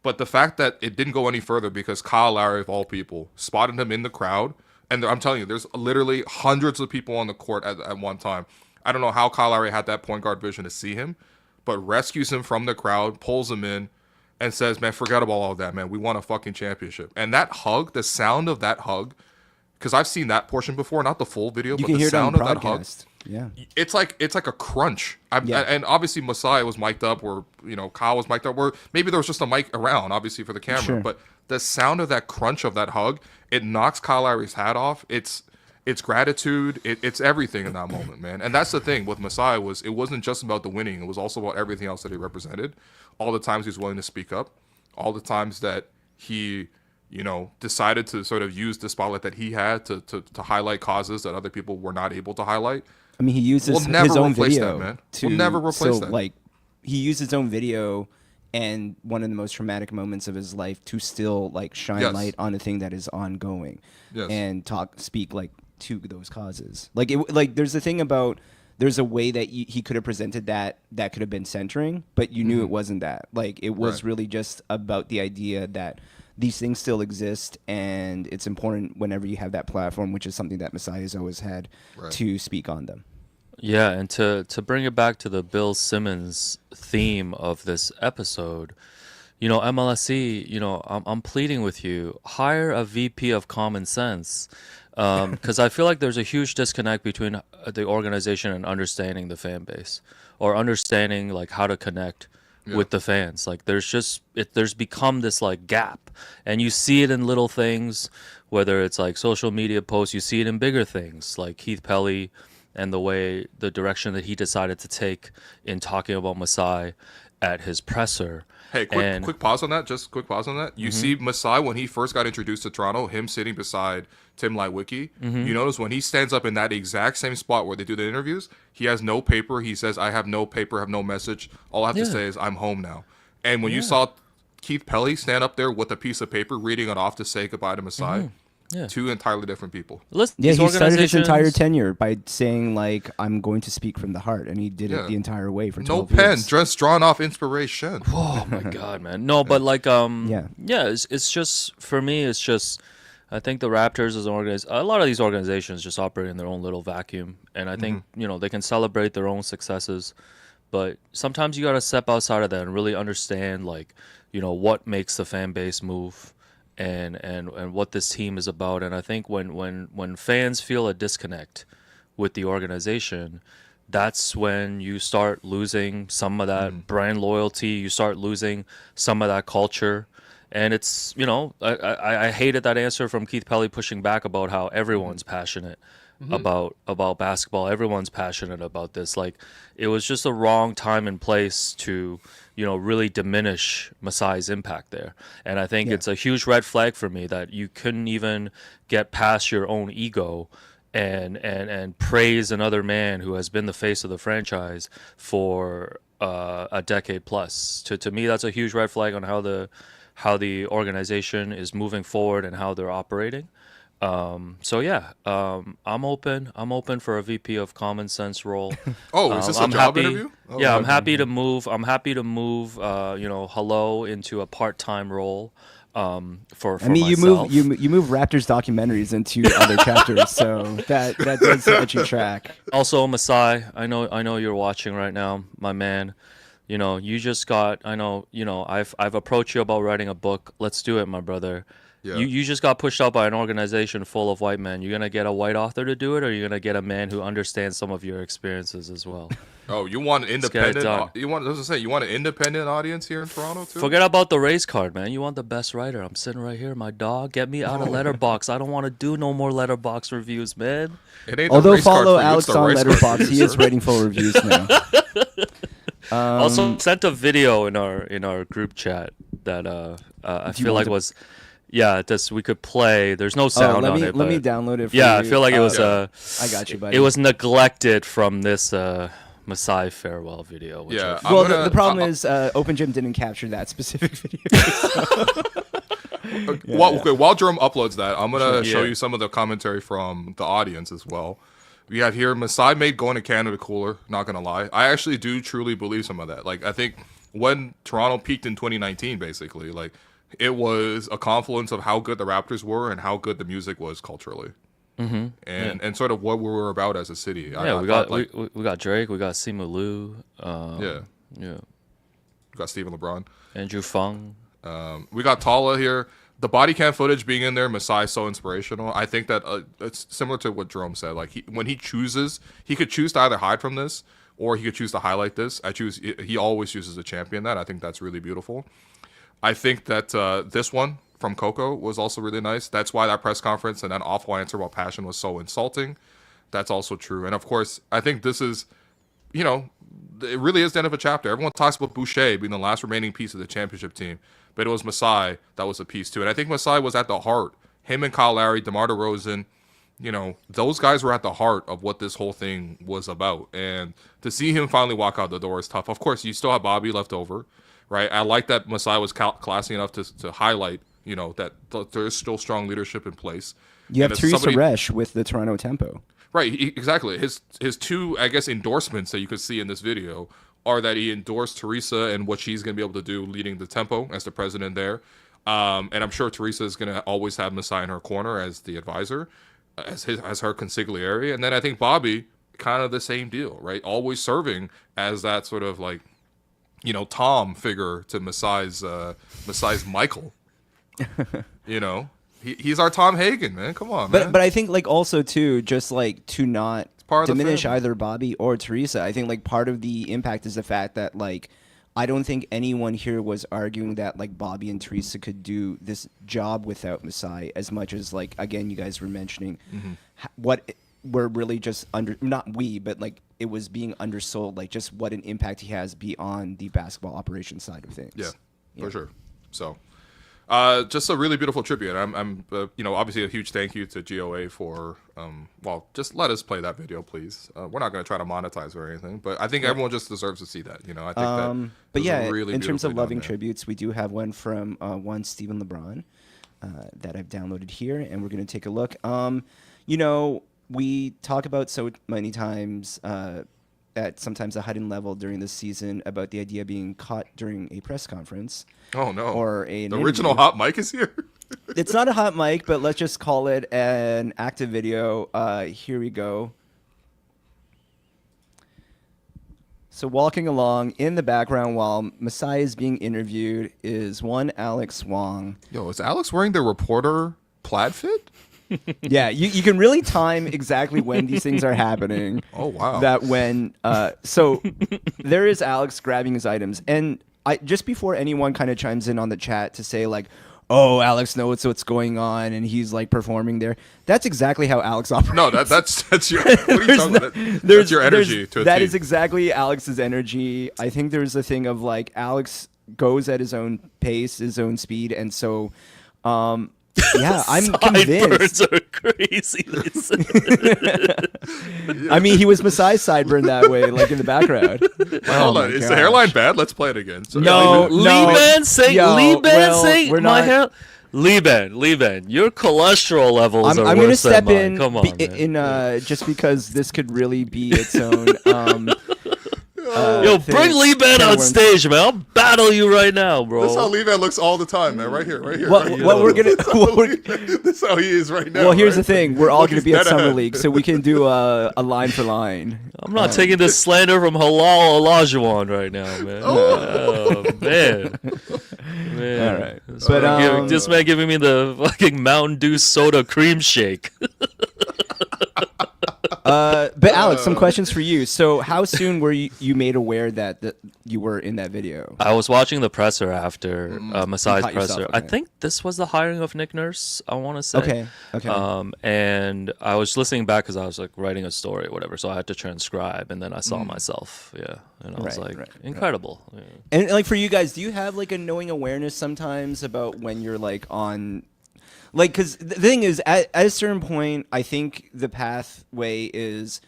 [SPEAKER 1] But the fact that it didn't go any further because Kyle Lowry, of all people, spotted him in the crowd, and I'm telling you, there's literally hundreds of people on the court at one time. I don't know how Kyle Lowry had that point guard vision to see him, but rescues him from the crowd, pulls him in, and says, man, forget about all of that, man. We won a fucking championship. And that hug, the sound of that hug, because I've seen that portion before, not the full video, but the sound of that hug.
[SPEAKER 3] Yeah,
[SPEAKER 1] it's like a crunch. And obviously Masai was mic'd up, or Kyle was mic'd up, or maybe there was just a mic around, obviously for the camera. Sure. But the sound of that crunch of that hug, it knocks Kyle Lowry's hat off. It's gratitude. It's everything in that moment, man. And that's the thing with Masai, was it wasn't just about the winning. It was also about everything else that he represented. All the times he was willing to speak up, all the times that he, decided to sort of use the spotlight that he had to highlight causes that other people were not able to highlight.
[SPEAKER 3] I mean, he uses his own video.
[SPEAKER 1] We'll never replace that.
[SPEAKER 3] Like, he used his own video and one of the most traumatic moments of his life to still like shine
[SPEAKER 1] Yes.
[SPEAKER 3] light on a thing that is ongoing
[SPEAKER 1] Yes.
[SPEAKER 3] and speak like to those causes. Like there's a thing about there's a way that he could have presented that could have been centering, but you knew it wasn't that. Like it was
[SPEAKER 1] Right.
[SPEAKER 3] really just about the idea that these things still exist, and it's important whenever you have that platform, which is something that Masai has always had,
[SPEAKER 1] Right.
[SPEAKER 3] to speak on them.
[SPEAKER 2] Yeah, and to bring it back to the Bill Simmons theme of this episode, you know, MLSE, you know, I'm pleading with you, hire a VP of common sense, because I feel like there's a huge disconnect between the organization and understanding the fan base, or understanding like how to connect with the fans. Like there's become this like gap, and you see it in little things, whether it's like social media posts, you see it in bigger things like Keith Pelly and the direction that he decided to take in talking about Masai at his presser.
[SPEAKER 1] Hey, quick pause on that. Just quick pause on that. You see Masai, when he first got introduced to Toronto, him sitting beside Tim Lightwicki. You notice when he stands up in that exact same spot where they do the interviews, he has no paper. He says, I have no paper, have no message. All I have to say is, I'm home now. And when you saw Keith Pelly stand up there with a piece of paper, reading it off to say goodbye to Masai, two entirely different people.
[SPEAKER 2] Listen,
[SPEAKER 3] Yeah,
[SPEAKER 2] these
[SPEAKER 3] he started his entire
[SPEAKER 2] organizations-
[SPEAKER 3] tenure by saying like, "I'm going to speak from the heart," and he did it the entire way for 12
[SPEAKER 1] No pen,
[SPEAKER 3] years.
[SPEAKER 1] just drawn off inspiration.
[SPEAKER 2] Oh my god, man. No, but like it's just for me it's just I think the Raptors as an organization, a lot of these organizations just operate in their own little vacuum, and I think, you know, they can celebrate their own successes, but sometimes you got to step outside of that and really understand like, you know, what makes the fan base move and what this team is about. And I think when fans feel a disconnect with the organization, that's when you start losing some of that brand loyalty. You start losing some of that culture. And it's, you know, I hated that answer from Keith Pelly pushing back about how everyone's passionate about basketball. Everyone's passionate about this. Like, it was just a wrong time and place to, you know, really diminish Masai's impact there. And I think it's a huge red flag for me that you couldn't even get past your own ego and praise another man who has been the face of the franchise for a decade plus. To me, that's a huge red flag on how the organization is moving forward and how they're operating. So yeah, I'm open for a VP of common sense role.
[SPEAKER 1] Oh, is this a
[SPEAKER 2] I'm
[SPEAKER 1] job
[SPEAKER 2] happy,
[SPEAKER 1] interview? Oh,
[SPEAKER 2] yeah, I'm
[SPEAKER 1] okay.
[SPEAKER 2] happy to move. I'm happy to move. You know, hello into a part-time role. For
[SPEAKER 3] I mean,
[SPEAKER 2] myself.
[SPEAKER 3] you move Raptors documentaries into other chapters, so that does let you track.
[SPEAKER 2] Also, Masai, I know you're watching right now, my man. You know, you just got. I know. You know, I've approached you about writing a book. Let's do it, my brother.
[SPEAKER 1] Yeah.
[SPEAKER 2] You just got pushed out by an organization full of white men. You're gonna get a white author to do it, or you're gonna get a man who understands some of your experiences as well.
[SPEAKER 1] Oh, you want an
[SPEAKER 2] Let's get it
[SPEAKER 1] independent?
[SPEAKER 2] done.
[SPEAKER 1] You want? I was gonna say, you want an independent audience here in Toronto too?
[SPEAKER 2] Forget about the race card, man. You want the best writer. I'm sitting right here, my dog. Get me out of Letterbox. I don't want to do no more Letterbox reviews, man.
[SPEAKER 1] It ain't the
[SPEAKER 3] Although
[SPEAKER 1] race card
[SPEAKER 3] follow
[SPEAKER 1] for you, it's
[SPEAKER 3] Alex
[SPEAKER 1] the
[SPEAKER 3] on
[SPEAKER 1] race card for
[SPEAKER 3] Letterboxd,
[SPEAKER 1] you,
[SPEAKER 3] he is
[SPEAKER 1] sir.
[SPEAKER 3] rating full reviews now.
[SPEAKER 2] Also sent a video in our group chat that I
[SPEAKER 3] Do you
[SPEAKER 2] feel
[SPEAKER 3] want
[SPEAKER 2] like
[SPEAKER 3] to-
[SPEAKER 2] was this we could play. There's no sound
[SPEAKER 3] let
[SPEAKER 2] on
[SPEAKER 3] me
[SPEAKER 2] it.
[SPEAKER 3] let me
[SPEAKER 2] but-
[SPEAKER 3] download it. For
[SPEAKER 2] Yeah, I
[SPEAKER 3] you.
[SPEAKER 2] feel like it was
[SPEAKER 3] I got you, buddy.
[SPEAKER 2] it was neglected from this Masai farewell video. Which
[SPEAKER 1] Yeah,
[SPEAKER 2] I-
[SPEAKER 3] Well, the problem is Open Gym didn't capture that specific video.
[SPEAKER 1] While Jerome uploads that, I'm gonna show
[SPEAKER 2] Yeah.
[SPEAKER 1] you some of the commentary from the audience as well. We have here Masai made going to Canada cooler. Not gonna lie, I actually do truly believe some of that. Like, I think when Toronto peaked in 2019, basically, like, it was a confluence of how good the Raptors were and how good the music was culturally, and sort of what we were about as a city.
[SPEAKER 2] yeah,
[SPEAKER 1] I
[SPEAKER 2] we
[SPEAKER 1] thought,
[SPEAKER 2] got we got Drake, we got Simu Liu,
[SPEAKER 1] yeah,
[SPEAKER 2] yeah,
[SPEAKER 1] we got Stephen LeBron.
[SPEAKER 2] Andrew Fung.
[SPEAKER 1] We got Tala here. The body cam footage being in there, Masai is so inspirational. I think that it's similar to what Jerome said. Like, when he chooses, he could choose to either hide from this or he could choose to highlight this. He always chooses to champion that. I think that's really beautiful. I think that this one from Coco was also really nice. That's why that press conference and that awful answer about passion was so insulting. That's also true. And of course, I think this is, you know, it really is the end of a chapter. Everyone talks about Boucher being the last remaining piece of the championship team, but it was Masai that was a piece too. And I think Masai was at the heart. Him and Kyle Lowry, DeMar DeRozan, you know, those guys were at the heart of what this whole thing was about. And to see him finally walk out the door is tough. Of course, you still have Bobby left over. right? I like that Masai was classy enough to highlight, that there is still strong leadership in place.
[SPEAKER 3] You have Teresa Resch with the Toronto Tempo.
[SPEAKER 1] Right, exactly. His two, I guess, endorsements that you could see in this video are that he endorsed Teresa and what she's going to be able to do leading the Tempo as the president there. And I'm sure Teresa is going to always have Masai in her corner as the advisor, as her consigliere. And then I think Bobby, kind of the same deal, right? Always serving as that sort of like, Tom figure to Masai's Michael. He's our Tom Hagen, man. Come on, man.
[SPEAKER 3] But I think like also too, just like to not diminish either Bobby or Teresa. I think like part of the impact is the fact that like I don't think anyone here was arguing that like Bobby and Teresa could do this job without Masai as much as like again you guys were mentioning what we're really just not we but like it was being undersold like just what an impact he has beyond the basketball operations side of things.
[SPEAKER 1] Yeah. For sure. So. Just a really beautiful tribute. I'm obviously a huge thank you to GOA for, just let us play that video, please. We're not going to try to monetize or anything, but I think everyone just deserves to see that. I think that.
[SPEAKER 3] But yeah,
[SPEAKER 1] really
[SPEAKER 3] in terms of loving
[SPEAKER 1] there.
[SPEAKER 3] tributes, we do have one from one Stephen LeBron that I've downloaded here, and we're going to take a look. We talk about so many times at sometimes a heightened level during this season about the idea of being caught during a press conference.
[SPEAKER 1] Oh no!
[SPEAKER 3] Or an
[SPEAKER 1] the original hot mic is here.
[SPEAKER 3] It's not a hot mic, but let's just call it an active video. Here we go. So walking along in the background while Masai is being interviewed is one Alex Wong.
[SPEAKER 1] Yo, is Alex wearing the reporter plaid fit?
[SPEAKER 3] Yeah, you can really time exactly when these things are happening.
[SPEAKER 1] Oh, wow.
[SPEAKER 3] That when, so there is Alex grabbing his items. And just before anyone kind of chimes in on the chat to say like, oh, Alex knows what's going on and he's like performing there. That's exactly how Alex operates.
[SPEAKER 1] No, that's your, what are you talking about? That's your energy to a
[SPEAKER 3] That
[SPEAKER 1] team.
[SPEAKER 3] is exactly Alex's energy. I think there's a thing of like Alex goes at his own pace, his own speed. And so, yeah, I'm convinced.
[SPEAKER 2] Sideburns are crazy.
[SPEAKER 3] I mean, he was Masai's sideburn that way, like in the background.
[SPEAKER 1] Hold on, is the hairline bad? Let's play it again. So,
[SPEAKER 2] Liban saying
[SPEAKER 3] we're
[SPEAKER 2] my
[SPEAKER 3] not.
[SPEAKER 2] hair. Liban, your cholesterol levels are
[SPEAKER 3] I'm
[SPEAKER 2] worse
[SPEAKER 3] gonna step
[SPEAKER 2] than mine.
[SPEAKER 3] in,
[SPEAKER 2] Come on, man.
[SPEAKER 3] just because this could really be its own.
[SPEAKER 2] Yo, bring Liban on stage, man. I'll battle you right now, bro.
[SPEAKER 1] That's how Liban looks all the time, man. Right here.
[SPEAKER 3] What we're gonna.
[SPEAKER 1] That's how he is right now.
[SPEAKER 3] Well, here's
[SPEAKER 1] right?
[SPEAKER 3] the thing: we're all
[SPEAKER 1] Look,
[SPEAKER 3] gonna
[SPEAKER 1] he's
[SPEAKER 3] be at
[SPEAKER 1] dead
[SPEAKER 3] Summer
[SPEAKER 1] ahead.
[SPEAKER 3] League, so we can do a line for line.
[SPEAKER 2] I'm not taking this slander from Halal Olajuwon right now, man. Oh, man.
[SPEAKER 3] All right,
[SPEAKER 2] But this man giving me the fucking Mountain Dew soda cream shake.
[SPEAKER 3] But Alex, some questions for you. So, how soon were you made aware that you were in that video?
[SPEAKER 2] I was watching the presser after Masai's
[SPEAKER 3] caught yourself,
[SPEAKER 2] presser.
[SPEAKER 3] okay.
[SPEAKER 2] I think this was the hiring of Nick Nurse, I want to say.
[SPEAKER 3] Okay.
[SPEAKER 2] And I was listening back because I was like writing a story or whatever, so I had to transcribe, and then I saw myself. Yeah, and I was like, incredible. Yeah.
[SPEAKER 3] And like for you guys, do you have like a knowing awareness sometimes about when you're like on? Like, because the thing is, at a certain point, I think the pathway is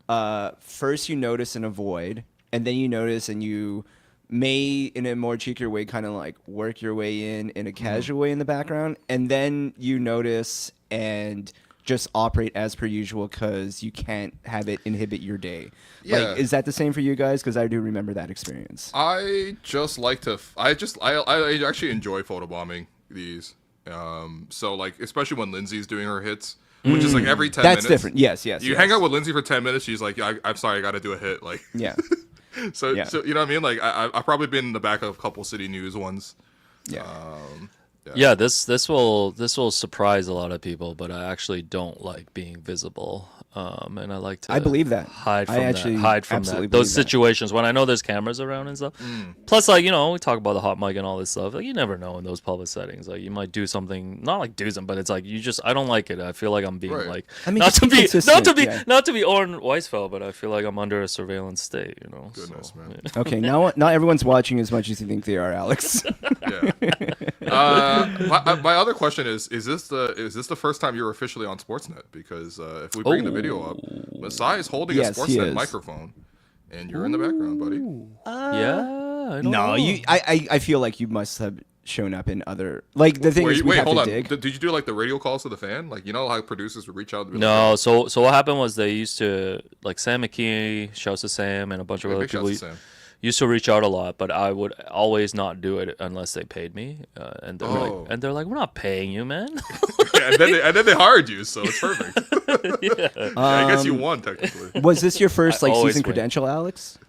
[SPEAKER 3] first you notice and avoid, and then you notice and you may, in a more cheekier way, kind of like work your way in a casual way in the background, and then you notice and just operate as per usual because you can't have it inhibit your day.
[SPEAKER 1] Yeah.
[SPEAKER 3] Like, is that the same for you guys? Because I do remember that experience.
[SPEAKER 1] I just like to. I actually enjoy photobombing these. So like, especially when Lindsay's doing her hits, which is like every 10 minutes.
[SPEAKER 3] That's different. Yes.
[SPEAKER 1] You hang out with Lindsay for 10 minutes. She's like, I'm sorry, I got to do a hit. Like,
[SPEAKER 3] Yeah.
[SPEAKER 1] so you know what I mean? Like, I've probably been in the back of a couple City News ones.
[SPEAKER 3] Yeah.
[SPEAKER 2] Yeah, this will surprise a lot of people, but I actually don't like being visible. And I like to.
[SPEAKER 3] I believe that.
[SPEAKER 2] Hide from
[SPEAKER 3] absolutely
[SPEAKER 2] that. Those
[SPEAKER 3] believe that.
[SPEAKER 2] situations when I know there's cameras around and stuff. Plus, like, we talk about the hot mic and all this stuff. Like, you never know in those public settings. Like, you might do something, not like do something, but it's like I don't like it. I feel like I'm being like,
[SPEAKER 3] I mean,
[SPEAKER 2] not to be
[SPEAKER 3] consistent,
[SPEAKER 2] not to be Orrin Weisfeld, but I feel like I'm under a surveillance state.
[SPEAKER 1] Goodness,
[SPEAKER 2] so,
[SPEAKER 1] man.
[SPEAKER 2] Yeah.
[SPEAKER 3] Okay, not everyone's watching as much as you think they are, Alex.
[SPEAKER 1] Yeah. My other question is this the first time you're officially on Sportsnet? Because if we bring the video up, Masai is holding a
[SPEAKER 3] Yes, he
[SPEAKER 1] Sportsnet
[SPEAKER 3] is.
[SPEAKER 1] microphone, and you're in the background, buddy.
[SPEAKER 2] Yeah. I don't
[SPEAKER 3] No,
[SPEAKER 2] know.
[SPEAKER 3] I feel like you must have shown up in other like the thing is we
[SPEAKER 1] Wait,
[SPEAKER 3] have
[SPEAKER 1] hold
[SPEAKER 3] to
[SPEAKER 1] on.
[SPEAKER 3] dig.
[SPEAKER 1] Did you do like the radio calls to the fan? Like, you know how producers would reach out? And be
[SPEAKER 2] No,
[SPEAKER 1] like,
[SPEAKER 2] so what happened was they used to, like, Sam McKee, shouts to Sam, and a bunch of
[SPEAKER 1] "Hey,
[SPEAKER 2] other
[SPEAKER 1] big shouts
[SPEAKER 2] people
[SPEAKER 1] to Sam."
[SPEAKER 2] used to reach out a lot, but I would always not do it unless they paid me. And they're like, we're not paying you, man.
[SPEAKER 1] Yeah, and then they hired you, so it's perfect.
[SPEAKER 2] Yeah.
[SPEAKER 1] I guess you won technically.
[SPEAKER 3] Was this your first
[SPEAKER 2] I
[SPEAKER 3] like
[SPEAKER 2] always
[SPEAKER 3] season
[SPEAKER 2] win.
[SPEAKER 3] credential, Alex?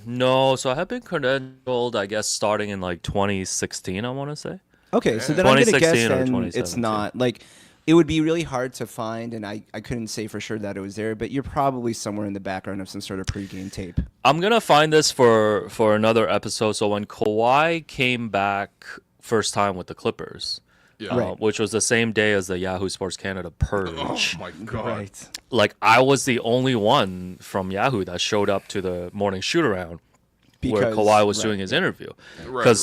[SPEAKER 2] No. So I have been credentialed, I guess, starting in like 2016. I want to say.
[SPEAKER 3] Okay, so then I'm gonna guess
[SPEAKER 2] 2016 or
[SPEAKER 3] then
[SPEAKER 2] 2017.
[SPEAKER 3] it's not like it would be really hard to find, and I couldn't say for sure that it was there, but you're probably somewhere in the background of some sort of pregame tape.
[SPEAKER 2] I'm gonna find this for another episode. So when Kawhi came back first time with the Clippers,
[SPEAKER 1] Yeah.
[SPEAKER 2] which was the same day as the Yahoo Sports Canada purge.
[SPEAKER 1] Oh my god.
[SPEAKER 3] Right.
[SPEAKER 2] Like I was the only one from Yahoo that showed up to the morning shoot around where
[SPEAKER 3] Because-
[SPEAKER 2] Kawhi was
[SPEAKER 3] right.
[SPEAKER 2] doing his interview.
[SPEAKER 1] Right.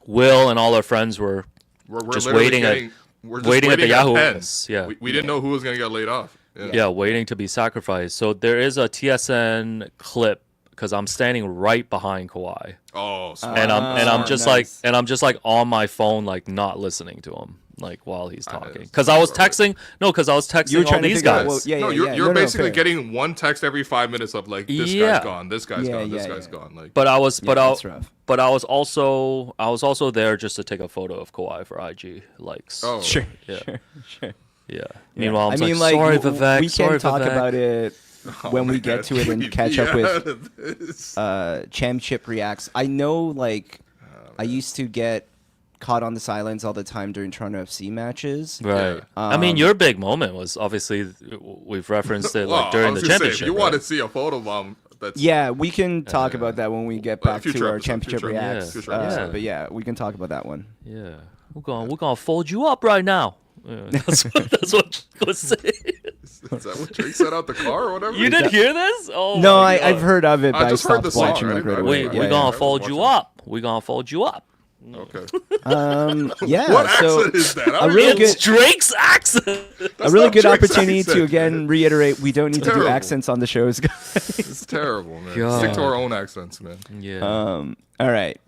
[SPEAKER 2] Will and all our friends were
[SPEAKER 1] We're
[SPEAKER 2] just
[SPEAKER 1] literally
[SPEAKER 2] waiting
[SPEAKER 1] getting,
[SPEAKER 2] at
[SPEAKER 1] we're just
[SPEAKER 2] waiting at the Yahoo
[SPEAKER 1] pen.
[SPEAKER 2] office. Yeah.
[SPEAKER 1] We didn't know who was gonna get laid off.
[SPEAKER 2] Yeah, waiting to be sacrificed. So there is a TSN clip because I'm standing right behind Kawhi,
[SPEAKER 1] Oh, smart.
[SPEAKER 2] and I'm just
[SPEAKER 3] nice.
[SPEAKER 2] like on my phone, like not listening to him, like while he's talking.
[SPEAKER 1] is-
[SPEAKER 2] Because I was
[SPEAKER 1] that's
[SPEAKER 2] texting. No, because I was
[SPEAKER 3] You were
[SPEAKER 2] texting all
[SPEAKER 3] trying to
[SPEAKER 2] these
[SPEAKER 3] figure out,
[SPEAKER 2] guys.
[SPEAKER 3] well, yeah,
[SPEAKER 1] no,
[SPEAKER 3] yeah,
[SPEAKER 1] you're
[SPEAKER 3] yeah.
[SPEAKER 1] you're
[SPEAKER 3] No, no,
[SPEAKER 1] basically
[SPEAKER 3] fair.
[SPEAKER 1] getting one text every 5 minutes of like this
[SPEAKER 2] Yeah.
[SPEAKER 1] guy's gone, this guy's
[SPEAKER 3] Yeah,
[SPEAKER 1] gone, this
[SPEAKER 3] yeah,
[SPEAKER 1] guy's
[SPEAKER 3] yeah.
[SPEAKER 1] gone. Like,
[SPEAKER 2] But I was,
[SPEAKER 3] Yeah, that's rough.
[SPEAKER 2] but I was also there just to take a photo of Kawhi for IG likes.
[SPEAKER 1] oh,
[SPEAKER 3] Sure,
[SPEAKER 2] Yeah.
[SPEAKER 3] sure.
[SPEAKER 2] Yeah. Meanwhile, I'm
[SPEAKER 3] I mean,
[SPEAKER 2] like, sorry,
[SPEAKER 3] w-
[SPEAKER 2] Vivek.
[SPEAKER 3] we
[SPEAKER 2] sorry,
[SPEAKER 3] can talk
[SPEAKER 2] Vivek.
[SPEAKER 3] about it when we
[SPEAKER 1] man,
[SPEAKER 3] get to it and
[SPEAKER 1] leave
[SPEAKER 3] catch
[SPEAKER 1] me
[SPEAKER 3] up
[SPEAKER 1] out
[SPEAKER 3] with
[SPEAKER 1] of this.
[SPEAKER 3] Championship reacts. I know, like, I used to get caught on the sidelines all the time during Toronto FC matches.
[SPEAKER 2] Right.
[SPEAKER 1] Yeah.
[SPEAKER 2] I mean, your big moment was obviously we've referenced it like
[SPEAKER 1] Well, I
[SPEAKER 2] during
[SPEAKER 1] was
[SPEAKER 2] the
[SPEAKER 1] gonna say,
[SPEAKER 2] championship.
[SPEAKER 1] if you want to
[SPEAKER 2] right?
[SPEAKER 1] see a photo bomb, that's
[SPEAKER 3] Yeah, we can talk about that when we get back
[SPEAKER 1] future
[SPEAKER 3] to our
[SPEAKER 1] episode,
[SPEAKER 3] championship
[SPEAKER 1] future
[SPEAKER 3] reacts.
[SPEAKER 1] episode, future episode.
[SPEAKER 3] But yeah, we can talk about that one.
[SPEAKER 2] Yeah, we're gonna fold you up right now. Yeah, that's what you was saying.
[SPEAKER 1] Is that what Drake said out the car or whatever?
[SPEAKER 2] You didn't hear this? Oh
[SPEAKER 3] No,
[SPEAKER 2] my God.
[SPEAKER 3] I've heard of it, but I
[SPEAKER 1] just heard
[SPEAKER 3] stopped
[SPEAKER 1] the song,
[SPEAKER 3] watching
[SPEAKER 1] right?
[SPEAKER 3] like right
[SPEAKER 1] I-
[SPEAKER 3] away.
[SPEAKER 2] We
[SPEAKER 3] Yeah,
[SPEAKER 2] gonna
[SPEAKER 3] yeah.
[SPEAKER 2] fold you up. We gonna fold you up.
[SPEAKER 1] Okay.
[SPEAKER 3] Yeah,
[SPEAKER 1] What
[SPEAKER 3] so
[SPEAKER 1] accent is that? I
[SPEAKER 3] a
[SPEAKER 1] don't
[SPEAKER 3] really
[SPEAKER 1] even-
[SPEAKER 3] good
[SPEAKER 2] It's Drake's accent.
[SPEAKER 3] a really
[SPEAKER 1] not
[SPEAKER 3] good
[SPEAKER 1] Drake's
[SPEAKER 3] opportunity to
[SPEAKER 1] accent.
[SPEAKER 3] again reiterate we don't need to do
[SPEAKER 1] terrible.
[SPEAKER 3] accents on the shows, guys.
[SPEAKER 1] It's terrible, man.
[SPEAKER 2] God.
[SPEAKER 1] Stick to our own accents, man.
[SPEAKER 2] Yeah.
[SPEAKER 3] All right.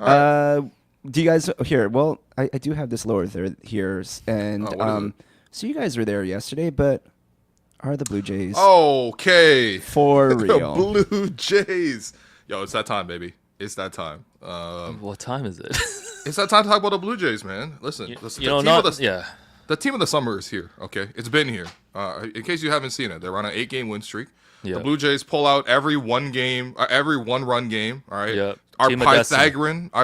[SPEAKER 3] Do you guys here? Well, I do have this lower third here, and
[SPEAKER 1] Oh, what is it?
[SPEAKER 3] so you guys were there yesterday, but are the Blue Jays
[SPEAKER 1] Okay.
[SPEAKER 3] for
[SPEAKER 1] The
[SPEAKER 3] real?
[SPEAKER 1] Blue Jays. Yo, it's that time, baby. It's that time.
[SPEAKER 2] What time is it?
[SPEAKER 1] It's that time to talk about the Blue Jays, man. Listen, listen.
[SPEAKER 2] You know,
[SPEAKER 1] team
[SPEAKER 2] not
[SPEAKER 1] of the,
[SPEAKER 2] yeah.
[SPEAKER 1] the team of the summer is here. Okay, it's been here. In case you haven't seen it, they're on an 8-game win streak.
[SPEAKER 2] Yeah.
[SPEAKER 1] The Blue Jays pull out every one run game. All right.
[SPEAKER 2] Yeah.
[SPEAKER 1] Our
[SPEAKER 2] Team of destiny.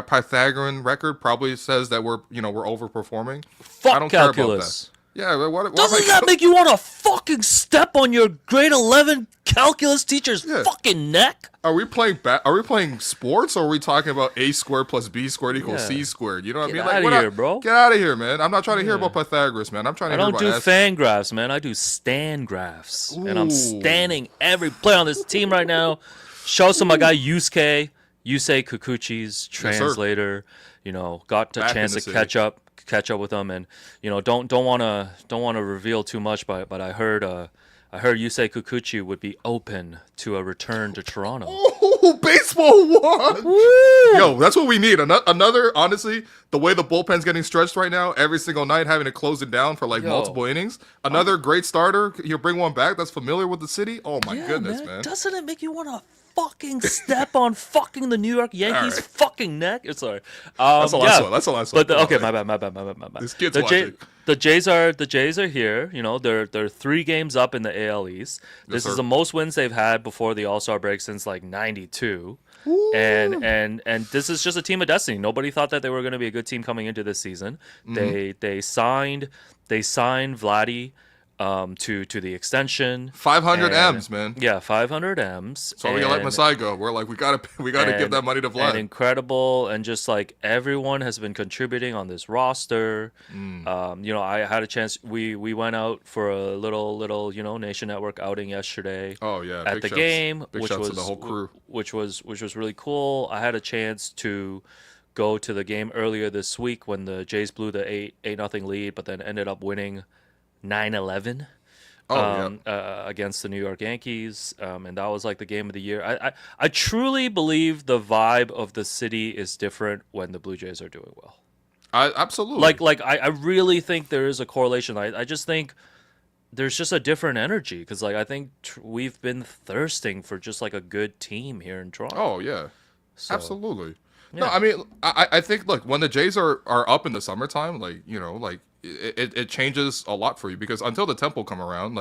[SPEAKER 1] Pythagorean record probably says that we're overperforming.
[SPEAKER 2] Fuck
[SPEAKER 1] I don't care about
[SPEAKER 2] calculus.
[SPEAKER 1] that. Yeah, but what
[SPEAKER 2] Doesn't that make you want to fucking step on your grade 11 calculus teacher's
[SPEAKER 1] Yeah.
[SPEAKER 2] fucking neck?
[SPEAKER 1] Are we playing Are we playing sports, or are we talking about a squared plus b squared equals
[SPEAKER 2] Yeah.
[SPEAKER 1] c squared? You know what
[SPEAKER 2] Get
[SPEAKER 1] I mean?
[SPEAKER 2] outta
[SPEAKER 1] we're not-
[SPEAKER 2] here, bro.
[SPEAKER 1] Get out of here, man. I'm not trying to hear about Pythagoras, man. I'm trying to
[SPEAKER 2] I
[SPEAKER 1] hear
[SPEAKER 2] don't
[SPEAKER 1] about
[SPEAKER 2] do fan graphs, man. I do stand graphs. And I'm
[SPEAKER 1] Ooh.
[SPEAKER 2] standing every player on this team right now. Shouts to my guy Yusei Kikuchi's translator. Got a
[SPEAKER 1] Back in
[SPEAKER 2] chance
[SPEAKER 1] the
[SPEAKER 2] to
[SPEAKER 1] city.
[SPEAKER 2] catch up with him, and don't want to reveal too much, but I heard Yusei Kikuchi would be open to a return to Toronto.
[SPEAKER 1] Oh, baseball one. Yo, that's what we need. Another, honestly, the way the bullpen's getting stretched right now, every single night having to close it down for like
[SPEAKER 2] Yo.
[SPEAKER 1] multiple innings. Another great starter. You'll bring one back that's familiar with the city. Oh my goodness, man.
[SPEAKER 2] Doesn't it make you want to fucking step on fucking the New York Yankees
[SPEAKER 1] right.
[SPEAKER 2] fucking neck? Sorry.
[SPEAKER 1] That's the last one. That's the last one.
[SPEAKER 2] But
[SPEAKER 1] Come on,
[SPEAKER 2] okay,
[SPEAKER 1] man.
[SPEAKER 2] my bad.
[SPEAKER 1] This kid's
[SPEAKER 2] the
[SPEAKER 1] watching.
[SPEAKER 2] The Jays are here. They're 3 games up in the AL East. This
[SPEAKER 1] sir.
[SPEAKER 2] is the most wins they've had before the All-Star break since like '92. And this is just a team of destiny. Nobody thought that they were going to be a good team coming into this season. They signed Vladdy to the extension.
[SPEAKER 1] 500
[SPEAKER 2] and-
[SPEAKER 1] M's, man.
[SPEAKER 2] Yeah, 500 M's.
[SPEAKER 1] So we let
[SPEAKER 2] and-
[SPEAKER 1] Masai go. We're like, we gotta give that money to
[SPEAKER 2] and
[SPEAKER 1] Vlad.
[SPEAKER 2] incredible, and just like everyone has been contributing on this roster. I had a chance. We went out for a little Nation Network outing yesterday.
[SPEAKER 1] Oh yeah,
[SPEAKER 2] at
[SPEAKER 1] big
[SPEAKER 2] the
[SPEAKER 1] shouts.
[SPEAKER 2] game,
[SPEAKER 1] Big
[SPEAKER 2] which
[SPEAKER 1] shouts
[SPEAKER 2] was
[SPEAKER 1] to the whole crew.
[SPEAKER 2] which was really cool. I had a chance to go to the game earlier this week when the Jays blew the 8-0 lead, but then ended up winning 9-11. against the New York Yankees, and that was like the game of the year. I truly believe the vibe of the city is different when the Blue Jays are doing well.
[SPEAKER 1] Absolutely.
[SPEAKER 2] I really think there is a correlation. I just think there's just a different energy because I think we've been thirsting for just like a good team here in Toronto.
[SPEAKER 1] Oh yeah, absolutely. Yeah. No, I mean I think look, when the Jays are up in the summertime, it changes a lot for you because until the Temple come around,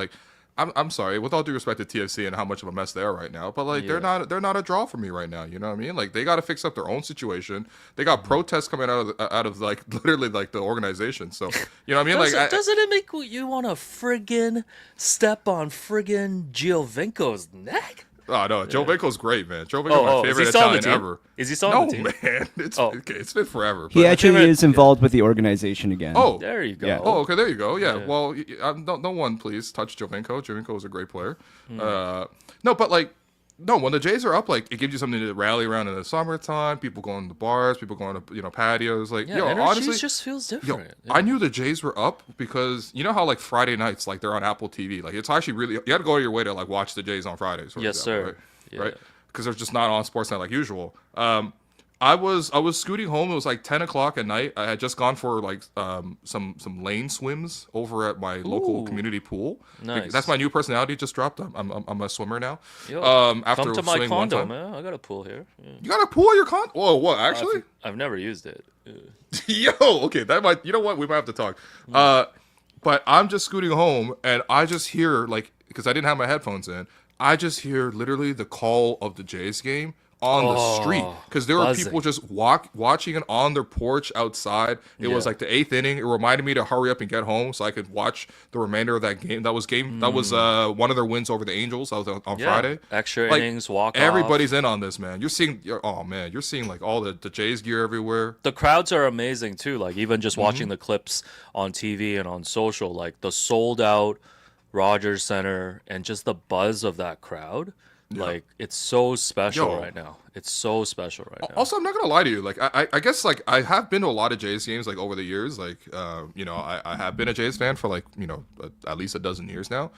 [SPEAKER 1] I'm sorry, with all due respect to TFC and how much of a mess they are right now, but they're not a draw for me right now. You know what I mean? They got to fix up their own situation. They got protests coming out of literally the organization. So you know what I mean?
[SPEAKER 2] Doesn't it make you want to friggin' step on friggin' Giovinco's neck?
[SPEAKER 1] Oh no, Joe Vinco's great, man. Joe Vinco's my favorite Italian ever.
[SPEAKER 2] Is he still on the team?
[SPEAKER 1] No, man. It's been forever.
[SPEAKER 3] He actually is involved with the organization again.
[SPEAKER 1] Oh,
[SPEAKER 2] there you go.
[SPEAKER 3] Yeah.
[SPEAKER 1] Oh, okay, there you go. Yeah. Well, no one, please touch Joe Vinco. Joe Vinco is a great player. When the Jays are up, it gives you something to rally around in the summertime. People going to bars, people going to patios. Honestly,
[SPEAKER 2] just feels different.
[SPEAKER 1] I knew the Jays were up because you know how Friday nights they're on Apple TV. It's actually really you got to go out of your way to watch the Jays on Fridays.
[SPEAKER 2] Yes, sir.
[SPEAKER 1] Right? Because they're just not on Sportsnet like usual. I was scooting home. It was 10 o'clock at night. I had just gone for some lane swims over at my local community pool.
[SPEAKER 2] Nice.
[SPEAKER 1] That's my new personality. Just dropped. I'm a swimmer now.
[SPEAKER 2] Yo,
[SPEAKER 1] after
[SPEAKER 2] come to my
[SPEAKER 1] swimming
[SPEAKER 2] condo,
[SPEAKER 1] one time.
[SPEAKER 2] man. I got a pool here. Yeah.
[SPEAKER 1] You got a pool at your condo? Whoa, what? Actually,
[SPEAKER 2] I've never used it.
[SPEAKER 1] Yo, okay, that might. You know what? We might have to talk. But I'm just scooting home, and I just hear because I didn't have my headphones in. I just hear literally the call of the Jays game on the street because there were people just watching it on their porch outside. It was the 8th inning. It reminded me to hurry up and get home so I could watch the remainder of that game. That was one of their wins over the Angels. That was on Friday.
[SPEAKER 2] Extra innings, walk.
[SPEAKER 1] Everybody's in on this, man. You're seeing all the Jays gear everywhere.
[SPEAKER 2] The crowds are amazing too. Even just watching the clips on TV and on social, the sold out Rogers Center and just the buzz of that crowd. Yeah. It's so special right now. It's so special right now.
[SPEAKER 1] Also, I'm not gonna lie to you. I guess I have been to a lot of Jays games over the years. I have been a Jays fan for at least a dozen years now.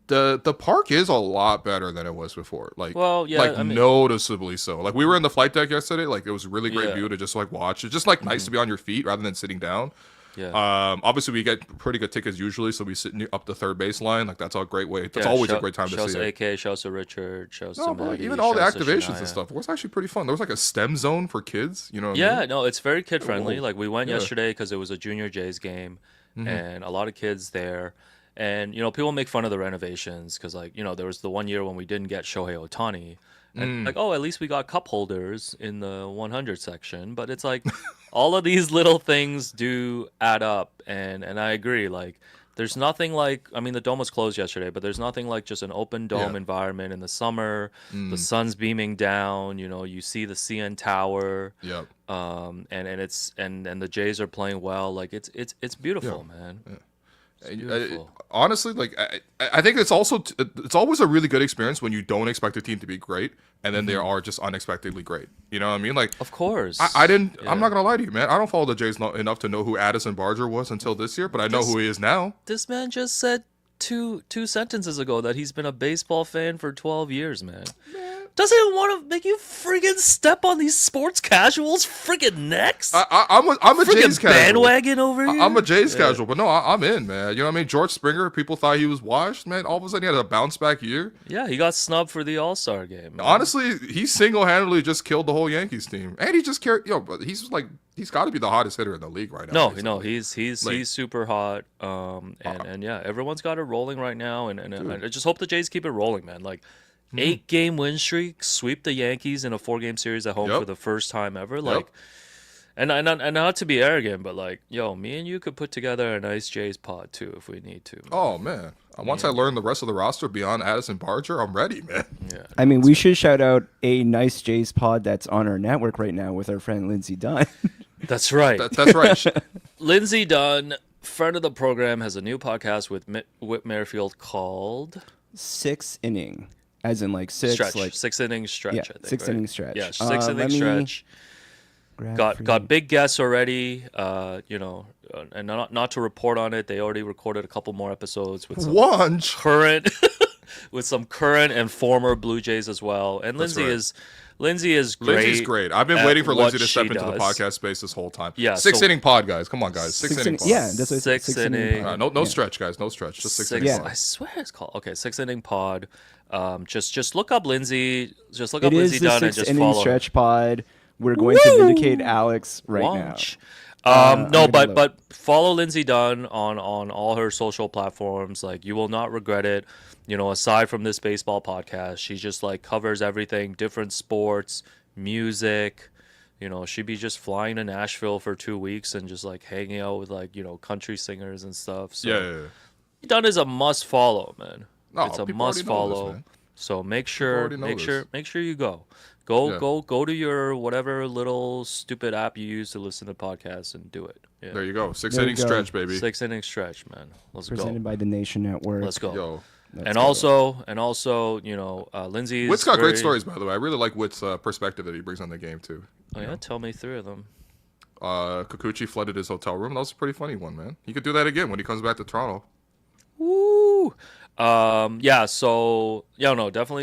[SPEAKER 1] The park is a lot better than it was before. Noticeably so. We were in the flight deck yesterday. It was a really great view to just watch. It's just nice to be on your feet rather than sitting down.
[SPEAKER 2] Yeah.
[SPEAKER 1] Obviously we get pretty good tickets usually, so we sit up the third baseline. That's a great way. That's always a great time to see it.
[SPEAKER 2] AK, shows to Richard, shows to Maggie,
[SPEAKER 1] even all the activations and stuff. It was actually pretty fun. There was a STEM zone for kids. You know. What I mean?
[SPEAKER 2] No, it's very kid friendly. We went yesterday because it was a Junior Jays game, and a lot of kids there. And people make fun of the renovations because there was the one year when we didn't get Shohei Ohtani. And at least we got cup holders in the 100 section. But it's all of these little things do add up. And I agree. There's nothing the dome was closed yesterday, but there's nothing like just an open dome environment in the summer. The sun's beaming down. You see the CN Tower.
[SPEAKER 1] Yep.
[SPEAKER 2] And the Jays are playing well. It's beautiful, man.
[SPEAKER 1] Yeah. Honestly, I think it's always a really good experience when you don't expect a team to be great and then they are just unexpectedly great. You know what I mean?
[SPEAKER 2] Of course.
[SPEAKER 1] I'm not gonna lie to you, man. I don't follow the Jays enough to know who Addison Barger was until this year, but I know who he is now.
[SPEAKER 2] This man just said two sentences ago that he's been a baseball fan for 12 years, man. Doesn't it want to make you friggin' step on these sports casuals' friggin' necks?
[SPEAKER 1] I'm a Jays casual.
[SPEAKER 2] Bandwagon over here?
[SPEAKER 1] I'm a Jays casual, but no, I'm in, man. You know what I mean? George Springer, people thought he was washed, man. All of a sudden, he had a bounce back year.
[SPEAKER 2] Yeah, he got snubbed for the All-Star game. Man.
[SPEAKER 1] Honestly, he single-handedly just killed the whole Yankees team, and he just carried. But he's got to be the hottest hitter in the league right now.
[SPEAKER 2] No, he's super hot. And everyone's got it rolling right now, and I just hope the Jays keep it rolling, man. 8-game win streak, sweep the Yankees in a 4-game series at home for the first time ever. And not to be arrogant, but me and you could put together a nice Jays pod too if we need to. Man.
[SPEAKER 1] Oh man, once I learn the rest of the roster beyond Addison Barger, I'm ready, man.
[SPEAKER 3] Yeah. I mean, we should shout out a nice Jays pod that's on our network right now with our friend Lindsey Dunn.
[SPEAKER 2] That's right.
[SPEAKER 1] That's right.
[SPEAKER 2] Lindsey Dunn, friend of the program, has a new podcast with Whit Merrifield called
[SPEAKER 3] 6 Inning. As in 6
[SPEAKER 2] stretch. 6 inning stretch,
[SPEAKER 3] yeah,
[SPEAKER 2] I think.
[SPEAKER 3] 6 inning stretch.
[SPEAKER 2] Yeah, 6 inning stretch. got big guests already. And not to report on it, they already recorded a couple more episodes with some current with some current and former Blue Jays as well. And Lindsay is great.
[SPEAKER 1] Lindsay's great. I've been waiting for Lindsay to step into the podcast space this whole time.
[SPEAKER 2] Yeah,
[SPEAKER 1] six inning pod, guys. Come on, guys. Six inning pod.
[SPEAKER 3] Yeah, that's what
[SPEAKER 2] six inning.
[SPEAKER 1] No stretch, guys. No stretch. Just six inning pod.
[SPEAKER 2] I swear it's called 6 inning pod. Just look up Lindsay. Just look up Lindsay Dunn and just follow.
[SPEAKER 3] Stretch pod. We're going to vindicate Alex right
[SPEAKER 2] now. But follow Lindsay Dunn on all her social platforms. Like, you will not regret it. Aside from this baseball podcast, she just like covers everything, different sports, music. She'd be just flying to Nashville for 2 weeks and just like hanging out with like country singers and stuff. So
[SPEAKER 1] yeah.
[SPEAKER 2] Dunn is a must follow, man.
[SPEAKER 1] No,
[SPEAKER 2] it's a must follow.
[SPEAKER 1] This,
[SPEAKER 2] so make sure you go. Go to your whatever little stupid app you use to listen to podcasts and do it. Yeah.
[SPEAKER 1] There you go. 6 inning stretch, baby.
[SPEAKER 2] 6 inning stretch, man. Let's go.
[SPEAKER 3] Presented by the Nation Network.
[SPEAKER 2] Let's go.
[SPEAKER 1] Yo.
[SPEAKER 2] And also, Lindsay's.
[SPEAKER 1] Witt's got great stories, by the way. I really like Witt's perspective that he brings on the game too.
[SPEAKER 2] Oh yeah, tell me 3 of them.
[SPEAKER 1] Kikuchi flooded his hotel room. That was a pretty funny one, man. He could do that again when he comes back to Toronto.
[SPEAKER 2] Woo! Definitely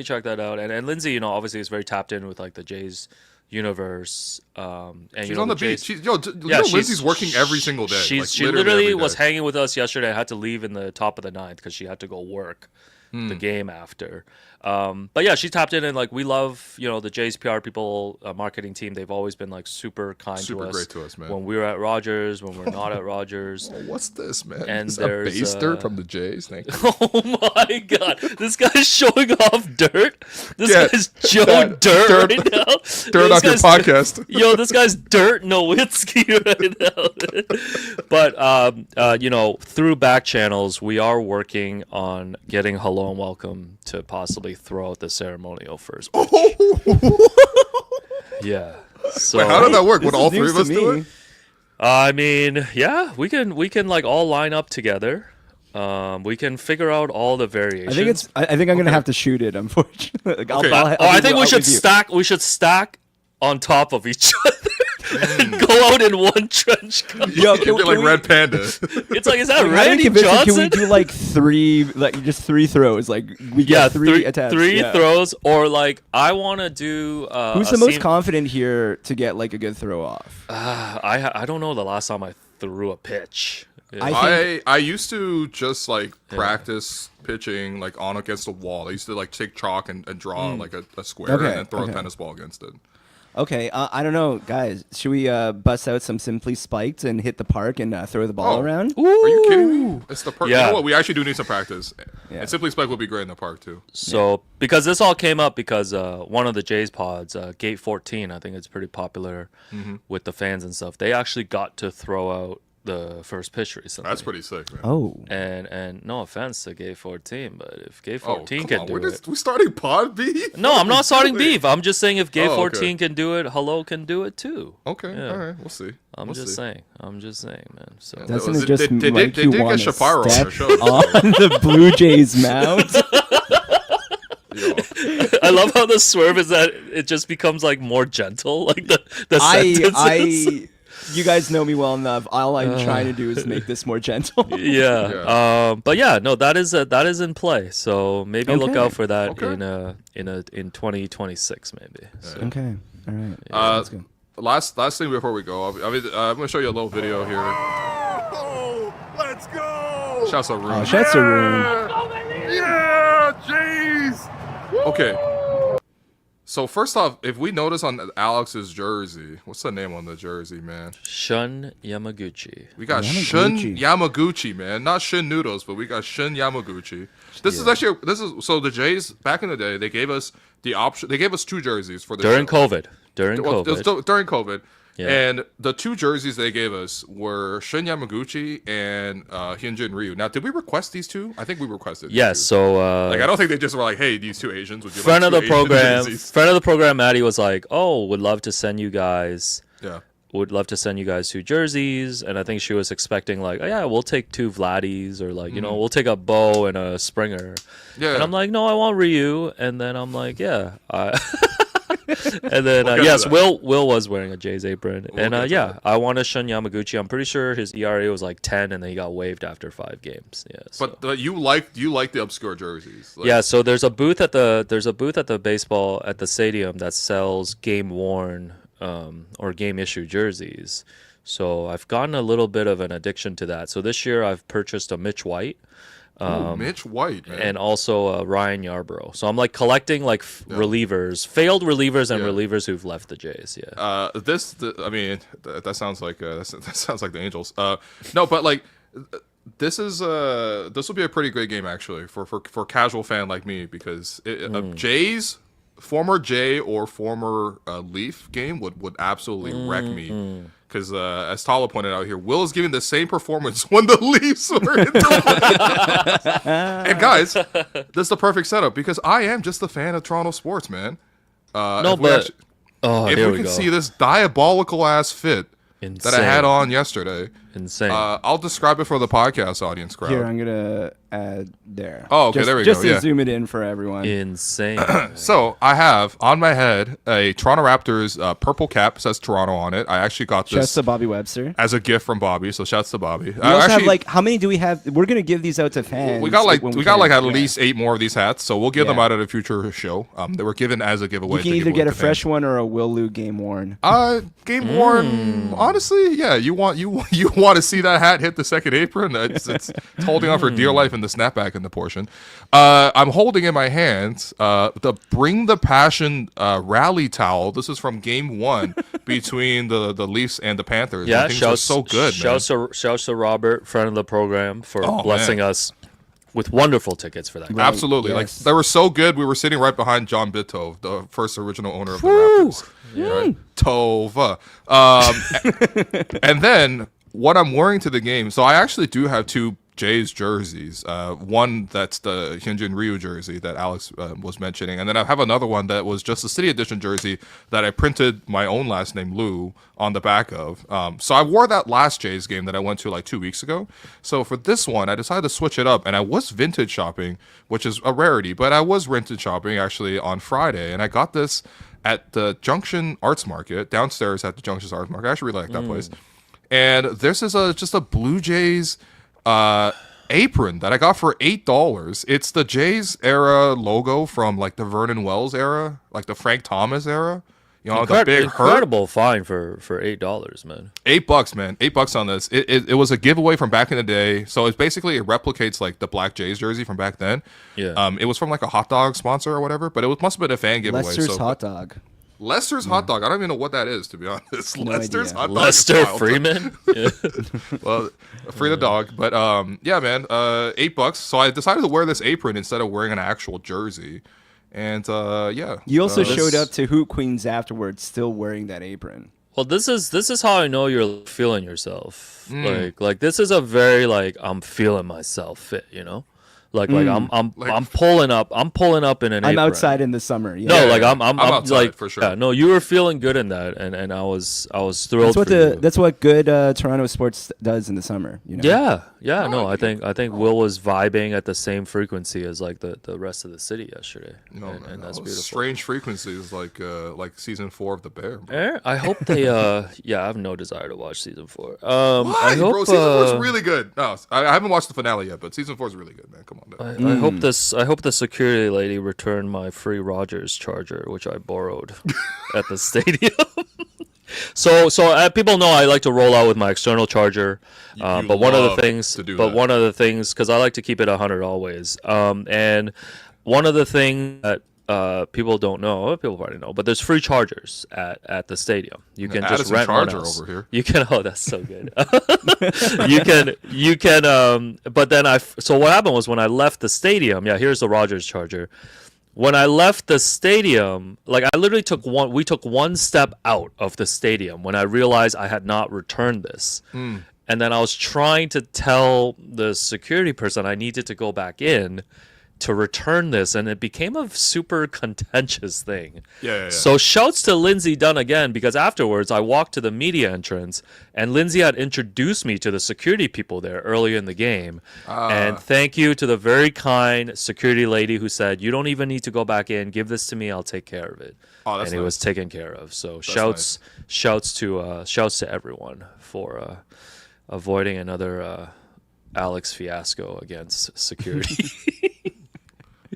[SPEAKER 2] check that out. And Lindsay, obviously is very tapped in with like the Jays universe. And
[SPEAKER 1] she's on the beach. Lindsay's working every single day.
[SPEAKER 2] She literally was hanging with us yesterday. I had to leave in the top of the 9th because she had to go work the game after. But yeah, she tapped in, and like we love the Jays PR people, marketing team. They've always been like super kind to us.
[SPEAKER 1] Great to us, man.
[SPEAKER 2] When we're at Rogers, when we're not at Rogers.
[SPEAKER 1] Oh, what's this, man?
[SPEAKER 2] And
[SPEAKER 1] is there's a baster from the Jays. Thank you.
[SPEAKER 2] Oh my God, this guy's showing off dirt. This guy's Joe Dirt right now.
[SPEAKER 1] Dirt off your podcast.
[SPEAKER 2] Yo, this guy's Dirt Nowitzki right now. But through back channels, we are working on getting Hello and Welcome to possibly throw out the ceremonial first pitch. Yeah. So
[SPEAKER 1] wait, how did that work? Would all 3 of us do it?
[SPEAKER 2] I mean, yeah, we can like all line up together. We can figure out all the variations.
[SPEAKER 3] I think I'm gonna have to shoot it, unfortunately.
[SPEAKER 2] I think we should stack. We should stack on top of each other. And go out in one trench coat.
[SPEAKER 1] Yo, can we, like Red Panda.
[SPEAKER 2] It's like, is that Randy Johnson?
[SPEAKER 3] Can we do like 3, like just 3 throws? Like we get 3 attempts.
[SPEAKER 2] 3 throws, or like I want to do.
[SPEAKER 3] Who's the most confident here to get like a good throw off?
[SPEAKER 2] I don't know the last time I threw a pitch.
[SPEAKER 1] Yeah. I used to just like practice pitching like on against the wall. I used to like take chalk and draw like a square and then throw a tennis ball against it.
[SPEAKER 3] Okay, I don't know, guys. Should we bust out some Simply Spiked and hit the park and throw the ball around?
[SPEAKER 1] Ooh. Are you kidding me? It's the park. Yeah. You know what? We actually do need some practice. Yeah. And Simply Spiked would be great in the park too.
[SPEAKER 2] So because this all came up because one of the Jays pods, Gate 14, I think it's pretty popular with the fans and stuff. They actually got to throw out the first pitch recently.
[SPEAKER 1] That's pretty sick, man.
[SPEAKER 2] Oh. And no offense to Gate 14, but if Gate 14 can do it.
[SPEAKER 1] We're starting pod beef?
[SPEAKER 2] No, I'm not starting beef. I'm just saying if Gate 14 can do it, Hello can do it too.
[SPEAKER 1] Okay, all right, we'll see.
[SPEAKER 2] I'm just saying, man. So
[SPEAKER 3] doesn't it just
[SPEAKER 1] they
[SPEAKER 3] make you want to
[SPEAKER 1] step on
[SPEAKER 3] their show, on the Blue Jays mount?
[SPEAKER 2] I love how the swerve is that it just becomes like more gentle, like the sentences.
[SPEAKER 3] You guys know me well enough. All I'm trying to do is make this more gentle.
[SPEAKER 2] Yeah. But yeah, no, that is in play. So maybe look out for that in 2026 maybe. So.
[SPEAKER 3] Okay. All right. Yeah, let's go.
[SPEAKER 1] Last thing before we go, I'm going to show you a little video here.
[SPEAKER 10] Oh, let's go!
[SPEAKER 1] Shouts to Rune.
[SPEAKER 3] Oh, shouts to Rune.
[SPEAKER 10] Yeah, jeez.
[SPEAKER 1] Okay. So first off, if we notice on Alex's jersey, what's the name on the jersey, man?
[SPEAKER 2] Shun Yamaguchi.
[SPEAKER 1] We got Shun Yamaguchi, man. Not Shin Noodles, but we got Shun Yamaguchi. This is so the Jays back in the day, they gave us the option. They gave us 2 jerseys for the
[SPEAKER 2] during
[SPEAKER 1] show.
[SPEAKER 2] COVID. During
[SPEAKER 1] COVID. Yeah. And the 2 jerseys they gave us were Shun Yamaguchi and Hyunjin Ryu. Now, did we request these 2? I think we requested.
[SPEAKER 2] Yes. So,
[SPEAKER 1] I don't think they just were like, "Hey, these 2 Asians would you
[SPEAKER 2] friend
[SPEAKER 1] like
[SPEAKER 2] of the program?
[SPEAKER 1] jerseys?
[SPEAKER 2] Friend of the program, Maddie was like, "Oh, would love to send you guys.
[SPEAKER 1] Yeah.
[SPEAKER 2] Would love to send you guys 2 jerseys." And I think she was expecting like, "Oh yeah, we'll take 2 Vladdies or like we'll take a Bo and a Springer."
[SPEAKER 1] Yeah.
[SPEAKER 2] And I'm like, "No, I want Ryu." And then I'm like, "Yeah." And then
[SPEAKER 1] We'll get
[SPEAKER 2] yes,
[SPEAKER 1] to that.
[SPEAKER 2] Will was wearing a Jays apron,
[SPEAKER 1] We'll
[SPEAKER 2] and
[SPEAKER 1] get to
[SPEAKER 2] yeah,
[SPEAKER 1] that.
[SPEAKER 2] I want to shun Yamaguchi. I'm pretty sure his ERA was like 10, and then he got waived after 5 games. Yeah, so.
[SPEAKER 1] But you like the obscure jerseys. Like,
[SPEAKER 2] Yeah, so there's a booth at the baseball at the stadium that sells game worn or game issue jerseys. So I've gotten a little bit of an addiction to that. So this year I've purchased a Mitch White.
[SPEAKER 1] Mitch White, man.
[SPEAKER 2] And also Ryan Yarbrough. So I'm like collecting like relievers, failed relievers, and relievers who've left the Jays. Yeah.
[SPEAKER 1] I mean, that sounds like that sounds like the Angels. No, but like this will be a pretty great game actually for a casual fan like me because Jays, former Jay or former Leaf game would absolutely wreck me. Because as Tala pointed out here, Will is giving the same performance when the Leafs were in the And guys, this is the perfect setup because I am just a fan of Toronto sports, man. If we can see this diabolical ass fit that I had on yesterday,
[SPEAKER 2] insane.
[SPEAKER 1] I'll describe it for the podcast audience crowd.
[SPEAKER 3] Here, I'm gonna add there.
[SPEAKER 1] Oh, okay, there we
[SPEAKER 3] just
[SPEAKER 1] go.
[SPEAKER 3] Just to zoom it in for everyone.
[SPEAKER 2] Insane.
[SPEAKER 1] So I have on my head a Toronto Raptors purple cap, says Toronto on it. I actually got this
[SPEAKER 3] Shouts to Bobby Webster
[SPEAKER 1] as a gift from Bobby. So shouts to Bobby.
[SPEAKER 3] We also have like, how many do we have? We're gonna give these out to fans.
[SPEAKER 1] We got like at
[SPEAKER 3] Yeah.
[SPEAKER 1] least 8 more of these hats, so we'll give them out at a future show. They were given as a giveaway.
[SPEAKER 3] You can either get a fresh one or a Will Lou game worn.
[SPEAKER 1] Game worn. Honestly, yeah. You want to see that hat hit the second apron? It's holding on for dear life in the snapback in the portion. I'm holding in my hands the Bring the Passion rally towel. This is from Game 1 between the Leafs and the Panthers.
[SPEAKER 2] Yeah,
[SPEAKER 1] things are so good.
[SPEAKER 2] Shouts to Robert, friend of the program, for blessing us with wonderful tickets for that.
[SPEAKER 1] Right. Absolutely.
[SPEAKER 3] Yes.
[SPEAKER 1] Like they were so good. We were sitting right behind John Bitove, the first original owner of the Raptors.
[SPEAKER 2] Yeah.
[SPEAKER 1] Right? Tova. And then what I'm wearing to the game. So I actually do have 2 Jays jerseys. One that's the Hyunjin Ryu jersey that Alex was mentioning, and then I have another one that was just a City Edition jersey that I printed my own last name Lou on the back of. So I wore that last Jays game that I went to like 2 weeks ago. So for this one, I decided to switch it up, and I was vintage shopping, which is a rarity, but I was vintage shopping actually on Friday, and I got this at the Junction Arts Market downstairs at the Junction Arts Market. I actually really like that place. And this is just a Blue Jays apron that I got for $8. It's the Jays era logo from like the Vernon Wells era, like the Frank Thomas era. You know, the big
[SPEAKER 2] incredible find for $8, man.
[SPEAKER 1] $8, man. $8 on this. It was a giveaway from back in the day. So it replicates like the Black Jays jersey from back then.
[SPEAKER 2] Yeah.
[SPEAKER 1] It was from like a hot dog sponsor or whatever, but it must have been a fan giveaway.
[SPEAKER 3] Lester's hot dog.
[SPEAKER 1] Lester's hot dog. I don't even know what that is, to be honest.
[SPEAKER 3] No
[SPEAKER 1] Lester's
[SPEAKER 3] idea.
[SPEAKER 1] hot dog.
[SPEAKER 2] Lester Freeman. Yeah.
[SPEAKER 1] Well, free the dog, but yeah, man, $8. So I decided to wear this apron instead of wearing an actual jersey, and yeah.
[SPEAKER 3] You also showed up to Hoot Queens afterwards, still wearing that apron.
[SPEAKER 2] Well, this is how I know you're feeling yourself. Like this is a very like I'm feeling myself fit, you know. Like I'm pulling up in an apron.
[SPEAKER 3] I'm outside in the summer. Yeah.
[SPEAKER 2] No, like I'm
[SPEAKER 1] outside,
[SPEAKER 2] like
[SPEAKER 1] for sure.
[SPEAKER 2] Yeah, no, you were feeling good in that, and I was thrilled.
[SPEAKER 3] That's what good Toronto sports does in the summer. You know.
[SPEAKER 2] Yeah. No, I think Will was vibing at the same frequency as like the rest of the city yesterday.
[SPEAKER 1] No,
[SPEAKER 2] and
[SPEAKER 1] man,
[SPEAKER 2] that's
[SPEAKER 1] that was
[SPEAKER 2] beautiful.
[SPEAKER 1] strange frequencies like season 4 of The Bear.
[SPEAKER 2] I hope they I have no desire to watch season 4.
[SPEAKER 1] Why,
[SPEAKER 2] I hope
[SPEAKER 1] bro? Season 4 is really good. No, I haven't watched the finale yet, but season 4 is really good, man. Come on.
[SPEAKER 2] I hope the security lady returned my free Rogers charger, which I borrowed at the stadium. So people know I like to roll out with my external charger. But one of the things, because I like to keep it 100 always. And one of the things that people don't know, people probably know, but there's free chargers at the stadium. You can just rent one else.
[SPEAKER 1] Over here.
[SPEAKER 2] You can. Oh, that's so good. you can. But then so what happened was when I left the stadium. Yeah, here's the Rogers charger. When I left the stadium, like I literally we took one step out of the stadium when I realized I had not returned this. And then I was trying to tell the security person I needed to go back in to return this, and it became a super contentious thing.
[SPEAKER 1] Yeah.
[SPEAKER 2] So shouts to Lindsay Dunn again, because afterwards I walked to the media entrance and Lindsay had introduced me to the security people there earlier in the game. And thank you to the very kind security lady who said, "You don't even need to go back in. Give this to me. I'll take care of it."
[SPEAKER 1] Oh, that's
[SPEAKER 2] and it
[SPEAKER 1] nice.
[SPEAKER 2] was taken care of. So
[SPEAKER 1] That's
[SPEAKER 2] shouts to everyone for avoiding another Alex fiasco against security.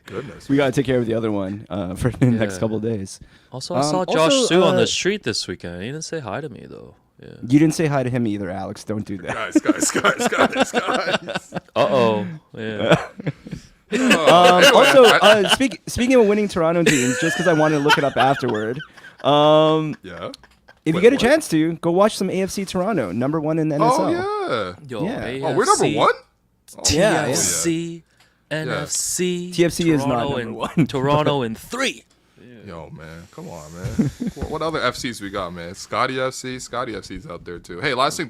[SPEAKER 1] Goodness.
[SPEAKER 3] We got to take care of the other one for the next couple of days.
[SPEAKER 2] Also, I saw Josh Sue on the street this weekend. He didn't say hi to me, though. Yeah.
[SPEAKER 3] You didn't say hi to him either, Alex. Don't do that.
[SPEAKER 1] Guys.
[SPEAKER 2] Uh-oh. Yeah.
[SPEAKER 3] Also, speaking of winning Toronto teams, just because I wanted to look it up afterward.
[SPEAKER 1] Yeah.
[SPEAKER 3] If you get a chance to, go watch some AFC Toronto, number 1 in the NSL.
[SPEAKER 1] Oh, yeah.
[SPEAKER 2] Yo,
[SPEAKER 3] Yeah.
[SPEAKER 2] AFC,
[SPEAKER 1] Oh, we're number 1?
[SPEAKER 3] Yeah.
[SPEAKER 2] TFC, NFC.
[SPEAKER 3] TFC is not
[SPEAKER 2] Toronto
[SPEAKER 3] number
[SPEAKER 2] in
[SPEAKER 3] 1.
[SPEAKER 2] Toronto in 3.
[SPEAKER 1] Yo, man. Come on, man. What other FCs we got, man? Scotty FC's out there, too. Hey, last thing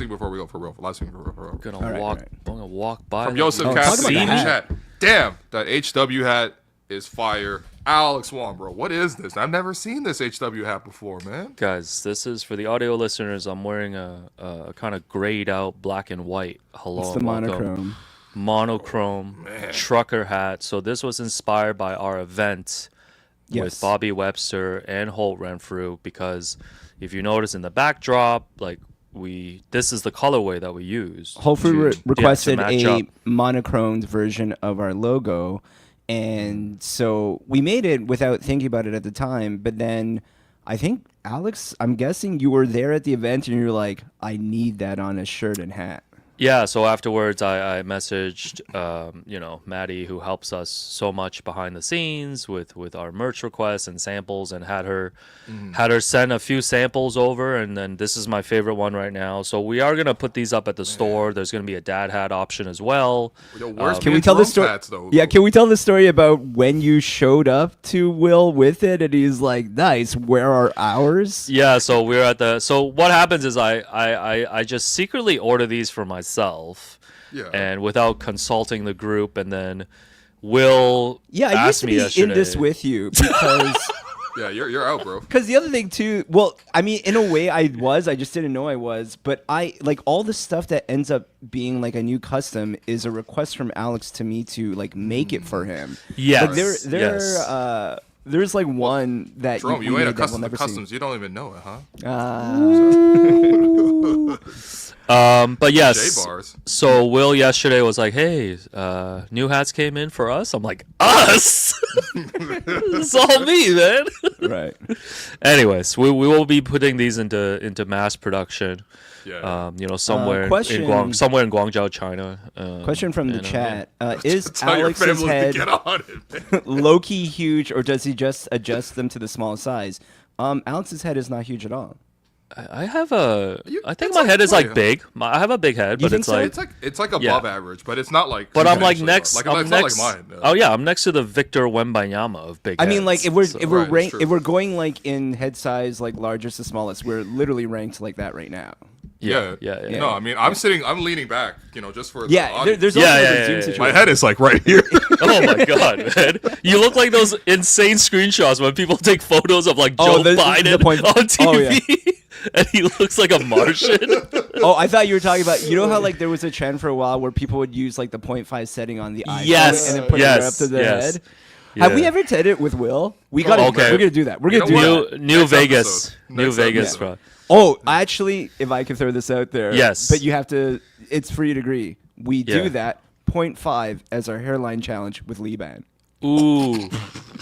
[SPEAKER 1] before we go for real.
[SPEAKER 2] Gonna walk by.
[SPEAKER 1] From
[SPEAKER 2] them.
[SPEAKER 1] Yosef
[SPEAKER 3] talk
[SPEAKER 1] Cassidy
[SPEAKER 3] about
[SPEAKER 1] in the
[SPEAKER 3] the
[SPEAKER 1] chat. Damn, that HW hat is fire. Alex Wong, bro. What is this? I've never seen this HW hat before, man.
[SPEAKER 2] Guys, this is for the audio listeners. I'm wearing a kind of grayed out black and white. Hello,
[SPEAKER 3] It's the
[SPEAKER 2] and welcome. monochrome trucker hat. So this was inspired by our event with Bobby Webster and Holt Renfrew, because if you notice in the backdrop, like this is the colorway that we used.
[SPEAKER 3] Hopefully requested
[SPEAKER 2] match
[SPEAKER 3] a
[SPEAKER 2] up.
[SPEAKER 3] monochromed version of our logo, and so we made it without thinking about it at the time. But then I think, Alex, I'm guessing you were there at the event and you're like, I need that on a shirt and hat.
[SPEAKER 2] Yeah, so afterwards I messaged, Maddie, who helps us so much behind the scenes with our merch requests and samples, and had her send a few samples over, and then this is my favorite one right now. So we are gonna put these up at the store. There's gonna be a dad hat option as well.
[SPEAKER 1] Yo, where's
[SPEAKER 3] Can we tell the story?
[SPEAKER 1] hats, though?
[SPEAKER 3] Yeah, can we tell the story about when you showed up to Will with it, and he's like, "Nice, where are ours?"
[SPEAKER 2] Yeah, so we're at the. So what happens is I just secretly order these for myself. And without consulting the group, and then Will
[SPEAKER 3] I used
[SPEAKER 2] asked
[SPEAKER 3] to
[SPEAKER 2] me
[SPEAKER 3] be
[SPEAKER 2] yesterday.
[SPEAKER 3] in this with you because
[SPEAKER 1] Yeah, you're out, bro.
[SPEAKER 3] because the other thing too. Well, I mean, in a way, I just didn't know I was. But I like all the stuff that ends up being like a new custom is a request from Alex to me to like make it for him.
[SPEAKER 2] Yes,
[SPEAKER 3] like there's like one that
[SPEAKER 1] Jerome, you
[SPEAKER 3] made
[SPEAKER 1] ain't a
[SPEAKER 3] that we'll
[SPEAKER 1] custom
[SPEAKER 3] never
[SPEAKER 1] customs. You don't even know it, huh?
[SPEAKER 2] But yes,
[SPEAKER 1] J-bars.
[SPEAKER 2] so Will yesterday was like, "Hey, new hats came in for us." I'm like, "Us? It's all me, man."
[SPEAKER 3] Right.
[SPEAKER 2] Anyways, we will be putting these into mass production.
[SPEAKER 1] Yeah.
[SPEAKER 2] Somewhere in
[SPEAKER 3] question-
[SPEAKER 2] Guangzhou, China.
[SPEAKER 3] Question from the chat: Is
[SPEAKER 1] Tell your
[SPEAKER 3] Alex's
[SPEAKER 1] family
[SPEAKER 3] head
[SPEAKER 1] to get on it, man.
[SPEAKER 3] low key huge, or does he just adjust them to the small size? Alex's head is not huge at all.
[SPEAKER 2] I have I think
[SPEAKER 1] it's
[SPEAKER 2] my
[SPEAKER 1] like
[SPEAKER 2] head is like
[SPEAKER 1] plenty.
[SPEAKER 2] big. I have a big head,
[SPEAKER 3] You
[SPEAKER 2] but
[SPEAKER 3] think
[SPEAKER 2] it's
[SPEAKER 3] so?
[SPEAKER 2] like.
[SPEAKER 1] It's like above average, but it's not like.
[SPEAKER 2] But I'm like
[SPEAKER 1] substantially
[SPEAKER 2] next.
[SPEAKER 1] above.
[SPEAKER 2] I'm
[SPEAKER 1] it's
[SPEAKER 2] next.
[SPEAKER 1] not like mine.
[SPEAKER 2] Oh yeah, I'm next to the Victor Wembanyama of big.
[SPEAKER 3] I mean,
[SPEAKER 2] heads,
[SPEAKER 3] like if we're
[SPEAKER 2] so-
[SPEAKER 1] Right, it's true.
[SPEAKER 3] if we're going like in head size, like largest to smallest, we're literally ranked like that right now.
[SPEAKER 2] yeah.
[SPEAKER 1] No, I mean, I'm leaning back, just for the
[SPEAKER 3] Yeah,
[SPEAKER 1] audience.
[SPEAKER 3] there's also
[SPEAKER 2] Yeah,
[SPEAKER 3] like
[SPEAKER 2] yeah,
[SPEAKER 3] a
[SPEAKER 2] yeah,
[SPEAKER 3] Zoom
[SPEAKER 2] yeah.
[SPEAKER 3] situation.
[SPEAKER 1] My head is like right here.
[SPEAKER 2] Oh my god, man! You look like those insane screenshots when people take photos of like Joe Biden on TV,
[SPEAKER 3] Oh, yeah.
[SPEAKER 2] and he looks like a Martian.
[SPEAKER 3] Oh, I thought you were talking about. You know how like there was a trend for a while where people would use like the 0.5 setting on the iPhone
[SPEAKER 2] Yes,
[SPEAKER 3] and then put it
[SPEAKER 2] yes,
[SPEAKER 3] up to the
[SPEAKER 2] yes.
[SPEAKER 3] head. Have we
[SPEAKER 2] Yeah.
[SPEAKER 3] ever did it with Will? We got
[SPEAKER 2] Okay.
[SPEAKER 3] We're gonna do that. We're
[SPEAKER 1] You
[SPEAKER 3] gonna
[SPEAKER 1] know
[SPEAKER 3] do
[SPEAKER 1] what?
[SPEAKER 3] that.
[SPEAKER 2] New
[SPEAKER 1] Next
[SPEAKER 2] Vegas,
[SPEAKER 1] episode.
[SPEAKER 2] New
[SPEAKER 1] Next
[SPEAKER 2] Vegas,
[SPEAKER 1] episode.
[SPEAKER 2] bro.
[SPEAKER 3] Oh, actually, if I can throw this out there,
[SPEAKER 2] Yes.
[SPEAKER 3] but you have to. It's for you to agree. We
[SPEAKER 2] Yeah.
[SPEAKER 3] do that 0.5 as our hairline challenge with Liban.
[SPEAKER 2] Ooh,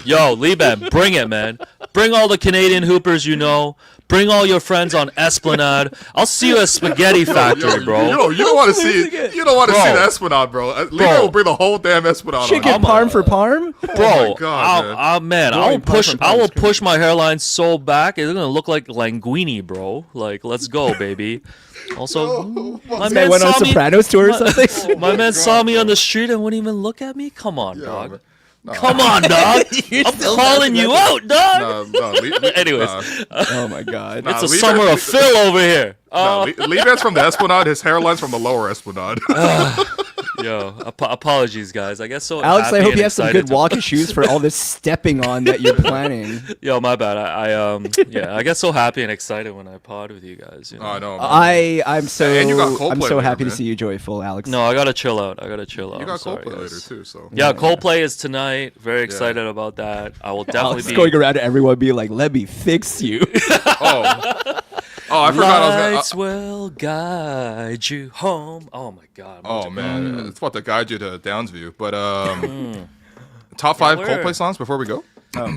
[SPEAKER 2] yo, Liban, bring it, man. Bring all the Canadian hoopers you know. Bring all your friends on Esplanade. I'll see you at Spaghetti Factory, bro.
[SPEAKER 1] You don't want to see. You don't want to see
[SPEAKER 2] Bro.
[SPEAKER 1] the Esplanade, bro. Leo will bring the whole damn Esplanade.
[SPEAKER 3] Chicken
[SPEAKER 1] on.
[SPEAKER 3] parm for parm.
[SPEAKER 2] Bro,
[SPEAKER 1] my God,
[SPEAKER 2] man, I
[SPEAKER 3] Going
[SPEAKER 2] will push.
[SPEAKER 3] parm from
[SPEAKER 2] I will
[SPEAKER 3] parm is
[SPEAKER 2] push my hairline so back it's gonna look like linguine, bro. Like, let's go, baby. Also, my
[SPEAKER 3] This guy went on
[SPEAKER 2] saw me-
[SPEAKER 3] Sopranos tour or something.
[SPEAKER 2] My man saw me on the street and wouldn't even look at me. Come on, dog.
[SPEAKER 1] man.
[SPEAKER 2] Come on, dog. I'm calling you out, dog. Anyways,
[SPEAKER 3] Oh my god.
[SPEAKER 2] it's a
[SPEAKER 1] Liban-
[SPEAKER 2] summer of Phil over here.
[SPEAKER 1] Liban's from the Esplanade. His hairline's from the lower Esplanade.
[SPEAKER 2] Yo, apologies, guys. I guess so.
[SPEAKER 3] Alex, I
[SPEAKER 2] happy
[SPEAKER 3] hope
[SPEAKER 2] and
[SPEAKER 3] you have some
[SPEAKER 2] excited
[SPEAKER 3] good walking shoes for all this stepping on that you're planning.
[SPEAKER 2] Yo, my bad. I get so happy and excited when I pod with you guys. You know?
[SPEAKER 1] I know.
[SPEAKER 3] I'm so
[SPEAKER 1] And you got Coldplay
[SPEAKER 3] I'm so
[SPEAKER 1] later,
[SPEAKER 3] happy
[SPEAKER 1] man.
[SPEAKER 3] to see you joyful, Alex.
[SPEAKER 2] No, I gotta chill out.
[SPEAKER 1] You
[SPEAKER 2] I'm
[SPEAKER 1] got
[SPEAKER 2] sorry,
[SPEAKER 1] Coldplay
[SPEAKER 2] guys.
[SPEAKER 1] later too, so.
[SPEAKER 2] Yeah, Coldplay is tonight. Very excited about that. I will definitely
[SPEAKER 3] Alex
[SPEAKER 2] be
[SPEAKER 3] going around to everyone being like, "Let me fix you."
[SPEAKER 1] Oh, I forgot I was
[SPEAKER 2] Lights
[SPEAKER 1] gonna.
[SPEAKER 2] will guide you home. Oh my god.
[SPEAKER 1] Oh man, it's about to guide you to Downsview. But top 5
[SPEAKER 2] where?
[SPEAKER 1] Coldplay songs before we go.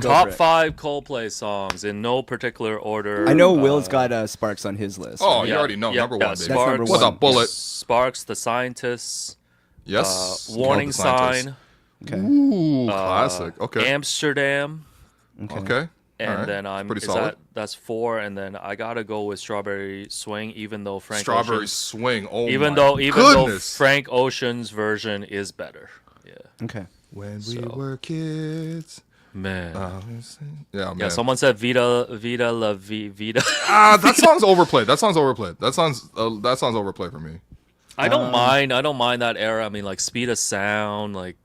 [SPEAKER 2] Top 5 Coldplay songs in no particular order.
[SPEAKER 3] I know Will's got Sparks on his list.
[SPEAKER 1] Oh,
[SPEAKER 3] right?
[SPEAKER 1] you already know. Number 1, baby.
[SPEAKER 3] That's number
[SPEAKER 2] Sparks,
[SPEAKER 1] What's
[SPEAKER 3] one.
[SPEAKER 1] up, Bullet?
[SPEAKER 2] Sparks, The Scientists.
[SPEAKER 1] Yes.
[SPEAKER 2] Warning
[SPEAKER 1] Love the Scientists.
[SPEAKER 2] Sign.
[SPEAKER 3] Okay.
[SPEAKER 1] Ooh, classic. Okay.
[SPEAKER 2] Amsterdam.
[SPEAKER 1] Okay.
[SPEAKER 2] And
[SPEAKER 1] All right.
[SPEAKER 2] then
[SPEAKER 1] Pretty solid.
[SPEAKER 2] that's 4, and then I gotta go with Strawberry Swing, even though Frank
[SPEAKER 1] Strawberry
[SPEAKER 2] Ocean's,
[SPEAKER 1] Swing. Oh
[SPEAKER 2] even
[SPEAKER 1] my
[SPEAKER 2] though
[SPEAKER 1] goodness.
[SPEAKER 2] Frank Ocean's version is better. Yeah.
[SPEAKER 3] Okay.
[SPEAKER 1] When we were kids.
[SPEAKER 2] Man.
[SPEAKER 1] Yeah, man.
[SPEAKER 2] Yeah, someone said Vida la Vida.
[SPEAKER 1] That song's overplayed. That song's overplayed. That song's overplayed for me.
[SPEAKER 2] I don't mind that era. I mean, like Speed of Sound, like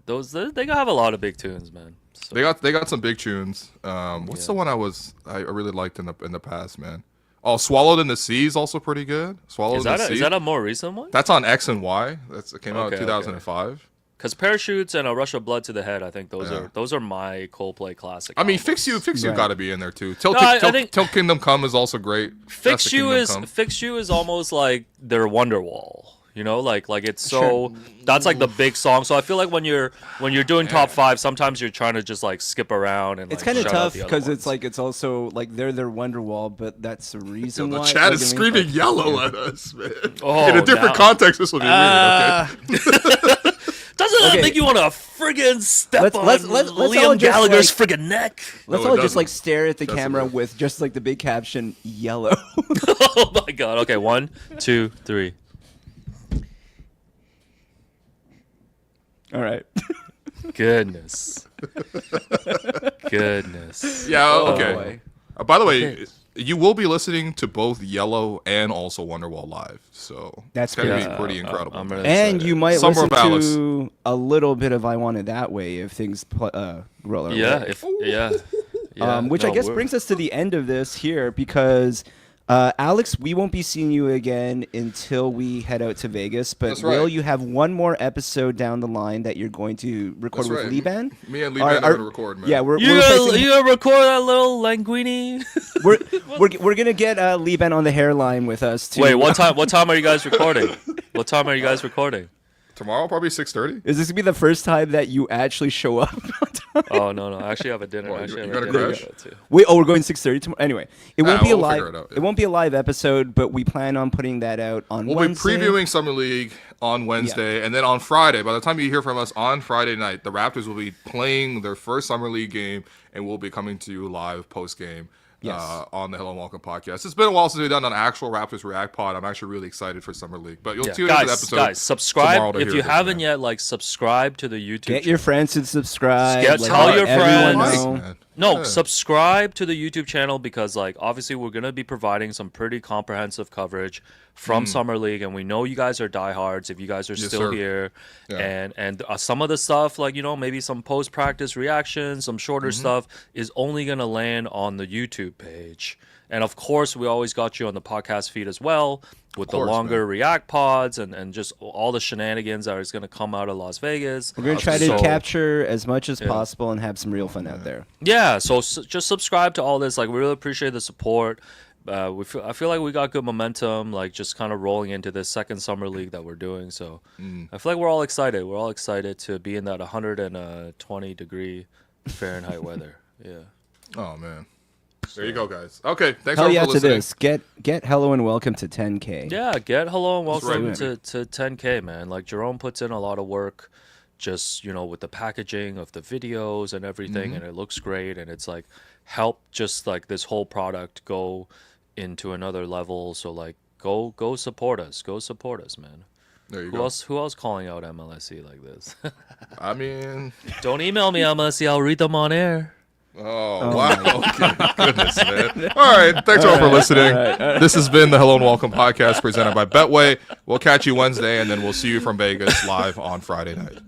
[SPEAKER 2] those. They have a lot of big tunes, man. So,
[SPEAKER 1] They got some big tunes. What's the one I really liked in the past, man? Oh, Swallowed in the Sea is also pretty good. Swallowed in the Sea.
[SPEAKER 2] Is that a more recent one?
[SPEAKER 1] That's on X and Y. It came out in
[SPEAKER 2] Okay,
[SPEAKER 1] 2005.
[SPEAKER 2] Because Parachutes and A Rush of Blood to the Head, I think those are my Coldplay classic.
[SPEAKER 1] I mean,
[SPEAKER 2] albums.
[SPEAKER 1] Fix You
[SPEAKER 3] Right.
[SPEAKER 1] got to be in there too. Till
[SPEAKER 2] I think-
[SPEAKER 1] Kingdom Come is also great. That's the Kingdom Come.
[SPEAKER 2] Fix You is almost like their Wonderwall. You know, like it's so that's like the big song. So I feel like when you're doing top 5, sometimes you're trying to just like skip around and
[SPEAKER 3] It's
[SPEAKER 2] like,
[SPEAKER 3] kind of
[SPEAKER 2] shout out
[SPEAKER 3] tough
[SPEAKER 2] the other
[SPEAKER 3] because
[SPEAKER 2] ones.
[SPEAKER 3] it's like it's also like they're their Wonderwall, but that's the reason
[SPEAKER 1] The
[SPEAKER 3] why.
[SPEAKER 1] chat
[SPEAKER 3] like,
[SPEAKER 1] is
[SPEAKER 3] I mean,
[SPEAKER 1] screaming
[SPEAKER 3] like-
[SPEAKER 1] yellow at us, man.
[SPEAKER 2] Oh,
[SPEAKER 1] in a different
[SPEAKER 2] now-
[SPEAKER 1] context, this will be weird. Okay.
[SPEAKER 2] Doesn't that
[SPEAKER 3] Okay.
[SPEAKER 2] make you want to friggin' step on
[SPEAKER 3] let's
[SPEAKER 2] Liam
[SPEAKER 3] all just,
[SPEAKER 2] Gallagher's
[SPEAKER 3] like-
[SPEAKER 2] friggin' neck?
[SPEAKER 3] Let's
[SPEAKER 1] No, it
[SPEAKER 3] all just
[SPEAKER 1] doesn't.
[SPEAKER 3] like stare at the
[SPEAKER 1] Doesn't
[SPEAKER 3] camera
[SPEAKER 1] work.
[SPEAKER 3] with just like the big caption yellow.
[SPEAKER 2] Oh my god. Okay, 1, 2, 3.
[SPEAKER 3] All right.
[SPEAKER 2] Goodness. Goodness.
[SPEAKER 1] Yeah.
[SPEAKER 3] Oh,
[SPEAKER 1] Okay.
[SPEAKER 3] boy.
[SPEAKER 1] By the way, you will be listening to both Yellow and also Wonderwall live, so
[SPEAKER 3] That's
[SPEAKER 1] it's gonna
[SPEAKER 3] good.
[SPEAKER 1] be pretty incredible.
[SPEAKER 2] I'm really
[SPEAKER 3] And
[SPEAKER 2] excited.
[SPEAKER 3] you might
[SPEAKER 1] Summer
[SPEAKER 3] listen
[SPEAKER 1] Palace.
[SPEAKER 3] to a little bit of "I Want It That Way" if things roll our
[SPEAKER 2] Yeah,
[SPEAKER 3] way.
[SPEAKER 2] yeah.
[SPEAKER 3] Which
[SPEAKER 2] No,
[SPEAKER 3] I guess
[SPEAKER 2] we're-
[SPEAKER 3] brings us to the end of this here because Alex, we won't be seeing you again until we head out to Vegas. But
[SPEAKER 1] That's right.
[SPEAKER 3] Will, you have one more episode down the line that you're going to record
[SPEAKER 1] That's
[SPEAKER 3] with
[SPEAKER 1] right.
[SPEAKER 3] Liban?
[SPEAKER 1] Me and Liban are gonna record, man.
[SPEAKER 3] Yeah, we're
[SPEAKER 2] You gonna record that little Linguini?
[SPEAKER 3] we're gonna get Liban on the hairline with us too.
[SPEAKER 2] Wait, what time are you guys recording? What time are you guys recording?
[SPEAKER 1] Tomorrow, probably 6:30.
[SPEAKER 3] Is this gonna be the first time that you actually show up?
[SPEAKER 2] Oh no, I actually have a dinner.
[SPEAKER 1] Well,
[SPEAKER 2] I actually
[SPEAKER 1] you
[SPEAKER 2] have a
[SPEAKER 1] gotta
[SPEAKER 2] dinner
[SPEAKER 1] crash?
[SPEAKER 2] to go to.
[SPEAKER 3] Wait, we're going 6:30 tomorrow. Anyway, it won't be a
[SPEAKER 1] we'll
[SPEAKER 3] live.
[SPEAKER 1] figure it out, yeah.
[SPEAKER 3] It won't be a live episode, but we plan on putting that out on
[SPEAKER 1] We'll
[SPEAKER 3] Wednesday.
[SPEAKER 1] be previewing Summer League on Wednesday, and then on Friday, by the time you hear from us on Friday night, the Raptors will be playing their first Summer League game, and we'll be coming to you live post-game on the Hello and Welcome podcast. It's been a while since we've done an actual Raptors React pod. I'm actually really excited for Summer League. But you'll tune into the episode
[SPEAKER 2] Guys, subscribe
[SPEAKER 1] tomorrow to
[SPEAKER 2] if
[SPEAKER 1] hear
[SPEAKER 2] you
[SPEAKER 1] this,
[SPEAKER 2] haven't
[SPEAKER 1] man.
[SPEAKER 2] yet. Like, subscribe to the YouTube.
[SPEAKER 3] Get your friends to subscribe.
[SPEAKER 2] Tell
[SPEAKER 3] let
[SPEAKER 2] your
[SPEAKER 3] everyone
[SPEAKER 2] friends.
[SPEAKER 3] know.
[SPEAKER 1] Man.
[SPEAKER 2] No,
[SPEAKER 1] Yeah.
[SPEAKER 2] subscribe to the YouTube channel because, like, obviously we're gonna be providing some pretty comprehensive coverage from Summer League, and we know you guys are diehards. If you guys are
[SPEAKER 1] Yes,
[SPEAKER 2] still
[SPEAKER 1] sir.
[SPEAKER 2] here,
[SPEAKER 1] Yeah.
[SPEAKER 2] and some of the stuff, like maybe some post practice reactions, some shorter stuff, is only gonna land on the YouTube page. And of course, we always got you on the podcast feed as well with the
[SPEAKER 1] course,
[SPEAKER 2] longer
[SPEAKER 1] man.
[SPEAKER 2] react pods and just all the shenanigans that is going to come out of Las Vegas.
[SPEAKER 3] We're gonna try to
[SPEAKER 2] So-
[SPEAKER 3] capture as much as possible and have some real fun out there.
[SPEAKER 2] Yeah, so just subscribe to all this. Like, we really appreciate the support. I feel like we got good momentum, like just kind of rolling into this second summer league that we're doing. So I feel like we're all excited. We're all excited to be in that 120 degree Fahrenheit weather. Yeah.
[SPEAKER 1] Oh man. There you go, guys. Okay, thanks
[SPEAKER 3] Hell
[SPEAKER 1] for
[SPEAKER 3] yeah to
[SPEAKER 1] listening.
[SPEAKER 3] this. Get hello and welcome to 10K.
[SPEAKER 2] Yeah, get hello and welcome
[SPEAKER 1] right.
[SPEAKER 2] to 10K, man. Like, Jerome puts in a lot of work just, with the packaging of the videos and everything, and it looks great, and it's like help just like this whole product go into another level. So like go support us. Go support us, man.
[SPEAKER 1] There you
[SPEAKER 2] Who
[SPEAKER 1] go.
[SPEAKER 2] else calling out MLSE like this?
[SPEAKER 1] I mean,
[SPEAKER 2] Don't email me, MLSE. I'll read them on air.
[SPEAKER 1] Oh, wow. Okay. Goodness, man. All right. Thanks all for listening. This has been the Hello and Welcome podcast presented by Betway. We'll catch you Wednesday, and then we'll see you from Vegas live on Friday night.